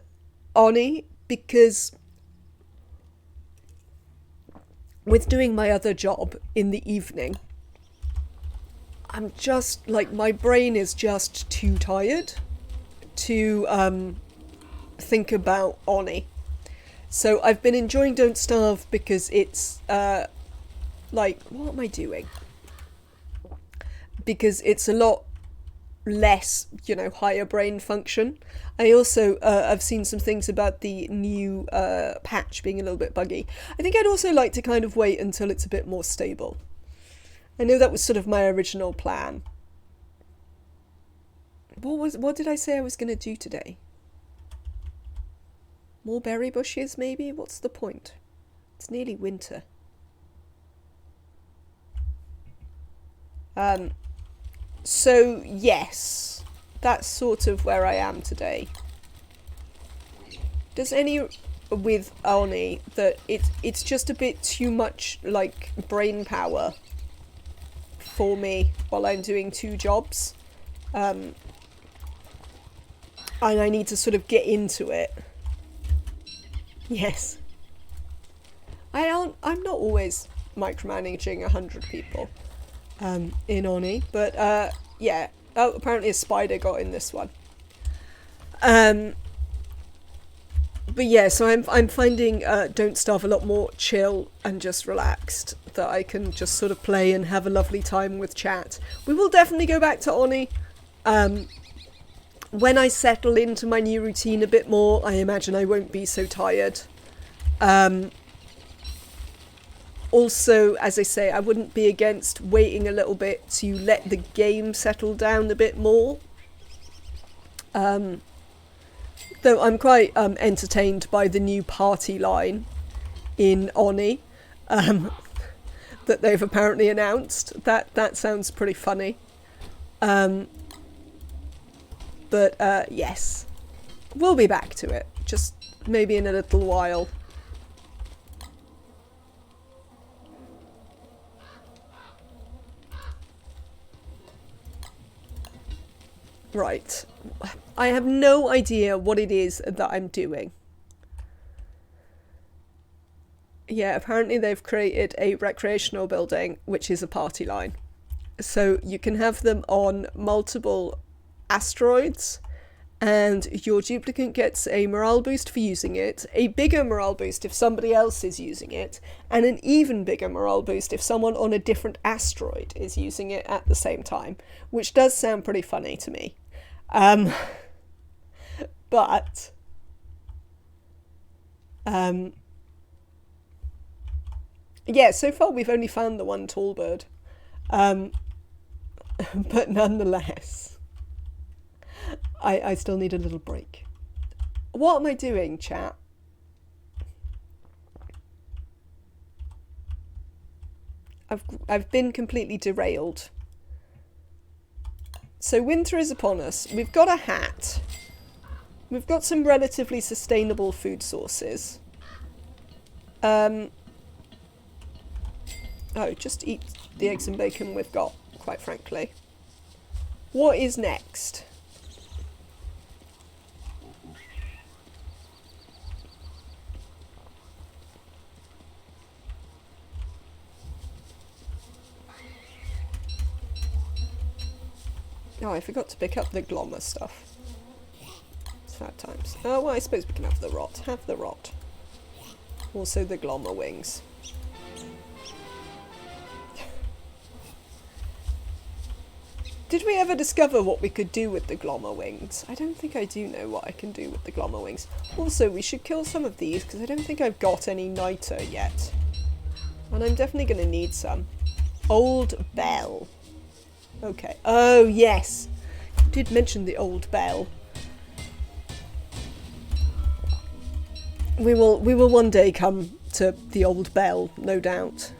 Oni, because with doing my other job in the evening, I'm just my brain is just too tired to think about Oni. So I've been enjoying Don't Starve because it's what am I doing? Because it's a lot less, higher brain function. I also, I've seen some things about the new patch being a little bit buggy. I think I'd also like to kind of wait until it's a bit more stable. I know that was sort of my original plan. What did I say I was going to do today? More berry bushes, maybe? What's the point? It's nearly winter. So, yes, that's sort of where I am today. Does any with Oni that it's just a bit too much brain power for me while I'm doing two jobs, and I need to sort of get into it. Yes, I'm not always micromanaging 100 people. In Oni, but yeah. Oh, apparently a spider got in this one. But yeah, so I'm finding Don't Starve a lot more chill and just relaxed, that I can just sort of play and have a lovely time with chat. We will definitely go back to Oni when I settle into my new routine a bit more. I imagine I won't be so tired. Also, as I say, I wouldn't be against waiting a little bit to let the game settle down a bit more. Though I'm quite entertained by the new party line in Oni that they've apparently announced. That sounds pretty funny. But yes, we'll be back to it, just maybe in a little while. Right. I have no idea what it is that I'm doing. Yeah, apparently they've created a recreational building, which is a party line. So you can have them on multiple asteroids, and your duplicate gets a morale boost for using it, a bigger morale boost if somebody else is using it, and an even bigger morale boost if someone on a different asteroid is using it at the same time, which does sound pretty funny to me. But yeah, so far we've only found the one tall bird. But nonetheless, I still need a little break. What am I doing, chat? I've been completely derailed. So winter is upon us. We've got a hat. We've got some relatively sustainable food sources. Oh, just eat the eggs and bacon we've got, quite frankly. What is next? Oh, I forgot to pick up the glommer stuff. It's sad times. Oh, well, I suppose we can have the rot. Have the rot. Also the glommer wings. Did we ever discover what we could do with the glommer wings? I don't think I do know what I can do with the glommer wings. Also, we should kill some of these, because I don't think I've got any niter yet. And I'm definitely going to need some. Old bell. Okay. Oh, yes. You did mention the old bell. We will one day come to the old bell, no doubt.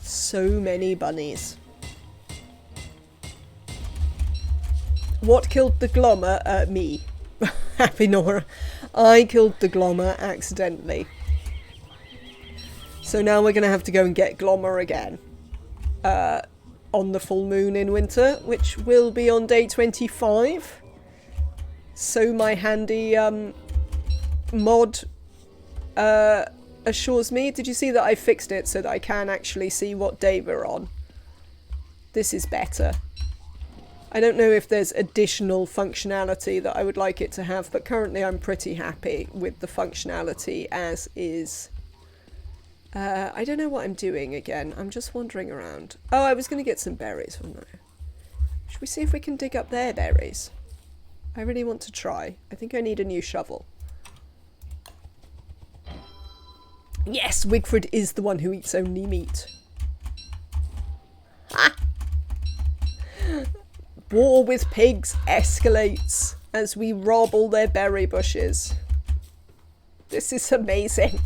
So many bunnies. What killed the glommer? Me. Happy Nora. I killed the glommer accidentally. So now we're going to have to go and get glommer again. On the full moon in winter, which will be on day 25. So my handy mod assures me. Did you see that I fixed it so that I can actually see what day we're on? This is better. I don't know if there's additional functionality that I would like it to have, but currently I'm pretty happy with the functionality as is. I don't know what I'm doing again. I'm just wandering around. Oh, I was going to get some berries, wasn't I? Should we see if we can dig up their berries? I really want to try. I think I need a new shovel. Yes, Wigfrid is the one who eats only meat. Ha! War with pigs escalates as we rob all their berry bushes. This is amazing.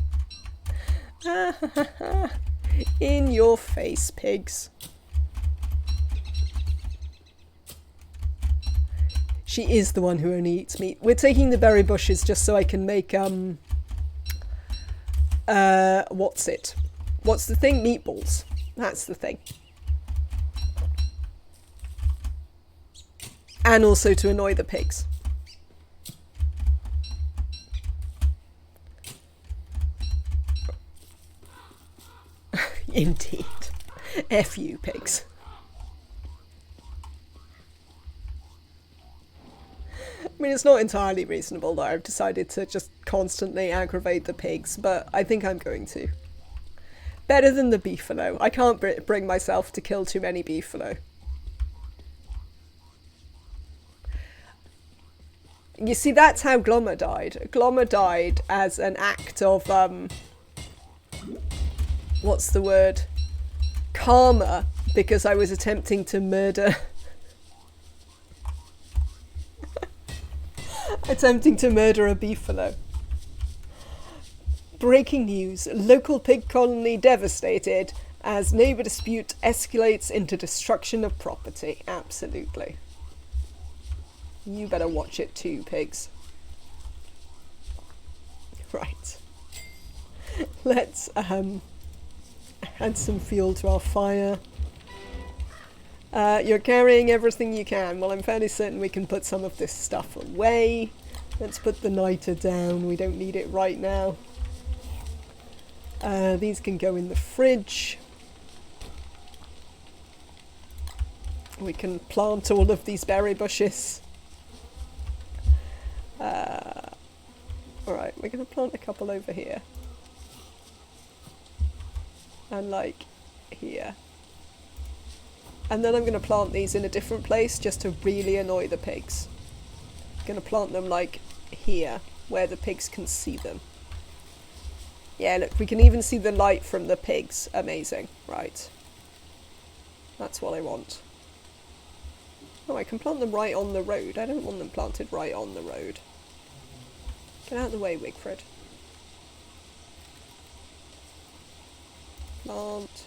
In your face, pigs. She is the one who only eats meat. We're taking the berry bushes just so I can make, what's it? What's the thing? Meatballs. That's the thing. And also to annoy the pigs. Indeed. F you, pigs. I mean, it's not entirely reasonable that I've decided to just constantly aggravate the pigs, but I think I'm going to. Better than the beefalo. I can't bring myself to kill too many beefalo. You see, that's how Glommer died. Glommer died as an act of, what's the word? Karma, because I was attempting to murder Attempting to murder a beefalo. Breaking news. Local pig colony devastated as neighbour dispute escalates into destruction of property. Absolutely. You better watch it too, pigs. Right. Let's add some fuel to our fire. You're carrying everything you can. Well, I'm fairly certain we can put some of this stuff away. Let's put the niter down. We don't need it right now. These can go in the fridge. We can plant all of these berry bushes. Alright, we're going to plant a couple over here. And like here. And then I'm going to plant these in a different place just to really annoy the pigs. I'm going to plant them like here, where the pigs can see them. Yeah, look, we can even see the light from the pigs. Amazing. Right. That's what I want. Oh, I can plant them right on the road. I don't want them planted right on the road. Get out of the way, Wigfrid. Plant.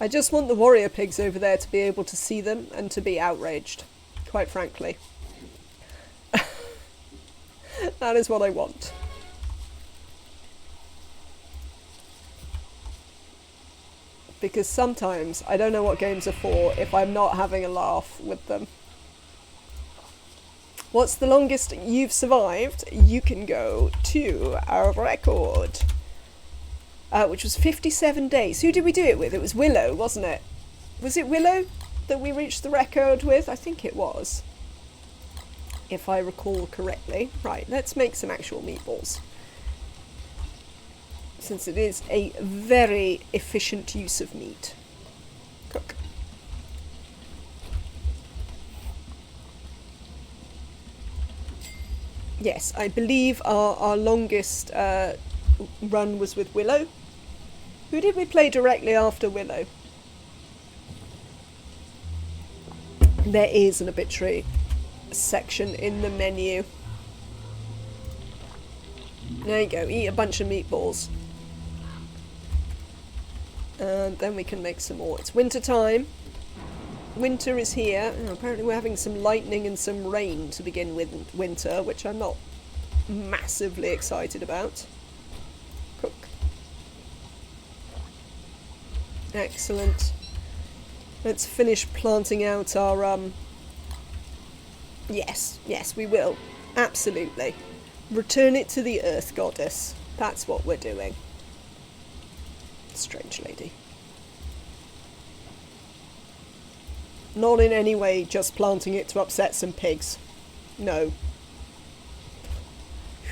I just want the warrior pigs over there to be able to see them and to be outraged, quite frankly. That is what I want. Because sometimes I don't know what games are for if I'm not having a laugh with them. What's the longest you've survived? You can go to our record. Which was 57 days. Who did we do it with? It was Willow, wasn't it? Was it Willow that we reached the record with? I think it was. If I recall correctly. Right, let's make some actual meatballs. Since it is a very efficient use of meat. Cook. Yes, I believe our longest run was with Willow. Who did we play directly after Willow? There is an obituary section in the menu. There you go, eat a bunch of meatballs. And then we can make some more. It's winter time. Winter is here. Oh, apparently we're having some lightning and some rain to begin with winter, which I'm not massively excited about. Cook. Excellent. Let's finish planting out our, Yes, we will. Absolutely. Return it to the Earth Goddess. That's what we're doing. Strange lady. Not in any way just planting it to upset some pigs. No.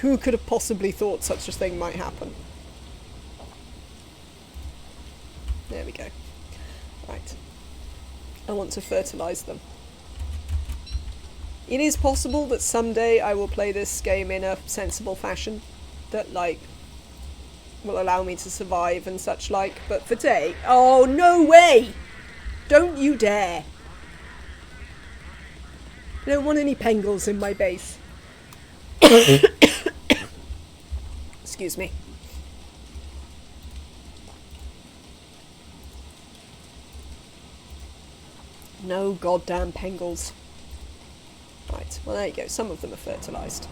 Who could have possibly thought such a thing might happen? There we go. Right. I want to fertilise them. It is possible that someday I will play this game in a sensible fashion that, like, will allow me to survive and such like, but for today... Oh, no way! Don't you dare! I don't want any pengals in my base. Excuse me. No goddamn pengals. Right, well there you go, some of them are fertilised.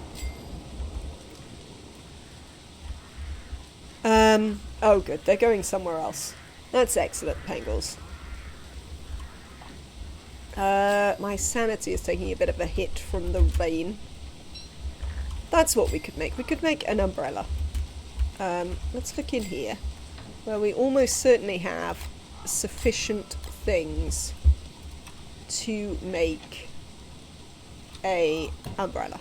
Oh good, they're going somewhere else. That's excellent, pengals. My sanity is taking a bit of a hit from the rain. That's what we could make. We could make an umbrella. Let's look in here, where we almost certainly have sufficient things to make a umbrella.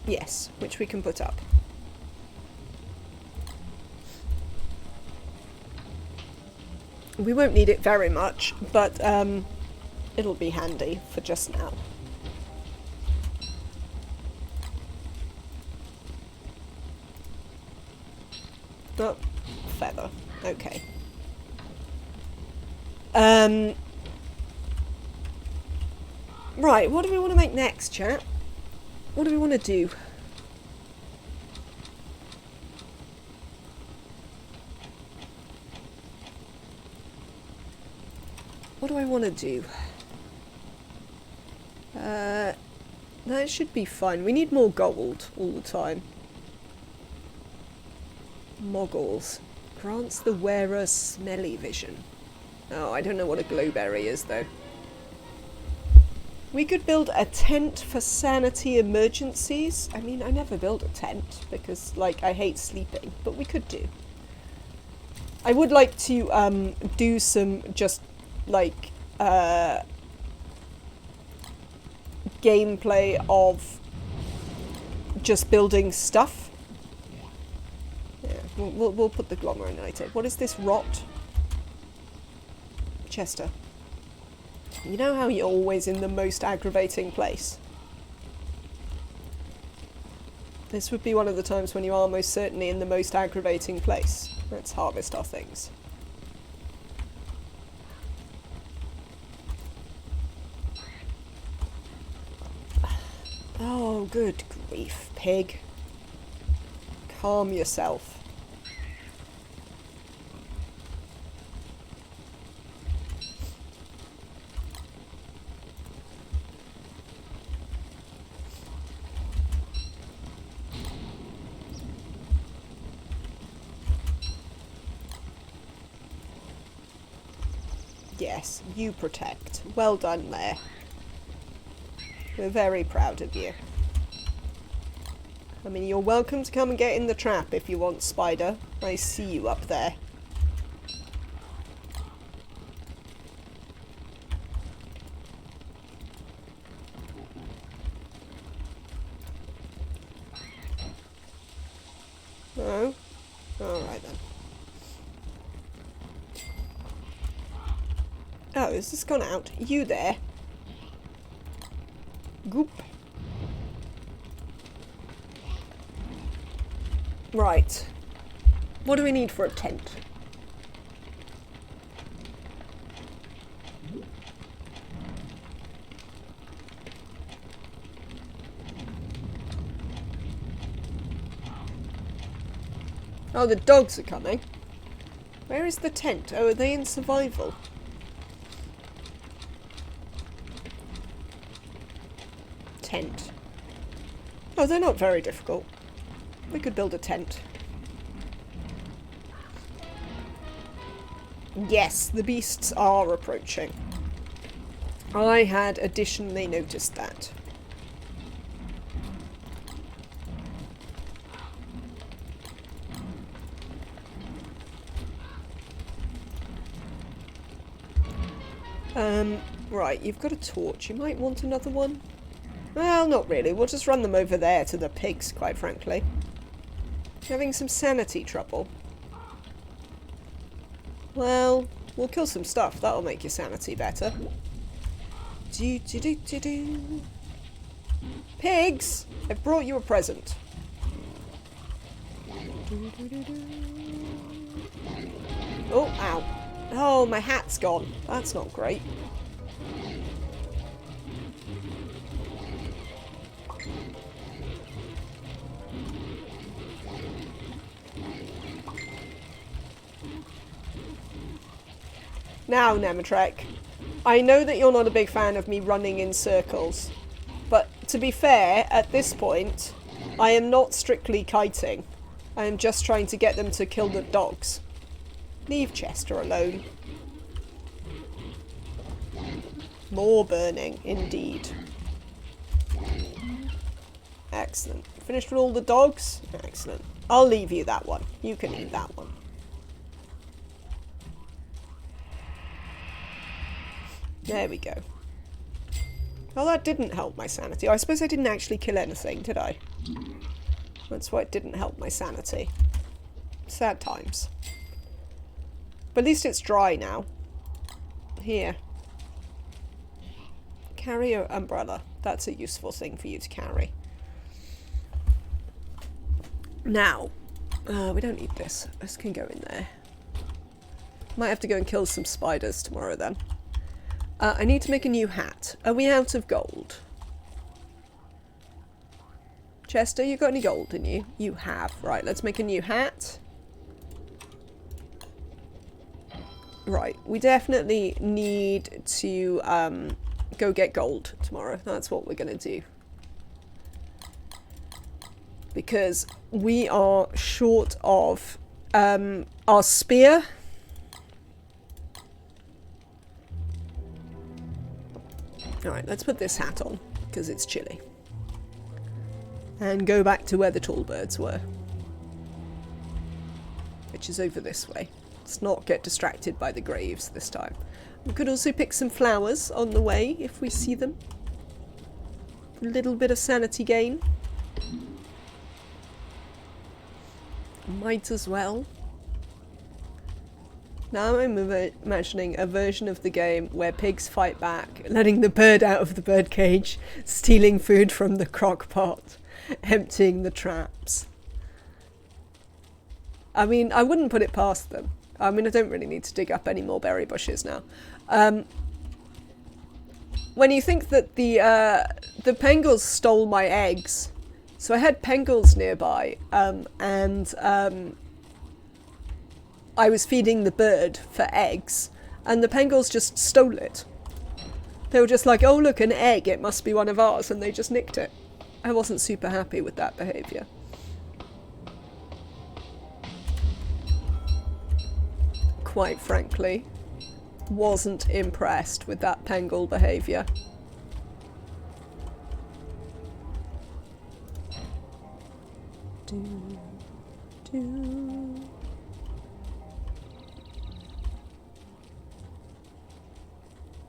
Yes, which we can put up. We won't need it very much, but it'll be handy for just now. Oh, feather. Okay. Right, what do we want to make next, chat? What do we want to do? What do I want to do? That should be fine. We need more gold all the time. Moggles. Grants the wearer smelly vision. Oh, I don't know what a glowberry is, though. We could build a tent for sanity emergencies. I mean, I never build a tent because, like, I hate sleeping, but we could do. I would like to do some just, like, gameplay of just building stuff. Yeah, we'll put the glomerite. What is this rot? Chester. You know how you're always in the most aggravating place? This would be one of the times when you are most certainly in the most aggravating place. Let's harvest our things. Oh, good grief, pig. Calm yourself. Yes, you protect. Well done there. We're very proud of you. I mean, you're welcome to come and get in the trap if you want, Spider. I see you up there. No? Alright then. Oh, has this gone out? You there? Goop. Right. What do we need for a tent? Oh, the dogs are coming. Where is the tent? Oh, are they in survival? Tent. Oh, they're not very difficult. We could build a tent. Yes, the beasts are approaching. I had additionally noticed that. Right, you've got a torch. You might want another one. Well, not really. We'll just run them over there to the pigs, quite frankly. Having some sanity trouble. Well, we'll kill some stuff. That'll make your sanity better. Pigs! I've brought you a present. Oh, ow. Oh, my hat's gone. That's not great. Now, Nematrek, I know that you're not a big fan of me running in circles, but to be fair, at this point, I am not strictly kiting. I am just trying to get them to kill the dogs. Leave Chester alone. More burning, indeed. Excellent. Finished with all the dogs? Excellent. I'll leave you that one. You can eat that one. There we go. Well, that didn't help my sanity. I suppose I didn't actually kill anything, did I? That's why it didn't help my sanity. Sad times. But at least it's dry now. Here. Carry your umbrella. That's a useful thing for you to carry. Now, we don't need this. This can go in there. Might have to go and kill some spiders tomorrow then. I need to make a new hat. Are we out of gold? Chester, you got any gold in you? You have. Right, let's make a new hat. Right, we definitely need to go get gold tomorrow. That's what we're going to do. Because we are short of our spear. Alright, let's put this hat on, because it's chilly. And go back to where the tall birds were. Which is over this way. Let's not get distracted by the graves this time. We could also pick some flowers on the way, if we see them. A little bit of sanity gain. Might as well. Now I'm imagining a version of the game where pigs fight back, letting the bird out of the bird cage, stealing food from the crock pot, emptying the traps. I mean, I wouldn't put it past them. I mean, I don't really need to dig up any more berry bushes now. When you think that the Pengals stole my eggs, so I had Pengals nearby, and I was feeding the bird for eggs, and the Pengals just stole it. They were just like, oh look, an egg, it must be one of ours, and they just nicked it. I wasn't super happy with that behaviour. Quite frankly, wasn't impressed with that Pengal behaviour.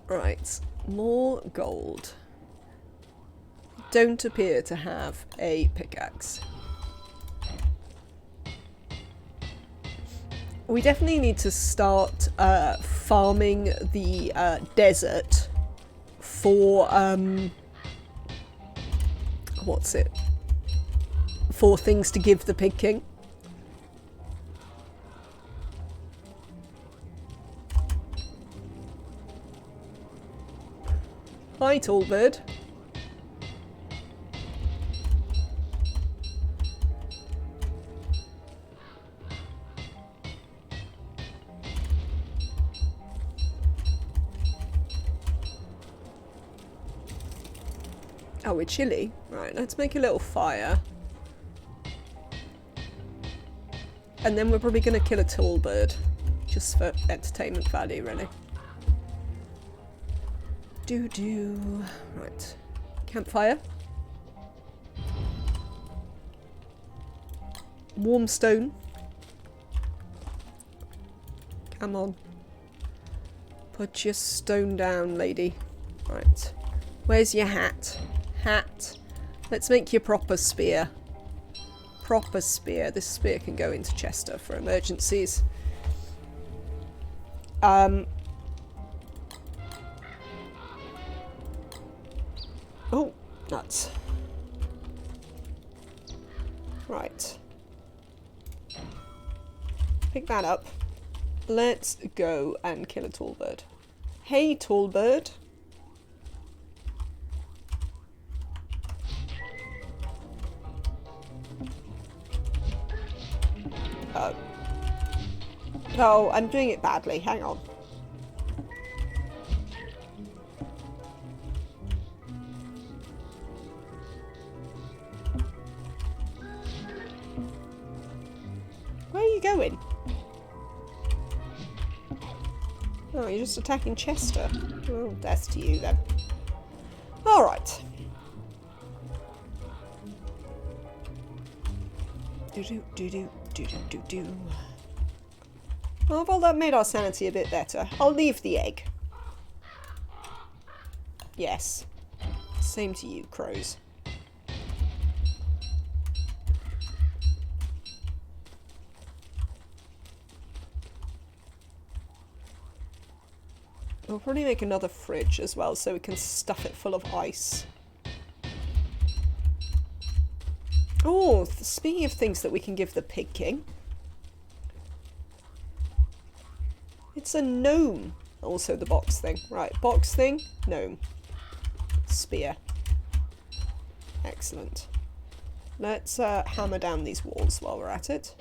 Right, more gold. Don't appear to have a pickaxe. We definitely need to start farming the desert for what's it? For things to give the Pig King. Hi, tall bird. Oh, we're chilly. Right, let's make a little fire. And then we're probably going to kill a tall bird. Just for entertainment value, really. Do. Right. Campfire. Warm stone. Come on. Put your stone down, lady. Right. Where's your hat? Hat. Let's make your proper spear. Proper spear. This spear can go into Chester for emergencies. Oh, nuts. Right. Pick that up. Let's go and kill a tall bird. Hey, tall bird. Oh, I'm doing it badly. Hang on. Where are you going? Oh, you're just attacking Chester. Well, death to you then. Alright. Do. Oh, well, that made our sanity a bit better. I'll leave the egg. Yes. Same to you, crows. We'll probably make another fridge as well so we can stuff it full of ice. Oh, speaking of things that we can give the Pig King. It's a gnome. Also the box thing. Right, box thing, gnome. Spear. Excellent. Let's hammer down these walls while we're at it.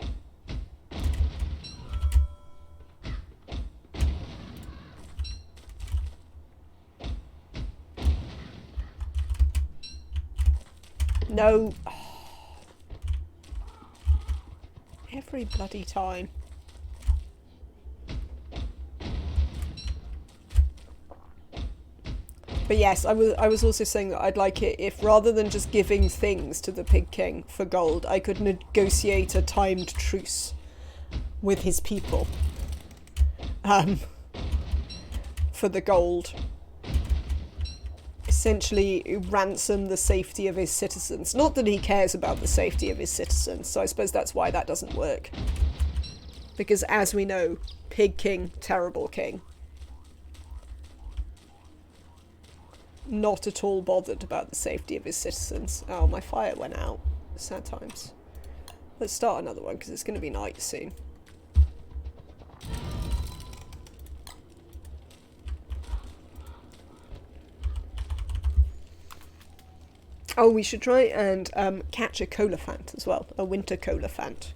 No. Oh. Every bloody time. But yes, I was also saying that I'd like it if, rather than just giving things to the Pig King for gold, I could negotiate a timed truce with his people. For the gold. Essentially ransom the safety of his citizens. Not that he cares about the safety of his citizens, so I suppose that's why that doesn't work. Because as we know, Pig King, terrible king. Not at all bothered about the safety of his citizens. Oh, my fire went out. Sad times. Let's start another one because it's going to be night soon. Oh, we should try and catch a colafant as well. A winter colafant.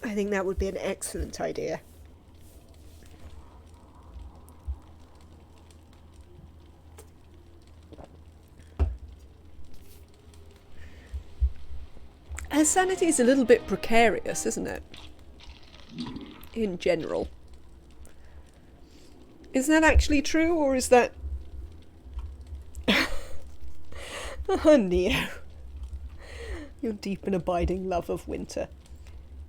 I think that would be an excellent idea. Her sanity is a little bit precarious, isn't it? In general. Is that actually true, or is that... Oh, Neo. Your deep and abiding love of winter.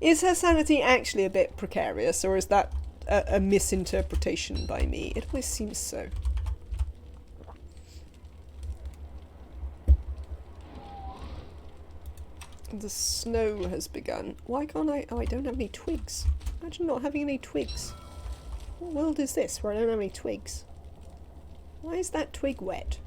Is her sanity actually a bit precarious, or is that a misinterpretation by me? It always seems so. The snow has begun. Why can't I... Oh, I don't have any twigs. Imagine not having any twigs. What world is this where I don't have any twigs? Why is that twig wet?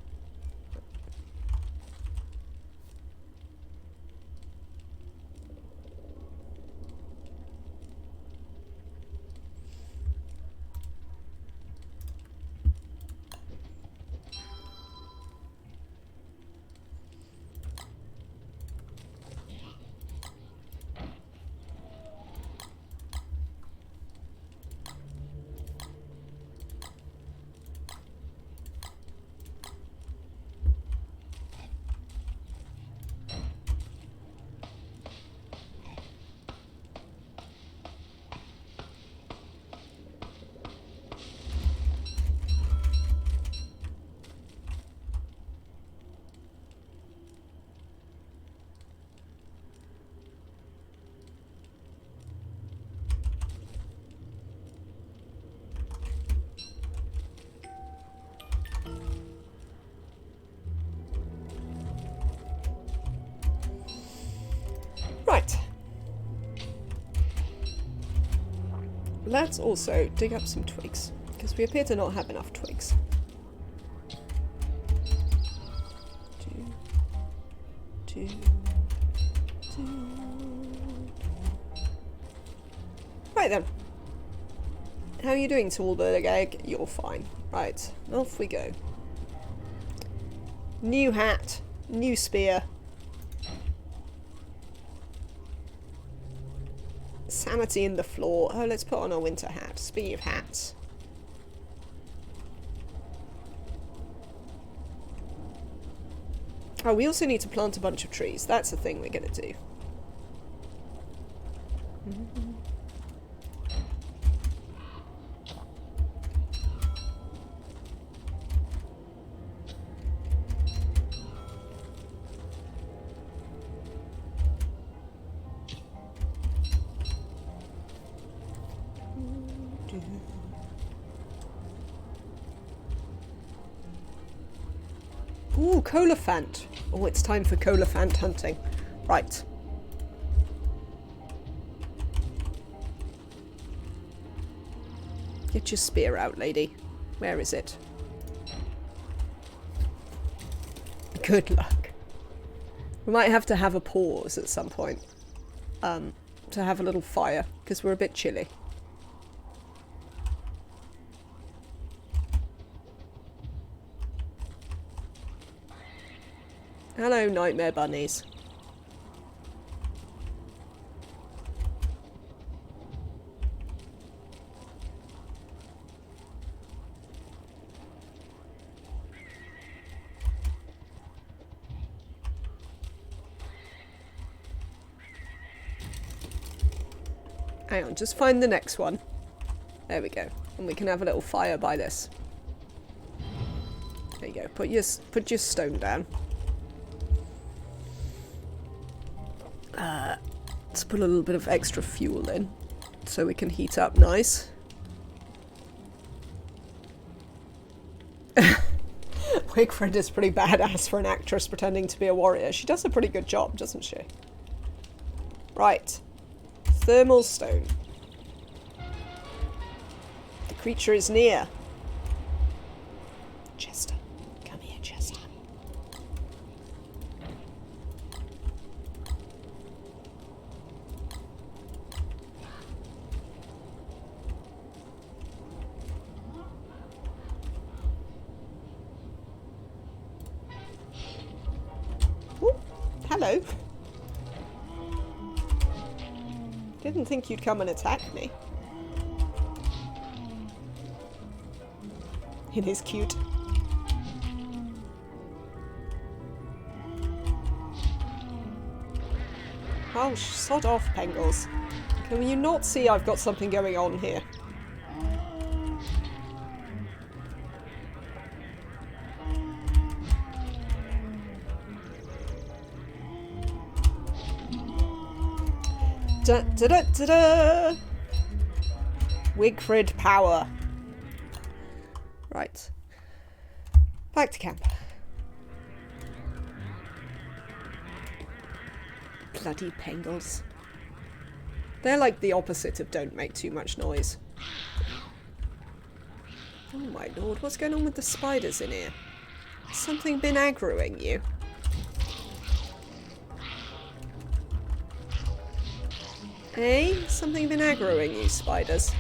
Right. Let's also dig up some twigs, because we appear to not have enough twigs. Two. Right then. How are you doing, Tallberg Egg? You're fine. Right, off we go. New hat, new spear. Sanity in the floor. Oh, let's put on our winter hat. Speaking of hats. Oh, we also need to plant a bunch of trees. That's the thing we're going to do. Ooh, colafant. Oh, it's time for colafant hunting. Right. Get your spear out, lady. Where is it? Good luck. We might have to have a pause at some point. To have a little fire, because we're a bit chilly. Hello, nightmare bunnies. Hang on, just find the next one. There we go. And we can have a little fire by this. There you go. Put your stone down. Let's put a little bit of extra fuel in so we can heat up nice. Wigfrid is pretty badass for an actress pretending to be a warrior. She does a pretty good job, doesn't she? Right. Thermal stone. The creature is near. Chester. Come here, Chester. Ooh, hello. Didn't think you'd come and attack me. It is cute. Oh, sod off, Pengles. Can you not see I've got something going on here? Da da da da da! Wigfrid power. Right. Back to camp. Bloody Pengles. They're like the opposite of don't make too much noise. Oh my lord, what's going on with the spiders in here? Has something been aggroing you? Hey, something been aggroing you, spiders?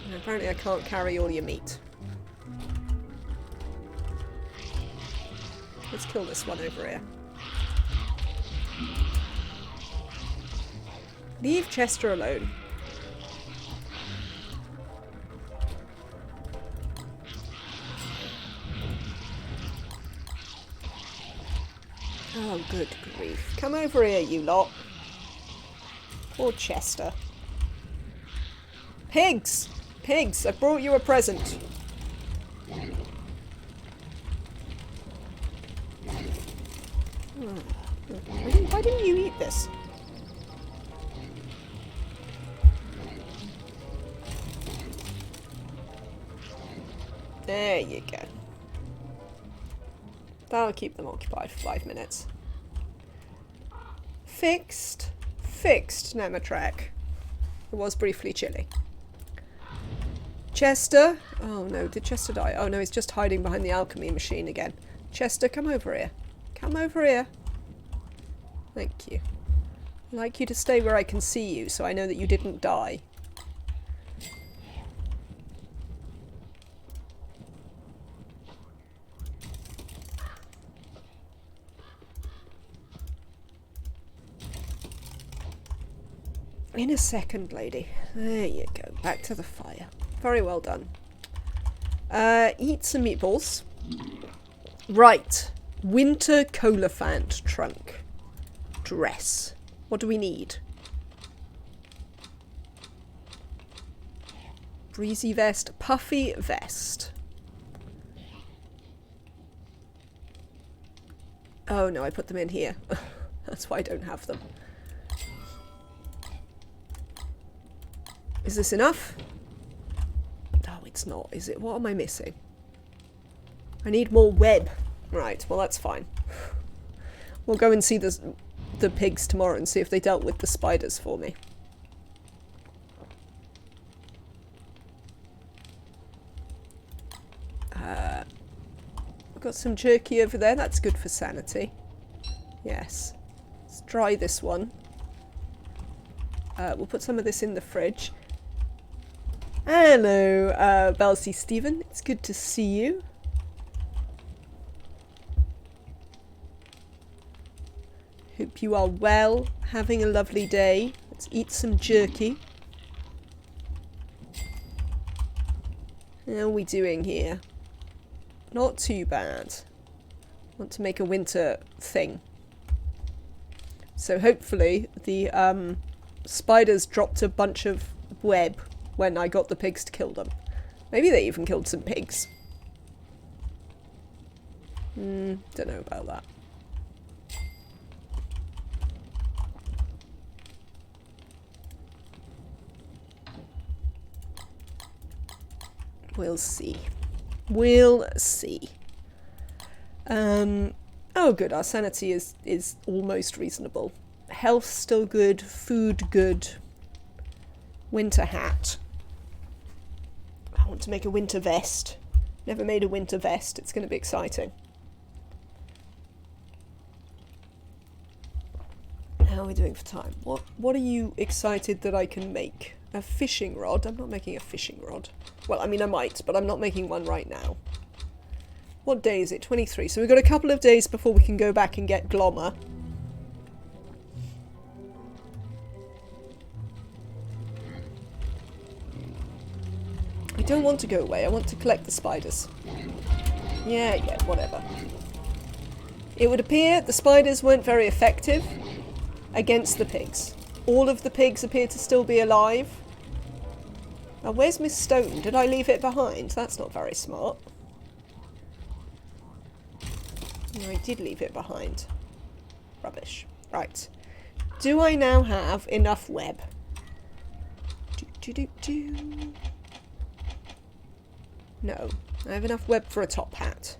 And apparently I can't carry all your meat. Let's kill this one over here. Leave Chester alone. Oh, good grief. Come over here, you lot. Poor Chester. Pigs! Pigs! I brought you a present. Why didn't you eat this? There you go. That'll keep them occupied for 5 minutes. Fixed. Fixed, Nematrack. It was briefly chilly. Chester? Oh no, did Chester die? Oh no, he's just hiding behind the alchemy machine again. Chester, come over here. Come over here. Thank you. I'd like you to stay where I can see you so I know that you didn't die. In a second, lady. There you go. Back to the fire. Very well done. Eat some meatballs. Right. Winter Colophant trunk. Dress. What do we need? Breezy vest. Puffy vest. Oh no, I put them in here. That's why I don't have them. Is this enough? No, it's not, is it? What am I missing? I need more web. Right, well that's fine. We'll go and see the pigs tomorrow and see if they dealt with the spiders for me. we've got some jerky over there. That's good for sanity. Yes. Let's dry this one. We'll put some of this in the fridge. Hello, Belsie Stephen. It's good to see you. Hope you are well, having a lovely day. Let's eat some jerky. How are we doing here? Not too bad. Want to make a winter thing. So hopefully the spiders dropped a bunch of web when I got the pigs to kill them. Maybe they even killed some pigs. Don't know about that. We'll see. We'll see. Oh good, our sanity is almost reasonable. Health still good, food good. Winter hat. I want to make a winter vest. Never made a winter vest. It's going to be exciting. How are we doing for time? What are you excited that I can make? A fishing rod? I'm not making a fishing rod. Well, I mean I might, but I'm not making one right now. What day is it? 23. So we've got a couple of days before we can go back and get Glommer. I don't want to go away. I want to collect the spiders. Yeah, whatever. It would appear the spiders weren't very effective against the pigs. All of the pigs appear to still be alive. Now, where's Miss Stone? Did I leave it behind? That's not very smart. No, I did leave it behind. Rubbish. Right. Do I now have enough web? No. I have enough web for a top hat.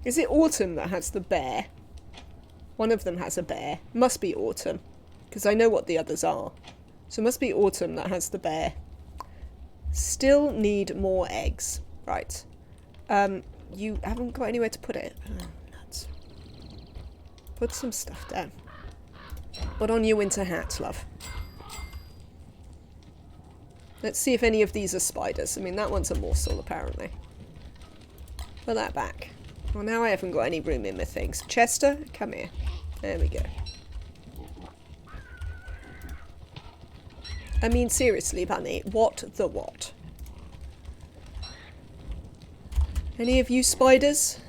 Is it Autumn that has the bear? One of them has a bear. Must be Autumn. Because I know what the others are. So it must be Autumn that has the bear. Still need more eggs. Right. You haven't got anywhere to put it. Oh, nuts. Put some stuff down. Put on your winter hat, love. Let's see if any of these are spiders. I mean, that one's a morsel, apparently. Put that back. Well, now I haven't got any room in my things. Chester, come here. There we go. I mean, seriously, Bunny, what the what? Any of you spiders?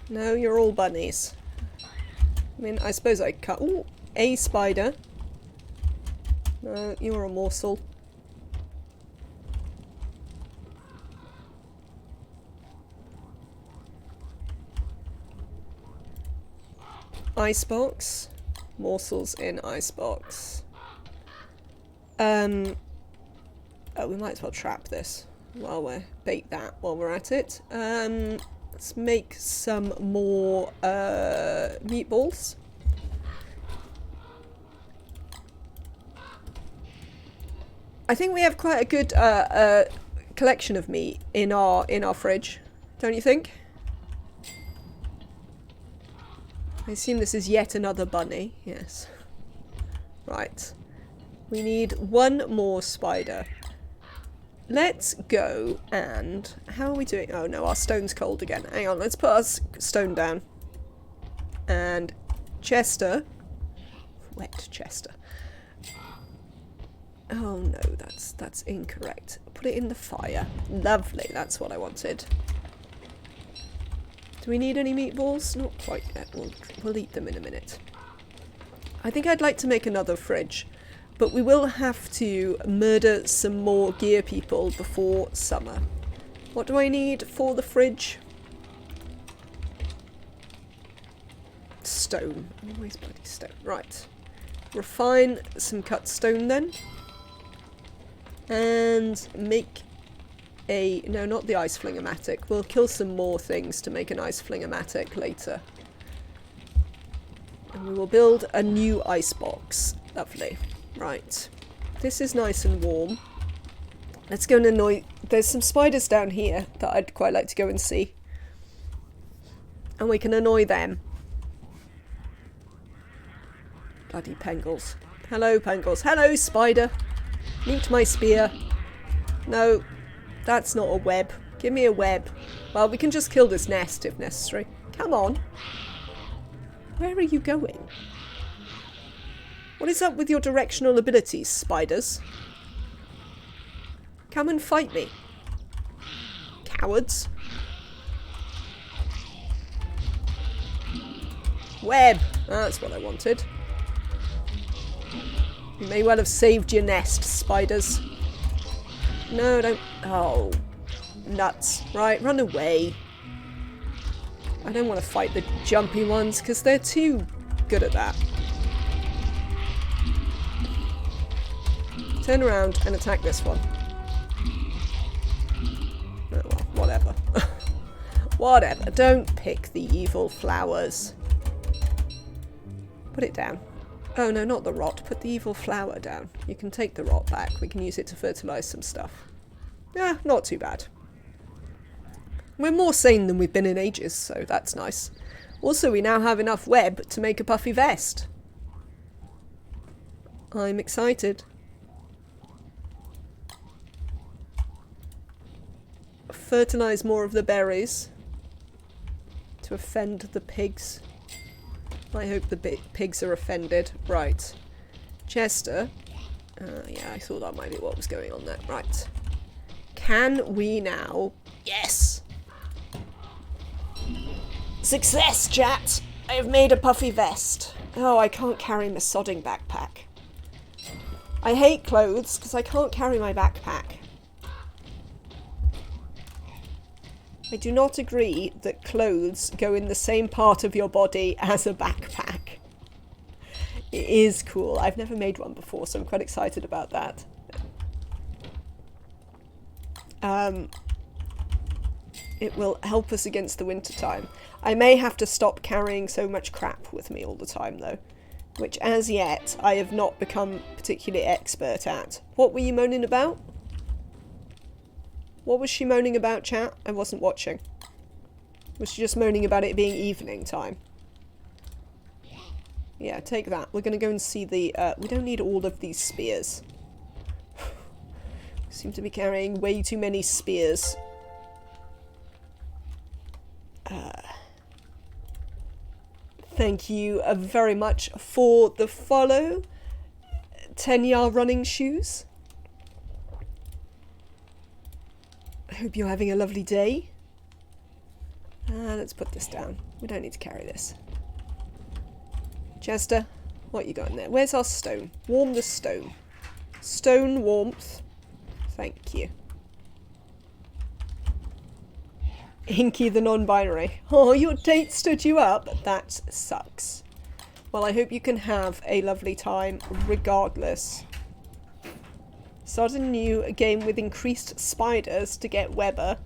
No, you're all bunnies. I mean, I suppose I cut... Ooh, a spider. No, you're a morsel. Icebox. Morsels in icebox. Oh, we might as well trap this while we're... bait that while we're at it. Let's make some more meatballs. I think we have quite a good collection of meat in our fridge, don't you think? I assume this is yet another bunny. Yes. Right. We need one more spider. Let's go and... How are we doing? Oh no, our stone's cold again. Hang on, let's put our stone down. And Chester. Wet Chester. Oh no, that's incorrect. Put it in the fire. Lovely, that's what I wanted. Do we need any meatballs? Not quite yet. We'll eat them in a minute. I think I'd like to make another fridge. But we will have to murder some more gear people before summer. What do I need for the fridge? Stone. Always bloody stone. Right. Refine some cut stone then. And make a... No, not the ice flingomatic. We'll kill some more things to make an ice flingomatic later. And we will build a new ice box. Lovely. Right. This is nice and warm. Let's go and annoy... There's some spiders down here that I'd quite like to go and see. And we can annoy them. Bloody Pengles. Hello, Pengles. Hello, spider. Meet my spear. No, that's not a web. Give me a web. Well, we can just kill this nest if necessary. Come on. Where are you going? What is up with your directional abilities, spiders? Come and fight me. Cowards. Web. That's what I wanted. You may well have saved your nest, spiders. No, don't... Oh. Nuts. Right, run away. I don't want to fight the jumpy ones because they're too good at that. Turn around and attack this one. Oh, well, whatever. Whatever. Don't pick the evil flowers. Put it down. Oh no, not the rot. Put the evil flower down. You can take the rot back. We can use it to fertilise some stuff. Yeah, not too bad. We're more sane than we've been in ages, so that's nice. Also, we now have enough web to make a puffy vest. I'm excited. Fertilise more of the berries to offend the pigs. I hope the pigs are offended. Right. Chester. Yeah, I thought that might be what was going on there. Right. Can we now... Yes! Success, chat! I have made a puffy vest. Oh, I can't carry my sodding backpack. I hate clothes because I can't carry my backpack. I do not agree that clothes go in the same part of your body as a backpack. It is cool. I've never made one before, so I'm quite excited about that. It will help us against the winter time. I may have to stop carrying so much crap with me all the time, though. Which, as yet, I have not become particularly expert at. What were you moaning about? What was she moaning about, chat? I wasn't watching. Was she just moaning about it being evening time? Yeah, take that. We're going to go and see the... we don't need all of these spears. We seem to be carrying way too many spears. Thank you very much for the follow. 10-yard running shoes. I hope you're having a lovely day. Let's put this down. We don't need to carry this. Chester, what you got in there? Where's our stone? Warm the stone. Stone warmth. Thank you. Inky the non-binary. Oh, your date stood you up? That sucks. Well, I hope you can have a lovely time regardless. Start a new game with increased spiders to get Weber.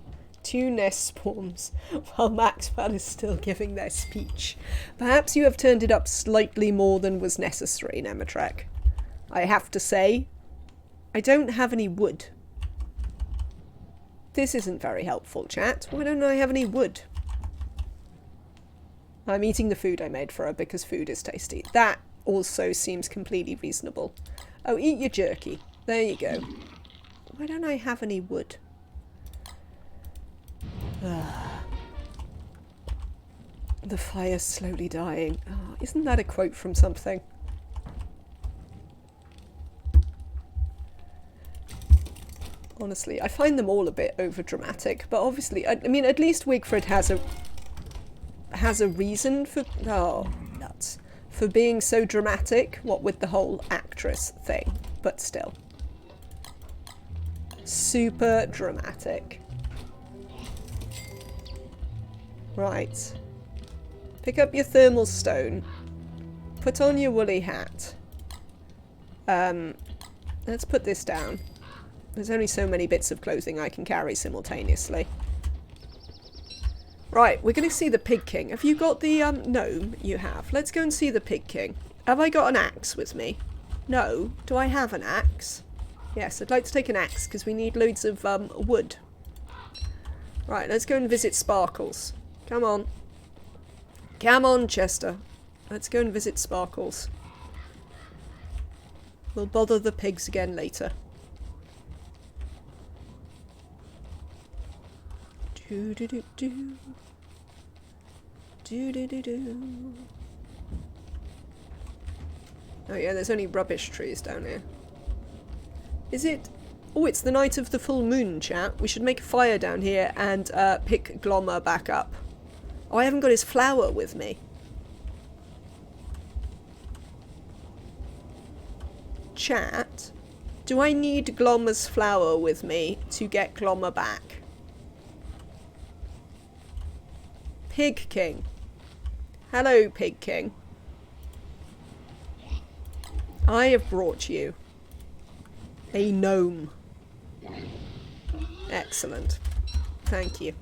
2 nest swarms while Maxwell is still giving their speech. Perhaps you have turned it up slightly more than was necessary, Nematrek. I have to say, I don't have any wood. This isn't very helpful, chat. Why don't I have any wood? I'm eating the food I made for her because food is tasty. That also seems completely reasonable. Oh, eat your jerky. There you go. Why don't I have any wood? The fire's slowly dying. Oh, isn't that a quote from something? Honestly, I find them all a bit overdramatic, but obviously, I mean, at least Wigfrid has a reason for... Oh, nuts. For being so dramatic, what with the whole actress thing, but still. Super dramatic. Right. Pick up your thermal stone. Put on your woolly hat. Let's put this down. There's only so many bits of clothing I can carry simultaneously. Right, we're going to see the Pig King. Have you got the gnome? You have. Let's go and see the Pig King. Have I got an axe with me? No. Do I have an axe? Yes, I'd like to take an axe because we need loads of wood. Right, let's go and visit Sparkles. Come on. Come on, Chester. Let's go and visit Sparkles. We'll bother the pigs again later. Do-do-do-do. Do-do-do-do. Oh yeah, there's only rubbish trees down here. Is it... Oh, it's the night of the full moon, chat. We should make a fire down here and pick Glommer back up. Oh, I haven't got his flower with me. Chat, do I need Glommer's flower with me to get Glommer back? Pig King. Hello, Pig King. I have brought you a gnome. Excellent. Thank you.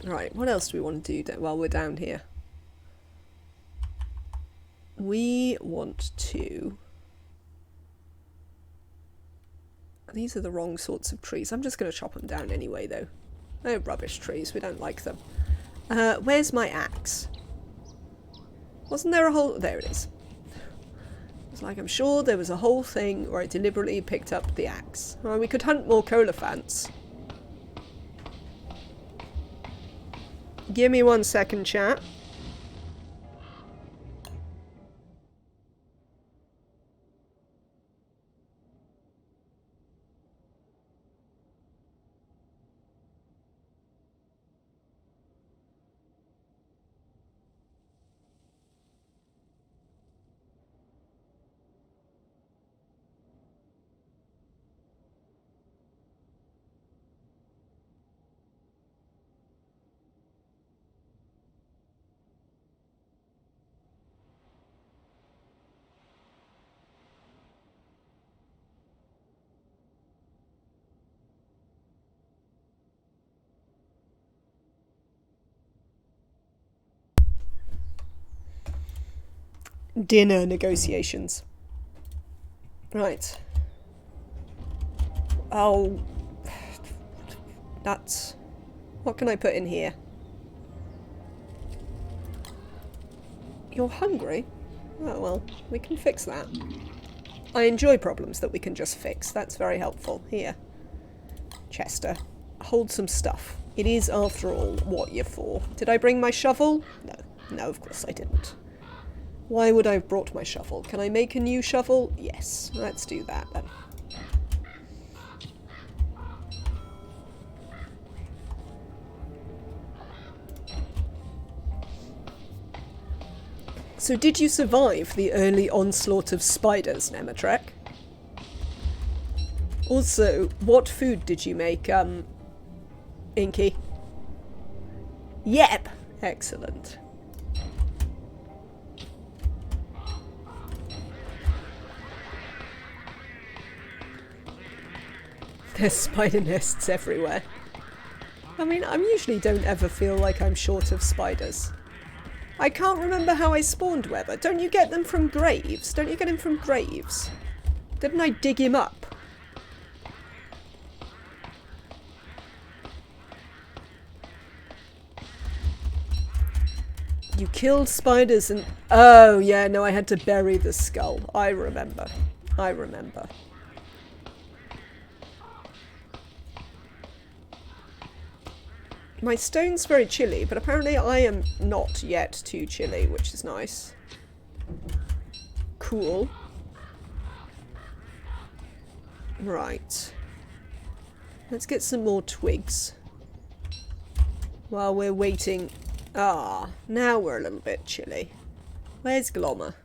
Right, what else do we want to do while we're down here? We want to... These are the wrong sorts of trees. I'm just going to chop them down anyway, though. They're rubbish trees. We don't like them. Where's my axe? Wasn't there a whole... There it is. It's like I'm sure there was a whole thing where I deliberately picked up the axe. Well, we could hunt more colophants. Give me 1 second, chat. Dinner negotiations. Right. Oh. Nuts. What can I put in here? You're hungry? Oh well, we can fix that. I enjoy problems that we can just fix. That's very helpful. Here. Chester. Hold some stuff. It is, after all, what you're for. Did I bring my shovel? No. No, of course I didn't. Why would I have brought my shovel? Can I make a new shovel? Yes. Let's do that then. So did you survive the early onslaught of spiders, Nematrek? Also, what food did you make, Inky? Yep! Excellent. There's spider nests everywhere. I mean, I usually don't ever feel like I'm short of spiders. I can't remember how I spawned Weber. Don't you get them from graves? Don't you get him from graves? Didn't I dig him up? You killed spiders and... Oh, yeah, no, I had to bury the skull. I remember. I remember. My stone's very chilly, but apparently I am not yet too chilly, which is nice. Cool. Right. Let's get some more twigs. While we're waiting... Ah, now we're a little bit chilly. Where's Glommer?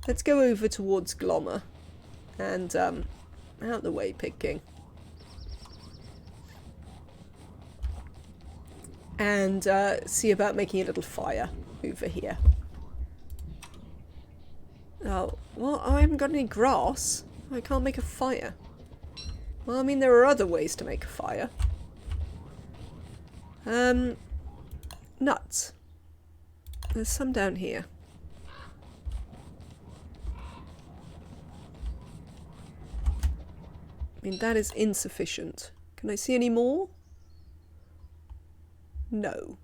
Let's go over towards Glommer. And, out the way, Pig King. And see about making a little fire over here. Oh, well, I haven't got any grass. I can't make a fire. Well, I mean, there are other ways to make a fire. Nuts. There's some down here. I mean, that is insufficient. Can I see any more? No.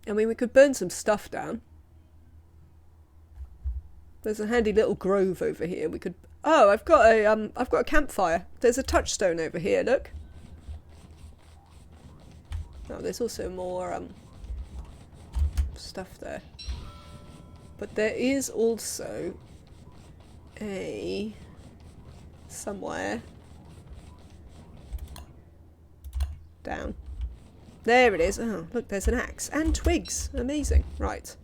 I mean, we could burn some stuff down. There's a handy little grove over here. We could... Oh, I've got a campfire. There's a touchstone over here, look. Oh, there's also more, stuff there. But there is also a... somewhere... down. There it is. Oh, look, there's an axe. And twigs. Amazing. Right.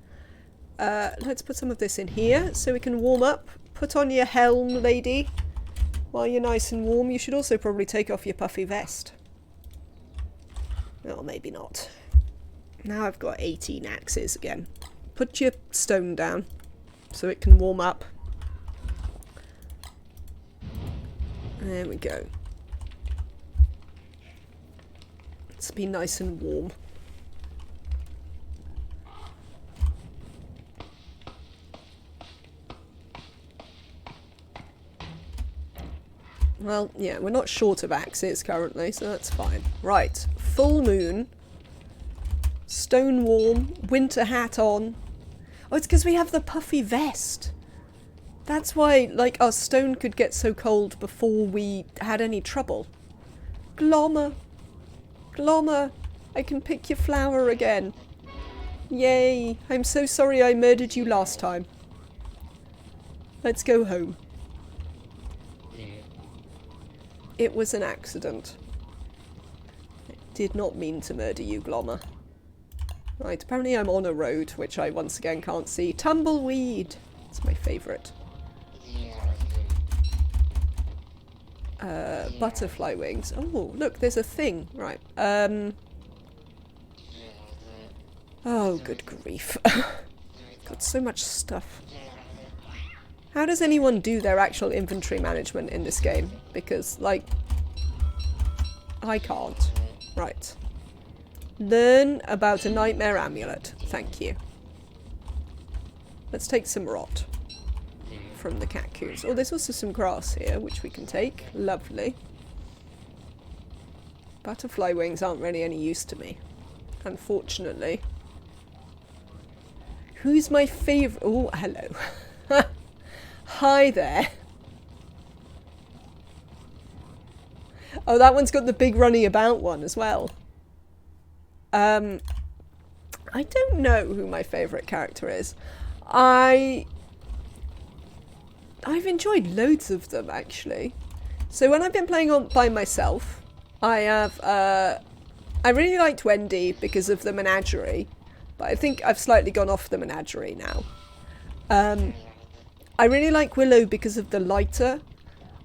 Let's put some of this in here so we can warm up. Put on your helm, lady. While you're nice and warm, you should also probably take off your puffy vest. Oh, maybe not. Now I've got 18 axes again. Put your stone down so it can warm up. There we go. Let's be nice and warm. Well, yeah, we're not short of axes currently, so that's fine. Right, full moon, stone warm, winter hat on. Oh, it's because we have the puffy vest. That's why, like, our stone could get so cold before we had any trouble. Glommer. Glommer, I can pick your flower again. Yay, I'm so sorry I murdered you last time. Let's go home. It was an accident. I did not mean to murder you, Glommer. Right, apparently I'm on a road, which I once again can't see. Tumbleweed! It's my favourite. Butterfly wings. Oh, look, there's a thing. Right. Oh, good grief. Got so much stuff. How does anyone do their actual inventory management in this game? Because, like, I can't. Right. Learn about a nightmare amulet. Thank you. Let's take some rot from the cactus. Oh, there's also some grass here, which we can take. Lovely. Butterfly wings aren't really any use to me, unfortunately. Who's my favourite? Oh, hello. Hi there. Oh, that one's got the big runny about one as well. I don't know who my favourite character is. I've enjoyed loads of them, actually. So when I've been playing on by myself, I have, I really liked Wendy because of the menagerie, but I think I've slightly gone off the menagerie now. I really like Willow because of the lighter.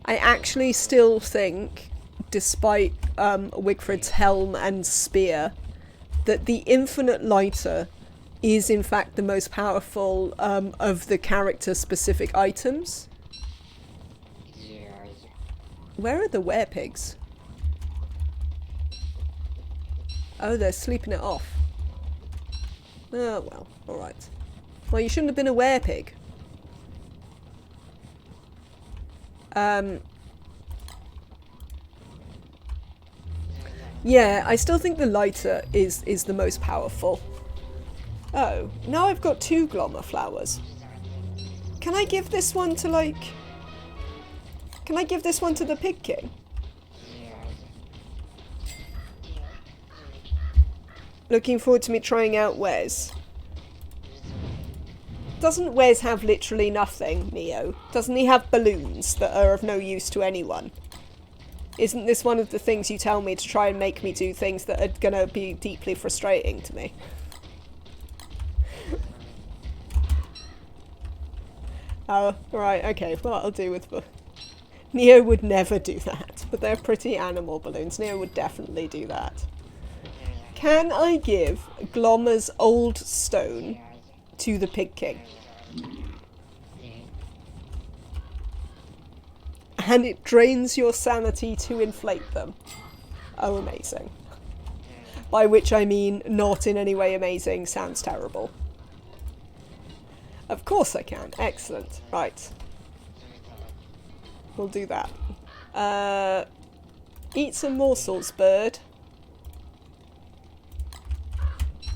I actually still think, despite Wigfrid's helm and spear, that the infinite lighter is in fact the most powerful of the character-specific items. Where are the werepigs? Oh, they're sleeping it off. Oh, well, alright. Well, you shouldn't have been a werepig. Yeah, I still think the lighter is the most powerful. Oh, now I've got 2 Glommer flowers. Can I give this one to, like... Can I give this one to the Pig King? Looking forward to me trying out Wes. Doesn't Wes have literally nothing, Neo? Doesn't he have balloons that are of no use to anyone? Isn't this one of the things you tell me to try and make me do things that are gonna be deeply frustrating to me? Oh, right, okay, well, I'll do with... Neo would never do that, but they're pretty animal balloons. Neo would definitely do that. Can I give Glommer's old stone to the Pig King. And it drains your sanity to inflate them. Oh, amazing. By which I mean not in any way amazing, sounds terrible. Of course I can. Excellent. Right. We'll do that. Eat some morsels, bird.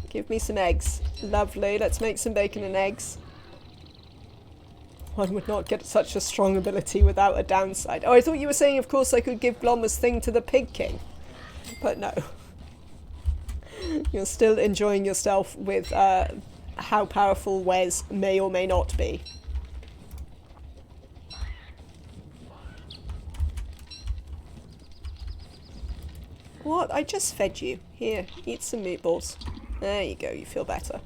Give me some eggs. Lovely. Let's make some bacon and eggs. One would not get such a strong ability without a downside. Oh, I thought you were saying, of course, I could give Glommer's thing to the Pig King. But no. You're still enjoying yourself with how powerful Wes may or may not be. What? I just fed you. Here, eat some meatballs. There you go, you feel better.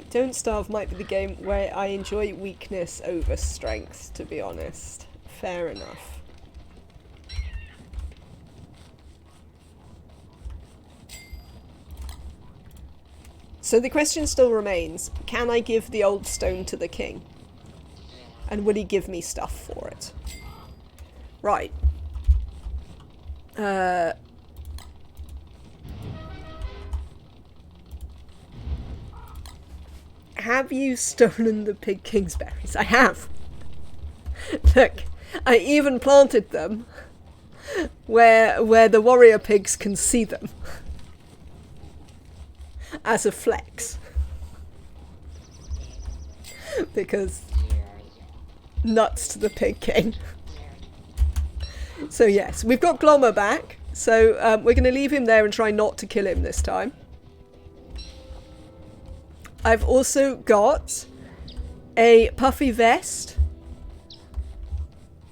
Don't Starve might be the game where I enjoy weakness over strength, to be honest. Fair enough. So the question still remains, can I give the old stone to the king? And will he give me stuff for it? Right. Have you stolen the Pig King's berries? I have. Look, I even planted them where the warrior pigs can see them. As a flex. Because nuts to the Pig King. So yes, we've got Glommer back. So we're going to leave him there and try not to kill him this time. I've also got a puffy vest.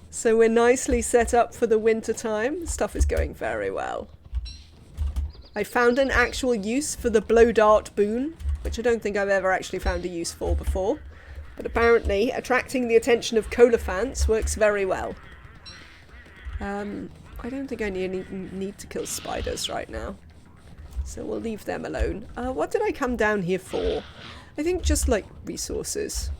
So we're nicely set up for the winter time. Stuff is going very well. I found an actual use for the blow dart boon, which I don't think I've ever actually found a use for before. But apparently attracting the attention of colophants works very well. I don't think I need to kill spiders right now. So we'll leave them alone. What did I come down here for? I think just like resources.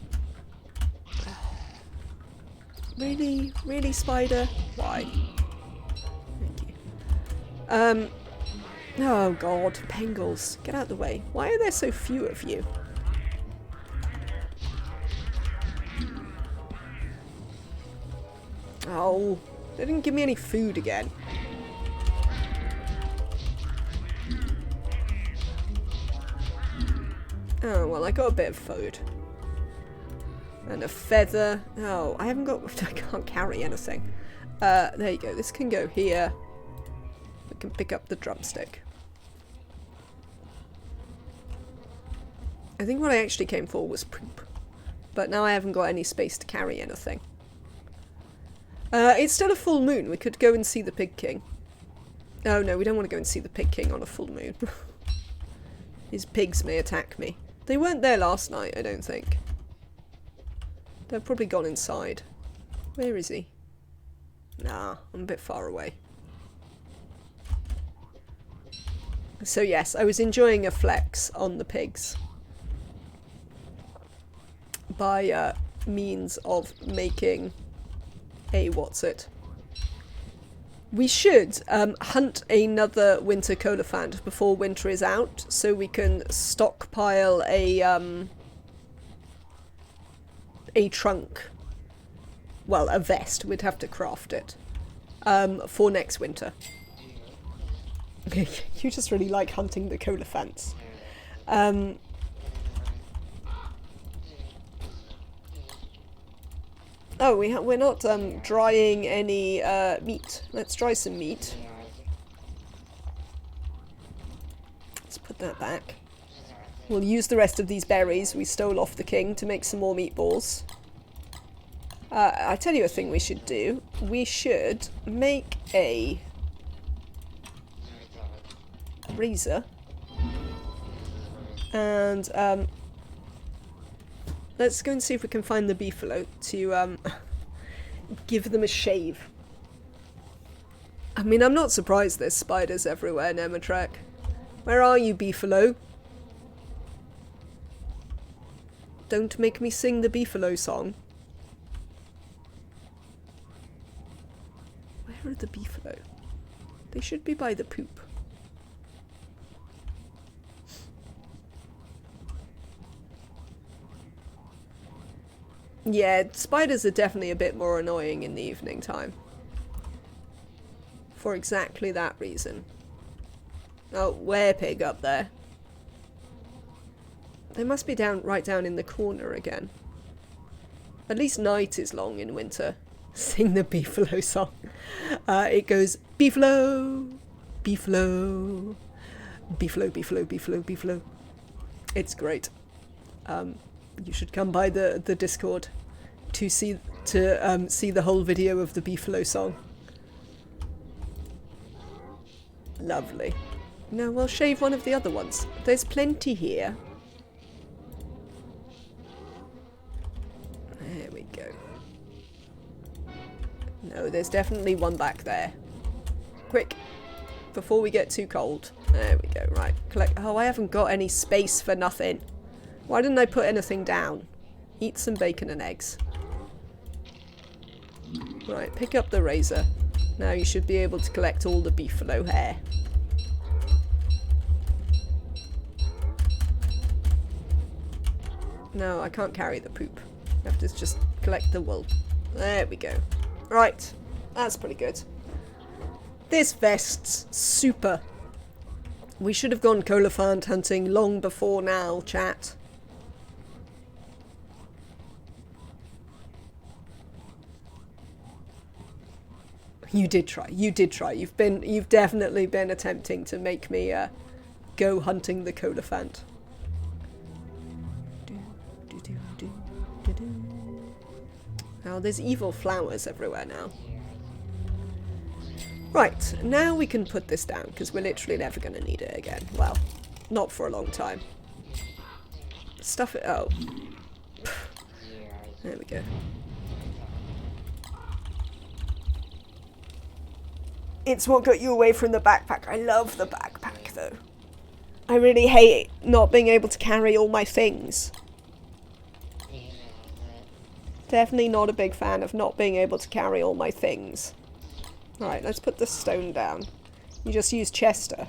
Really? Really, spider? Why? Thank you. Oh god, Pengles. Get out of the way. Why are there so few of you? Oh, they didn't give me any food again. Oh, well, I got a bit of food. And a feather. Oh, I haven't got... I can't carry anything. There you go. This can go here. We can pick up the drumstick. I think what I actually came for was poop. But now I haven't got any space to carry anything. It's still a full moon. We could go and see the Pig King. Oh, no, we don't want to go and see the Pig King on a full moon. His pigs may attack me. They weren't there last night, I don't think. They've probably gone inside. Where is he? Nah, I'm a bit far away. So yes, I was enjoying a flex on the pigs. By means of making a what's-it. We should hunt another winter colophant before winter is out, so we can stockpile a trunk. Well, a vest. We'd have to craft it for next winter. You just really like hunting the colophants. Oh, we're not drying any meat. Let's dry some meat. Let's put that back. We'll use the rest of these berries we stole off the king to make some more meatballs. I tell you a thing we should do. We should make a razor. And Let's go and see if we can find the beefalo to give them a shave. I mean, I'm not surprised there's spiders everywhere, Nematrek. Where are you, beefalo? Don't make me sing the beefalo song. Where are the beefalo? They should be by the poop. Yeah, spiders are definitely a bit more annoying in the evening time. For exactly that reason. Oh, werepig up there. They must be right down in the corner again. At least night is long in winter. Sing the beefalo song. It goes, beefalo, beefalo, beefalo, beefalo, beefalo, beefalo. It's great. You should come by the Discord to see the whole video of the beefalo song. Lovely. No, we'll shave one of the other ones. There's plenty here. There we go. No, there's definitely one back there. Quick, before we get too cold. There we go. Right, collect. Oh, I haven't got any space for nothing. Why didn't I put anything down? Eat some bacon and eggs. Right, pick up the razor. Now you should be able to collect all the beefalo hair. No, I can't carry the poop. I have to just collect the wool. There we go. Right, that's pretty good. This vest's super. We should have gone Colophant hunting long before now, chat. You did try. You did try. You've definitely been attempting to make me go hunting the Colophant. Oh, there's evil flowers everywhere now. Right, now we can put this down, because we're literally never going to need it again. Well, not for a long time. Stuff it... oh. There we go. It's what got you away from the backpack. I love the backpack, though. I really hate not being able to carry all my things. Definitely not a big fan of not being able to carry all my things. Right, let's put the stone down. You just use Chester.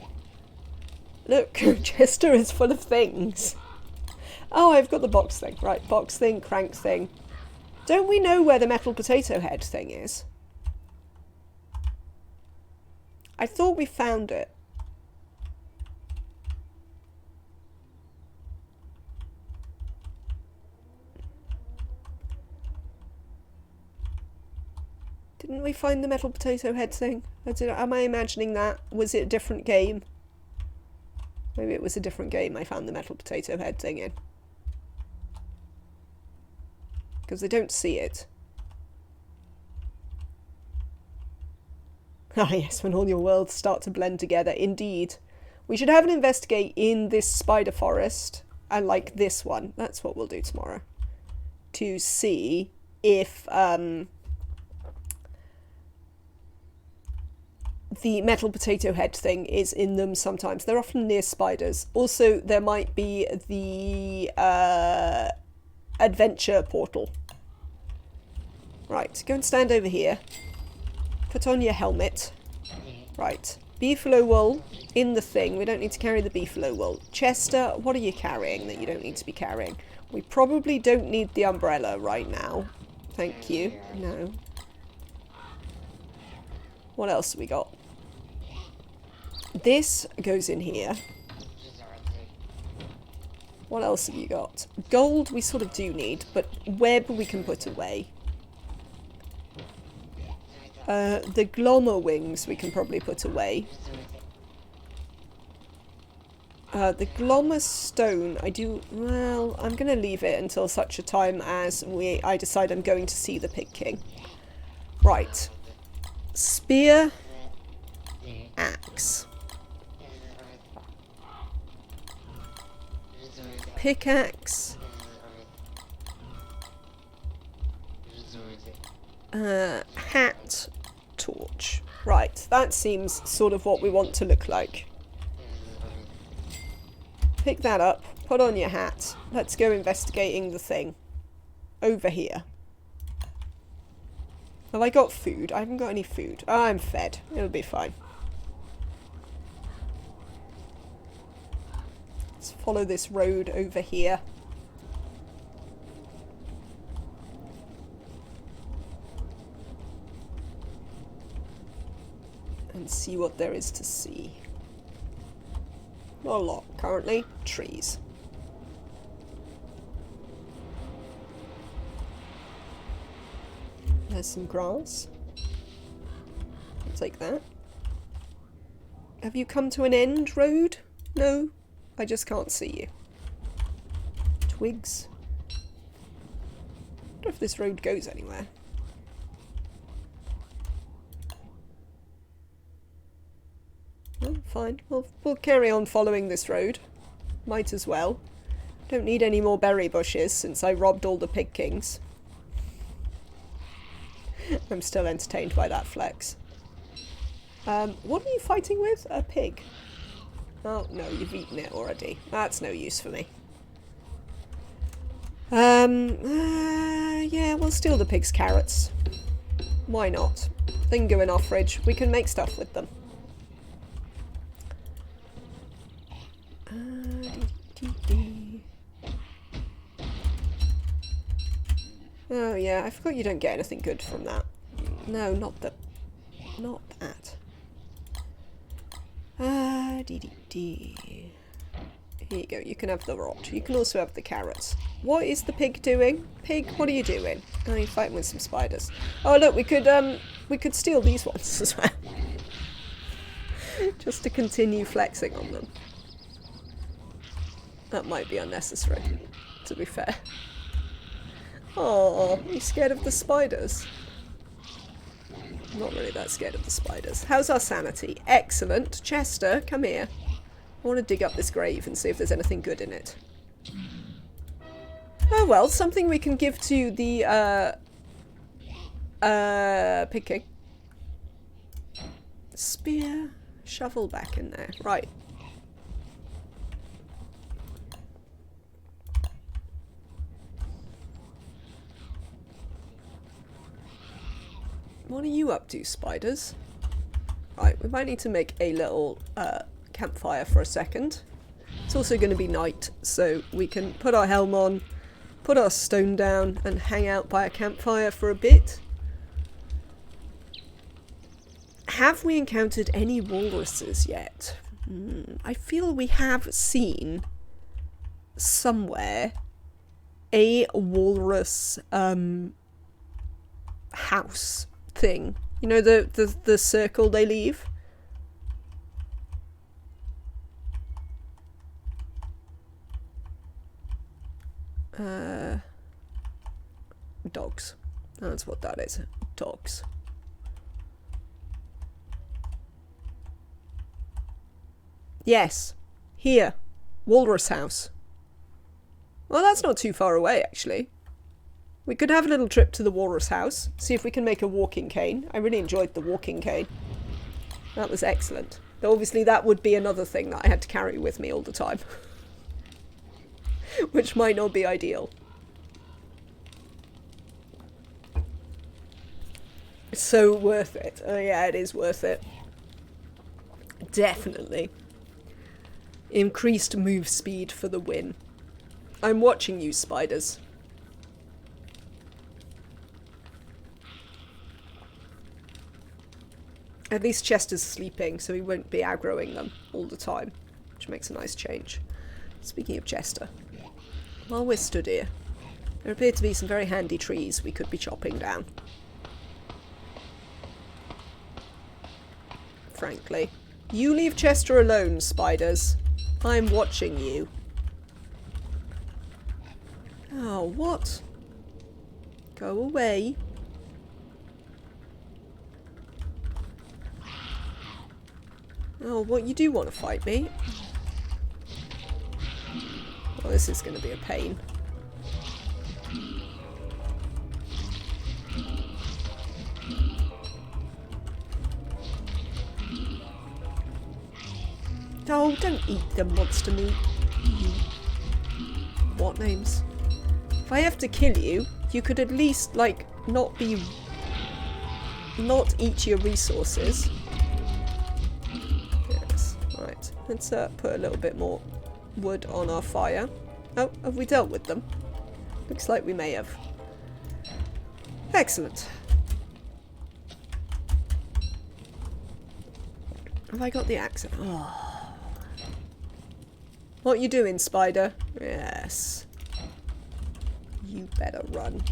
Look, Chester is full of things. Oh, I've got the box thing. Right, box thing, crank thing. Don't we know where the metal potato head thing is? I thought we found it. Didn't we find the metal potato head thing? Am I imagining that? Was it a different game? Maybe it was a different game I found the metal potato head thing in. Because I don't see it. Ah yes, when all your worlds start to blend together. Indeed. We should have an investigate in this spider forest. I like this one. That's what we'll do tomorrow. To see if the metal potato head thing is in them sometimes. They're often near spiders. Also, there might be the adventure portal. Right, go and stand over here. Put on your helmet. Right, beefalo wool in the thing. We don't need to carry the beefalo wool. Chester, what are you carrying that you don't need to be carrying? We probably don't need the umbrella right now. Thank you. No. What else have we got? This goes in here. What else have you got? Gold we sort of do need, but web we can put away. The glommer wings we can probably put away. The glommer stone, well, I'm going to leave it until such a time as I decide I'm going to see the Pig King. Right. Spear. Axe. Pickaxe. Hat, torch. Right, that seems sort of what we want to look like. Pick that up, put on your hat. Let's go investigating the thing. Over here. Have I got food? I haven't got any food. Oh, I'm fed. It'll be fine. Let's follow this road over here. And see what there is to see. Not a lot currently. Trees. There's some grass. I'll take that. Have you come to an end, road? No, I just can't see you. Twigs. I wonder if this road goes anywhere. Oh, fine. We'll carry on following this road. Might as well. Don't need any more berry bushes since I robbed all the pig kings. I'm still entertained by that flex. What are you fighting with? A pig? Oh, no, you've eaten it already. That's no use for me. Yeah, we'll steal the pig's carrots. Why not? They can go in our fridge. We can make stuff with them. Oh yeah, I forgot you don't get anything good from that. No, not that. Not that. Here you go, you can have the rot. You can also have the carrots. What is the pig doing? Pig, what are you doing? Oh, you're fighting with some spiders. Oh look, we could steal these ones as well. Just to continue flexing on them. That might be unnecessary, to be fair. Oh, are you scared of the spiders? I'm not really that scared of the spiders. How's our sanity? Excellent. Chester, come here. I want to dig up this grave and see if there's anything good in it. Oh well, something we can give to the pig king. Spear, shovel back in there. Right. What are you up to, spiders? Right, we might need to make a little campfire for a second. It's also going to be night, so we can put our helm on, put our stone down, and hang out by a campfire for a bit. Have we encountered any walruses yet? I feel we have seen somewhere a walrus house thing. You know, the circle they leave? Dogs. That's what that is. Dogs. Yes. Here. Walrus house. Well, that's not too far away, actually. We could have a little trip to the walrus house, see if we can make a walking cane. I really enjoyed the walking cane. That was excellent. Though obviously that would be another thing that I had to carry with me all the time. Which might not be ideal. It's so worth it. Oh yeah, it is worth it. Definitely. Increased move speed for the win. I'm watching you, spiders. At least Chester's sleeping, so he won't be aggroing them all the time, which makes a nice change. Speaking of Chester, while we're stood here, there appear to be some very handy trees we could be chopping down. Frankly. You leave Chester alone, spiders. I'm watching you. Oh, what? Go away. Oh, what, you do want to fight me? Well, this is going to be a pain. Oh, don't eat the monster meat. What names? If I have to kill you, you could at least, like, not eat your resources. Yes, right. Let's put a little bit more wood on our fire. Oh, have we dealt with them? Looks like we may have. Excellent. Have I got the axe? Oh. What you doing, spider? Yes. You better run.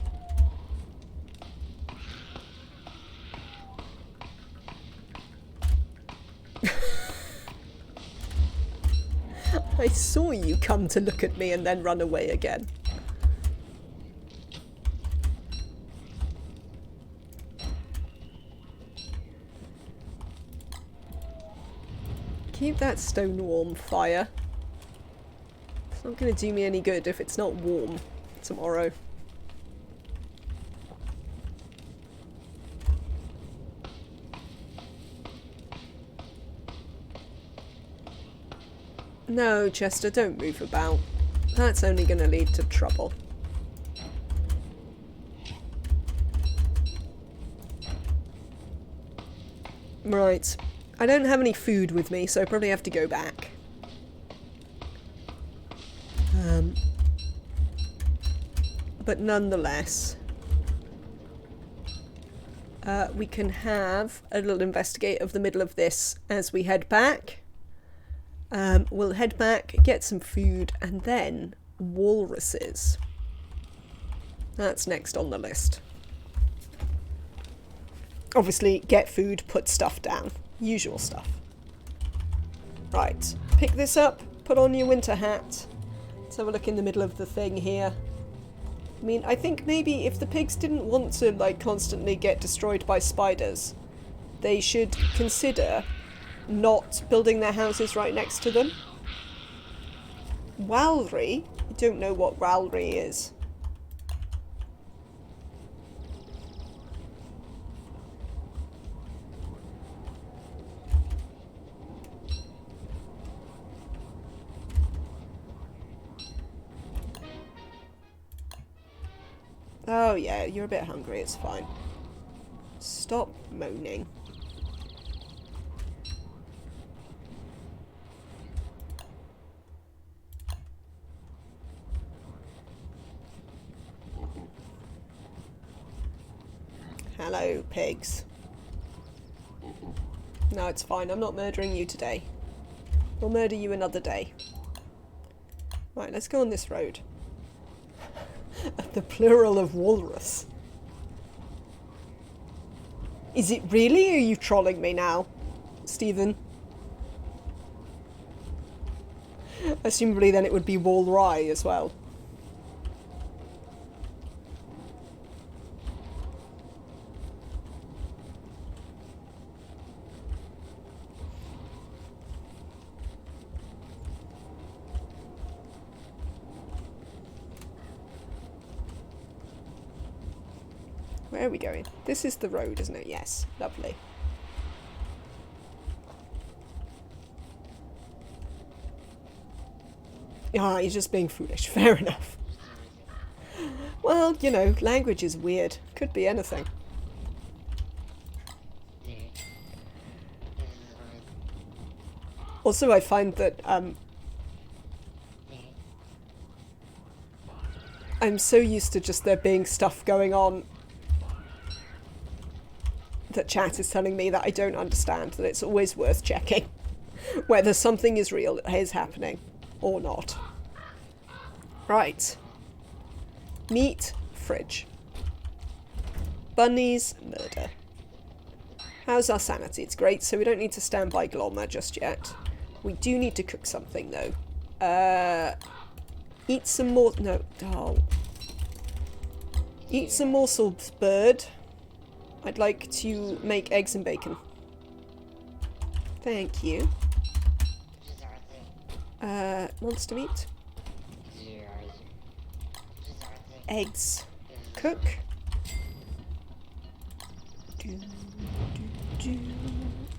I saw you come to look at me and then run away again. Keep that stone warm, fire. It's not going to do me any good if it's not warm tomorrow. No, Chester, don't move about. That's only going to lead to trouble. Right. I don't have any food with me, so I probably have to go back. But nonetheless, we can have a little investigate of the middle of this as we head back. We'll head back, get some food, and then walruses. That's next on the list. Obviously, get food, put stuff down. Usual stuff. Right, pick this up, put on your winter hat. Let's have a look in the middle of the thing here. I mean, I think maybe if the pigs didn't want to, like, constantly get destroyed by spiders, they should consider not building their houses right next to them. Walry? I don't know what Walry is. Oh yeah, you're a bit hungry, it's fine. Stop moaning. Hello, pigs. No, it's fine, I'm not murdering you today. We'll murder you another day. Right, let's go on this road. The plural of walrus. Is it really? Or are you trolling me now, Stephen? Assumably then it would be walry as well. Where are we going? This is the road, isn't it? Yes. Lovely. Ah, you're just being foolish. Fair enough. Well, you know, language is weird. Could be anything. Also, I find that I'm so used to just there being stuff going on that chat is telling me that I don't understand, that it's always worth checking whether something is real, is happening, or not. Right. Meat, fridge. Bunnies, murder. How's our sanity? It's great, so we don't need to stand by Glommer just yet. We do need to cook something, though. Eat some more... No. Oh. Eat some morsels, bird. I'd like to make eggs and bacon. Thank you. Monster meat. Eggs. Cook.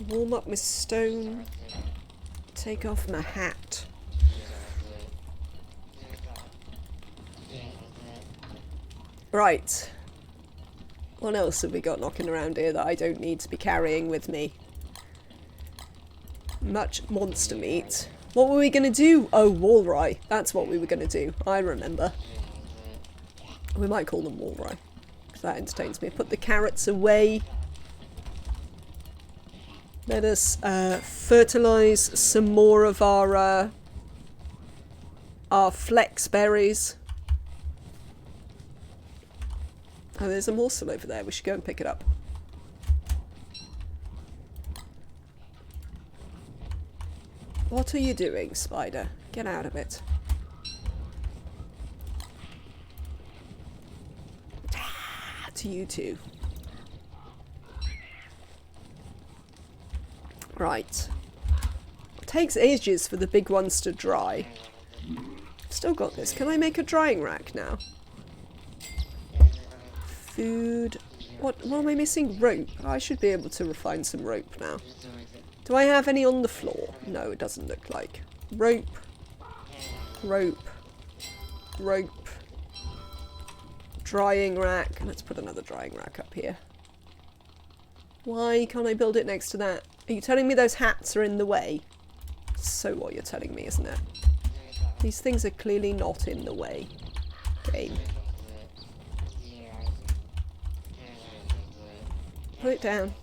Warm up my stone. Take off my hat. Right. What else have we got knocking around here that I don't need to be carrying with me? Much monster meat. What were we going to do? Oh, walrye. That's what we were going to do. I remember. We might call them walrye. Because that entertains me. Put the carrots away. Let us fertilise some more of our flex berries. Oh, there's a morsel over there. We should go and pick it up. What are you doing, spider? Get out of it. Ah, to you too. Right. It takes ages for the big ones to dry. Still got this. Can I make a drying rack now? Food. What am I missing? Rope. I should be able to refine some rope now. Do I have any on the floor? No, it doesn't look like. Rope. Rope. Rope. Drying rack. Let's put another drying rack up here. Why can't I build it next to that? Are you telling me those hats are in the way? So what you're telling me, isn't it? These things are clearly not in the way. Game. Put it down.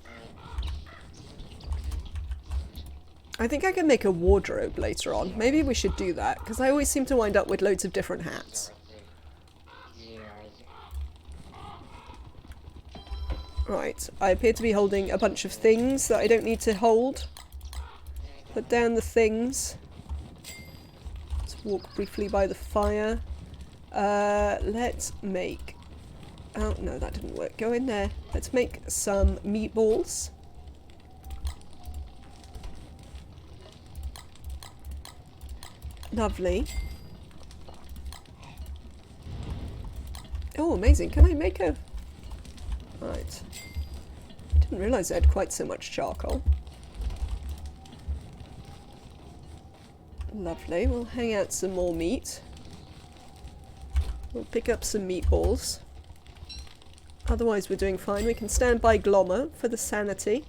I think I can make a wardrobe later on. Maybe we should do that, because I always seem to wind up with loads of different hats. Right, I appear to be holding a bunch of things that I don't need to hold. Put down the things. Let's walk briefly by the fire. Let's make... Oh, no, that didn't work. Go in there. Let's make some meatballs. Lovely. Oh, amazing. Can I make a... Right. Didn't realise I had quite so much charcoal. Lovely. We'll hang out some more meat. We'll pick up some meatballs. Otherwise we're doing fine. We can stand by Glommer for the sanity.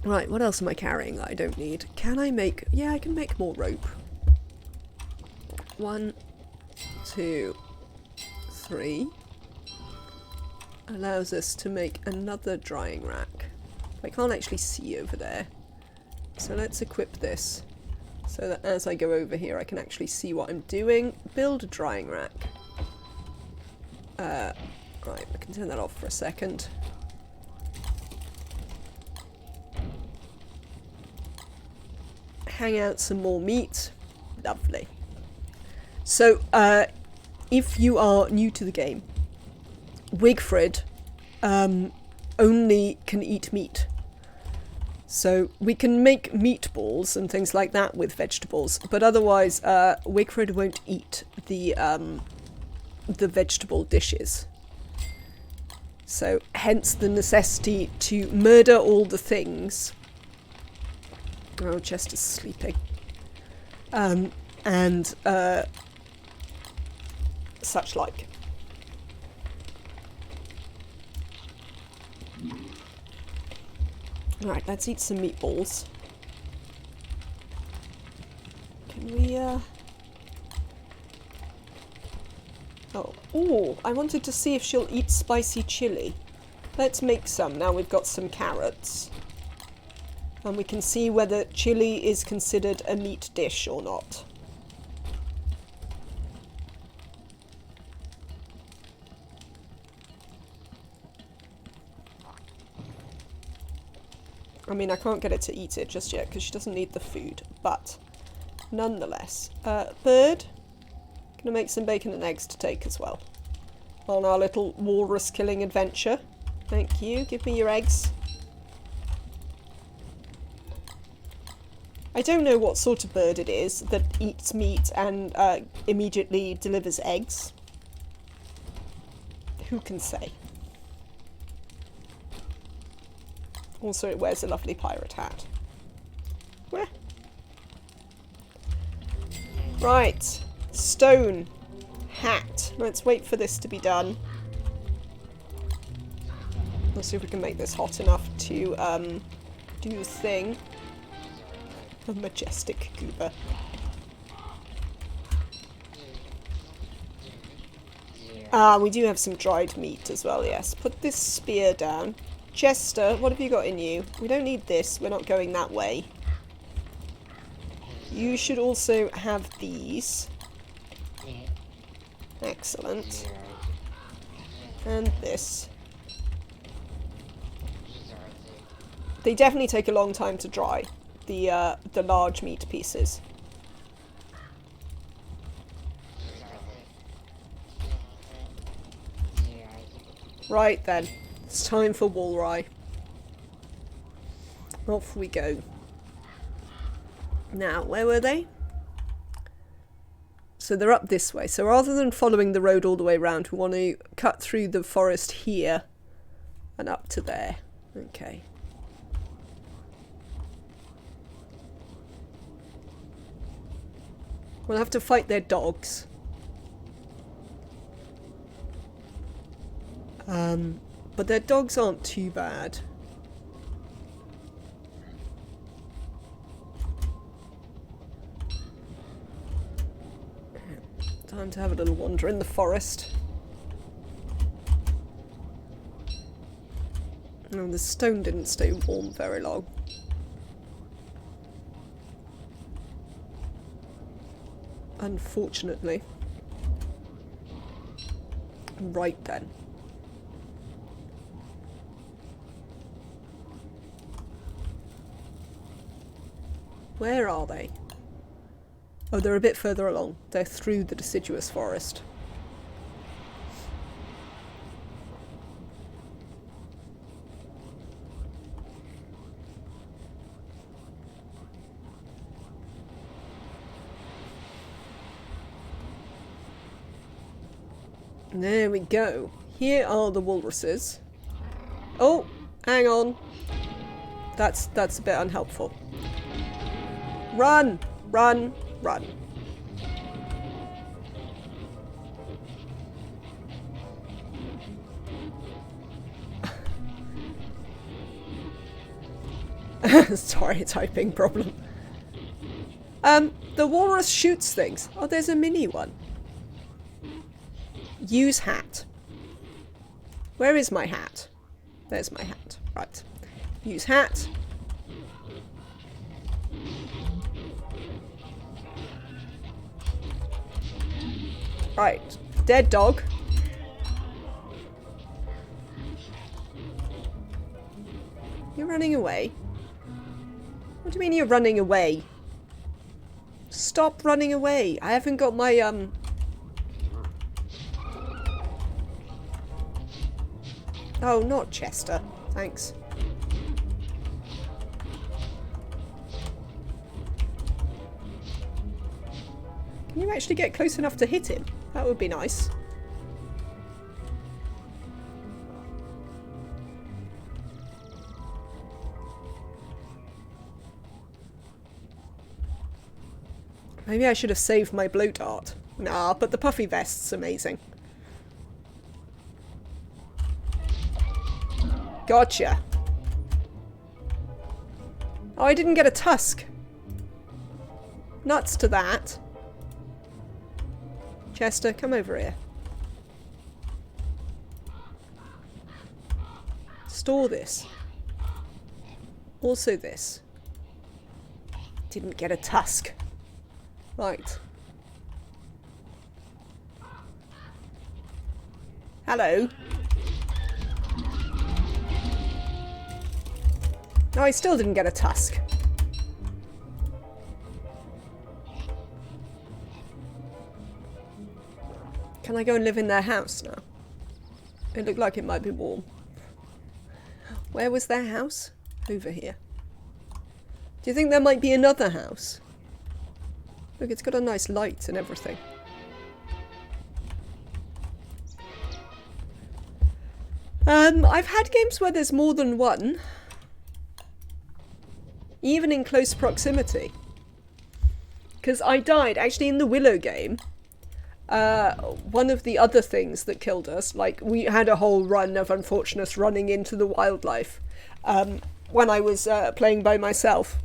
Right, what else am I carrying that I don't need? Can I make... Yeah, I can make more rope. 1, 2, 3. Allows us to make another drying rack. I can't actually see over there. So let's equip this. So that as I go over here I can actually see what I'm doing. Build a drying rack. Right, we can turn that off for a second. Hang out some more meat. Lovely. So, if you are new to the game, Wigfrid only can eat meat. So we can make meatballs and things like that with vegetables, but otherwise Wigfrid won't eat the vegetable dishes. So hence the necessity to murder all the things. Oh, Chester's sleeping. And such like. Right, let's eat some meatballs. Can we, Oh, ooh, I wanted to see if she'll eat spicy chili. Let's make some. Now we've got some carrots. And we can see whether chili is considered a meat dish or not. I mean, I can't get it to eat it just yet because she doesn't need the food, but nonetheless. Bird, gonna make some bacon and eggs to take as well on our little walrus killing adventure. Thank you. Give me your eggs. I don't know what sort of bird it is that eats meat and immediately delivers eggs. Who can say? Also, it wears a lovely pirate hat. Where? Right. Stone. Hat. Let's wait for this to be done. Let's see if we can make this hot enough to do the thing. A majestic goober. Ah, we do have some dried meat as well, yes. Put this spear down. Chester, what have you got in you? We don't need this. We're not going that way. You should also have these. Excellent. And this. They definitely take a long time to dry, the large meat pieces. Right then, it's time for wool rye. Off we go. Now, where were they? So they're up this way. So rather than following the road all the way around, we want to cut through the forest here and up to there. Okay. We'll have to fight their dogs. But their dogs aren't too bad. Time to have a little wander in the forest. Oh, the stone didn't stay warm very long. Unfortunately. Right then. Where are they? Oh, they're a bit further along. They're through the deciduous forest. There we go. Here are the walruses. Oh, hang on. That's a bit unhelpful. Run! Run! Run. Sorry, typing problem. The walrus shoots things. Oh, there's a mini one. Use hat. Where is my hat? There's my hat. Right. Use hat. Right. Dead dog. You're running away. What do you mean you're running away? Stop running away. I haven't got my, Oh, not Chester. Thanks. Can you actually get close enough to hit him? That would be nice. Maybe I should have saved my blow dart. Nah, but the puffy vest's amazing. Gotcha. Oh, I didn't get a tusk. Nuts to that. Chester, come over here. Store this. Also this. Didn't get a tusk. Right. Hello. No, I still didn't get a tusk. Can I go and live in their house now? It looked like it might be warm. Where was their house? Over here. Do you think there might be another house? Look, it's got a nice light and everything. I've had games where there's more than one. even in close proximity. Because I died, actually in the Willow game, one of the other things that killed us, like we had a whole run of unfortunates running into the wildlife when I was playing by myself.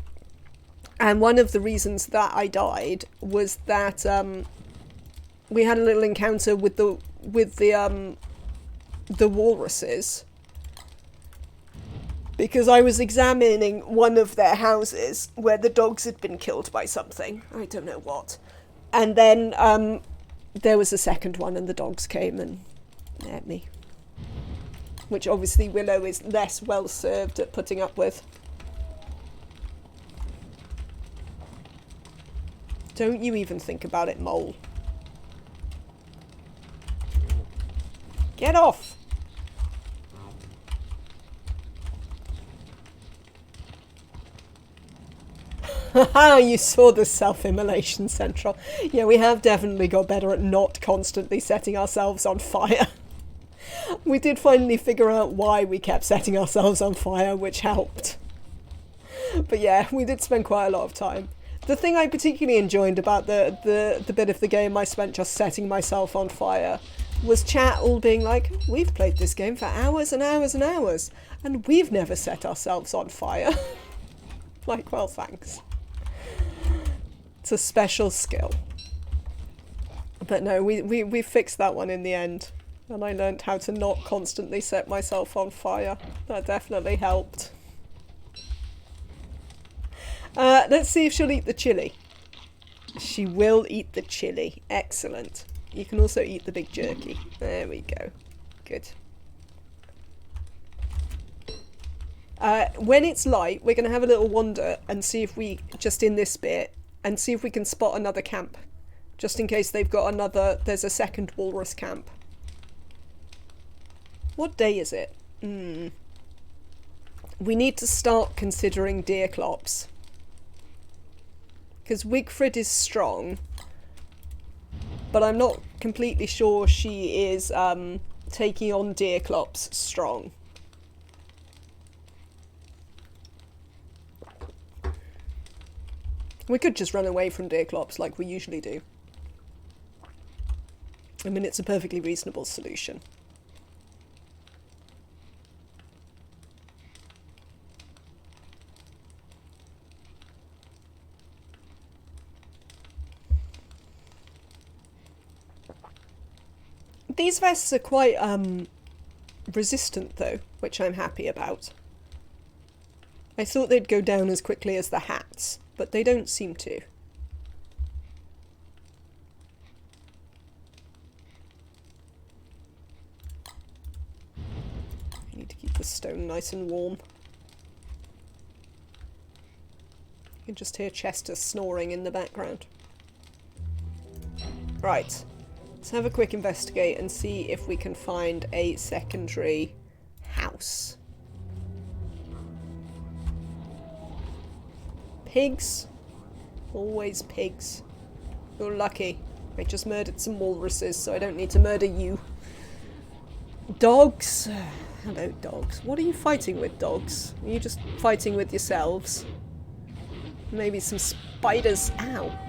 And one of the reasons that I died was that we had a little encounter with the walruses. Because I was examining one of their houses where the dogs had been killed by something. I don't know what. And then there was a second one and the dogs came and ate me. Which obviously Willow is less well served at putting up with. Don't you even think about it, mole. Get off! Haha, you saw the self-immolation central. Yeah, we have definitely got better at not constantly setting ourselves on fire. We did finally figure out why we kept setting ourselves on fire, which helped. But yeah, we did spend quite a lot of time. The thing I particularly enjoyed about the bit of the game I spent just setting myself on fire was chat all being like, we've played this game for hours and hours and hours, and we've never set ourselves on fire. Like, well, thanks. It's a special skill. But no, we fixed that one in the end. And I learned how to not constantly set myself on fire. That definitely helped. Let's see if she'll eat the chili. She will eat the chili. Excellent. You can also eat the big jerky. There we go. Good. When it's light, we're going to have a little wander and see if we, just in this bit, and see if we can spot another camp. Just in case they've got another, there's a second walrus camp. What day is it? We need to start considering deer clops. Because Wigfrid is strong, but I'm not completely sure she is taking on deer clops strong. We could just run away from deer clops like we usually do. I mean, it's a perfectly reasonable solution. These vests are quite resistant though, which I'm happy about. I thought they'd go down as quickly as the hats, but they don't seem to. I need to keep the stone nice and warm. You can just hear Chester snoring in the background. Right. Let's have a quick investigate and see if we can find a secondary house. Pigs? Always pigs. You're lucky. I just murdered some walruses, so I don't need to murder you. Dogs? Hello, dogs. What are you fighting with, dogs? Are you just fighting with yourselves? Maybe some spiders. Ow.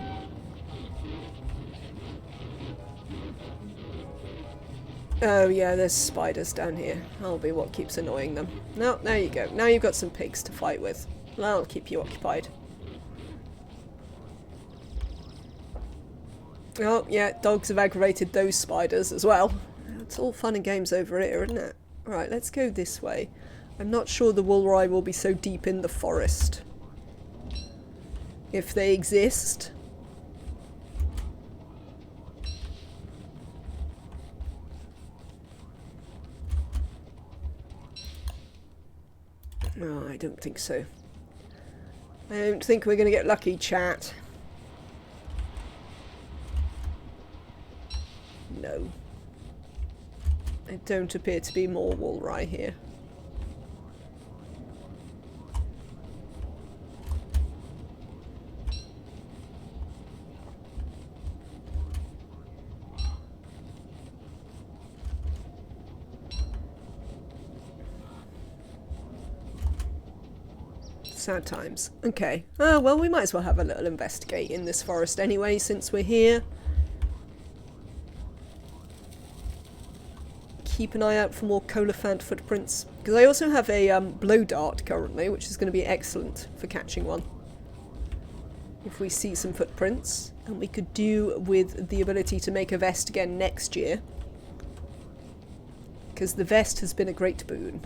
Oh yeah, there's spiders down here. That'll be what keeps annoying them. No, there you go. Now you've got some pigs to fight with. That'll keep you occupied. Oh, yeah, dogs have aggravated those spiders as well. It's all fun and games over here, isn't it? Right, let's go this way. I'm not sure the woolrai will be so deep in the forest. If they exist. No, I don't think so. I don't think we're going to get lucky, chat. No. There don't appear to be more woolrai here. Sad times. Okay. Well, we might as well have a little investigate in this forest anyway, since we're here. Keep an eye out for more Colophant footprints. Because I also have a blow dart currently, which is going to be excellent for catching one. If we see some footprints. And we could do with the ability to make a vest again next year. Because the vest has been a great boon.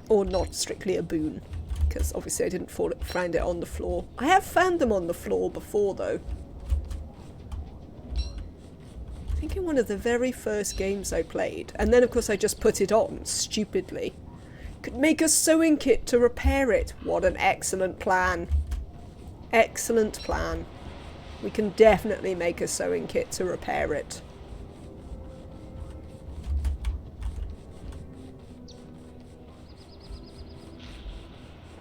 Or not strictly a boon. Because obviously I didn't find it on the floor. I have found them on the floor before though. I think in one of the very first games I played. And then of course I just put it on, stupidly. Could make a sewing kit to repair it. What an excellent plan. Excellent plan. We can definitely make a sewing kit to repair it.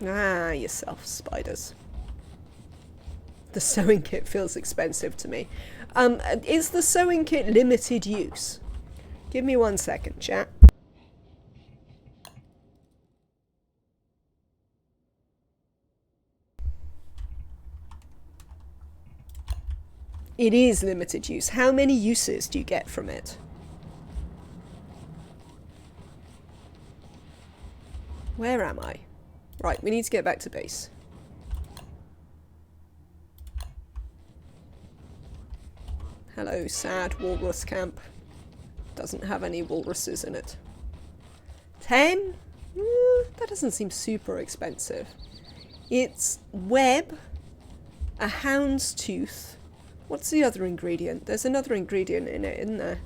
Ah, yourself, spiders. The sewing kit feels expensive to me. Is the sewing kit limited use? Give me 1 second, chat. It is limited use. How many uses do you get from it? Where am I? Right, we need to get back to base. Hello, sad walrus camp. Doesn't have any walruses in it. 10? That doesn't seem super expensive. It's web, a hound's tooth. What's the other ingredient? There's another ingredient in it, isn't there?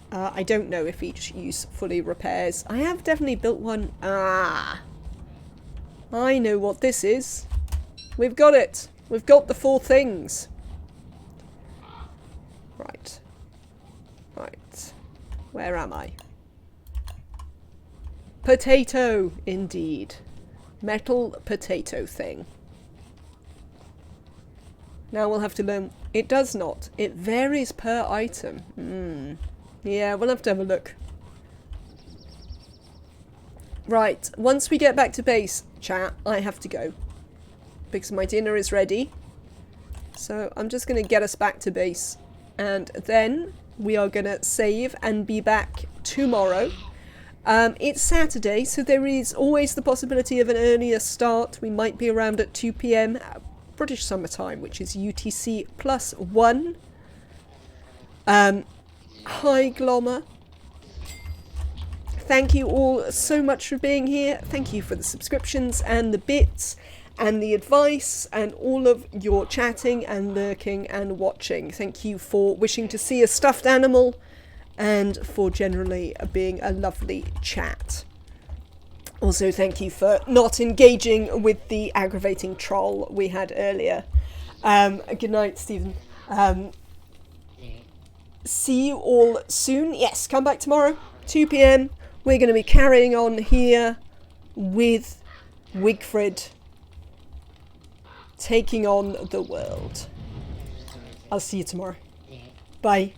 I don't know if each use fully repairs. I have definitely built one. Ah! I know what this is. We've got it. We've got the 4 things. Right. Right. Where am I? Potato, indeed. Metal potato thing. Now we'll have to learn... It does not. It varies per item. Yeah, we'll have to have a look. Right, once we get back to base, chat, I have to go. Because my dinner is ready. So I'm just going to get us back to base. And then we are going to save and be back tomorrow. It's Saturday, so there is always the possibility of an earlier start. We might be around at 2 PM. British Summer Time, which is UTC +1. Hi, Glommer. Thank you all so much for being here. Thank you for the subscriptions and the bits and the advice and all of your chatting and lurking and watching. Thank you for wishing to see a stuffed animal and for generally being a lovely chat. Also, thank you for not engaging with the aggravating troll we had earlier. Good night, Stephen. See you all soon. Yes, come back tomorrow, 2 PM. We're going to be carrying on here with Wigfrid taking on the world. I'll see you tomorrow. Bye.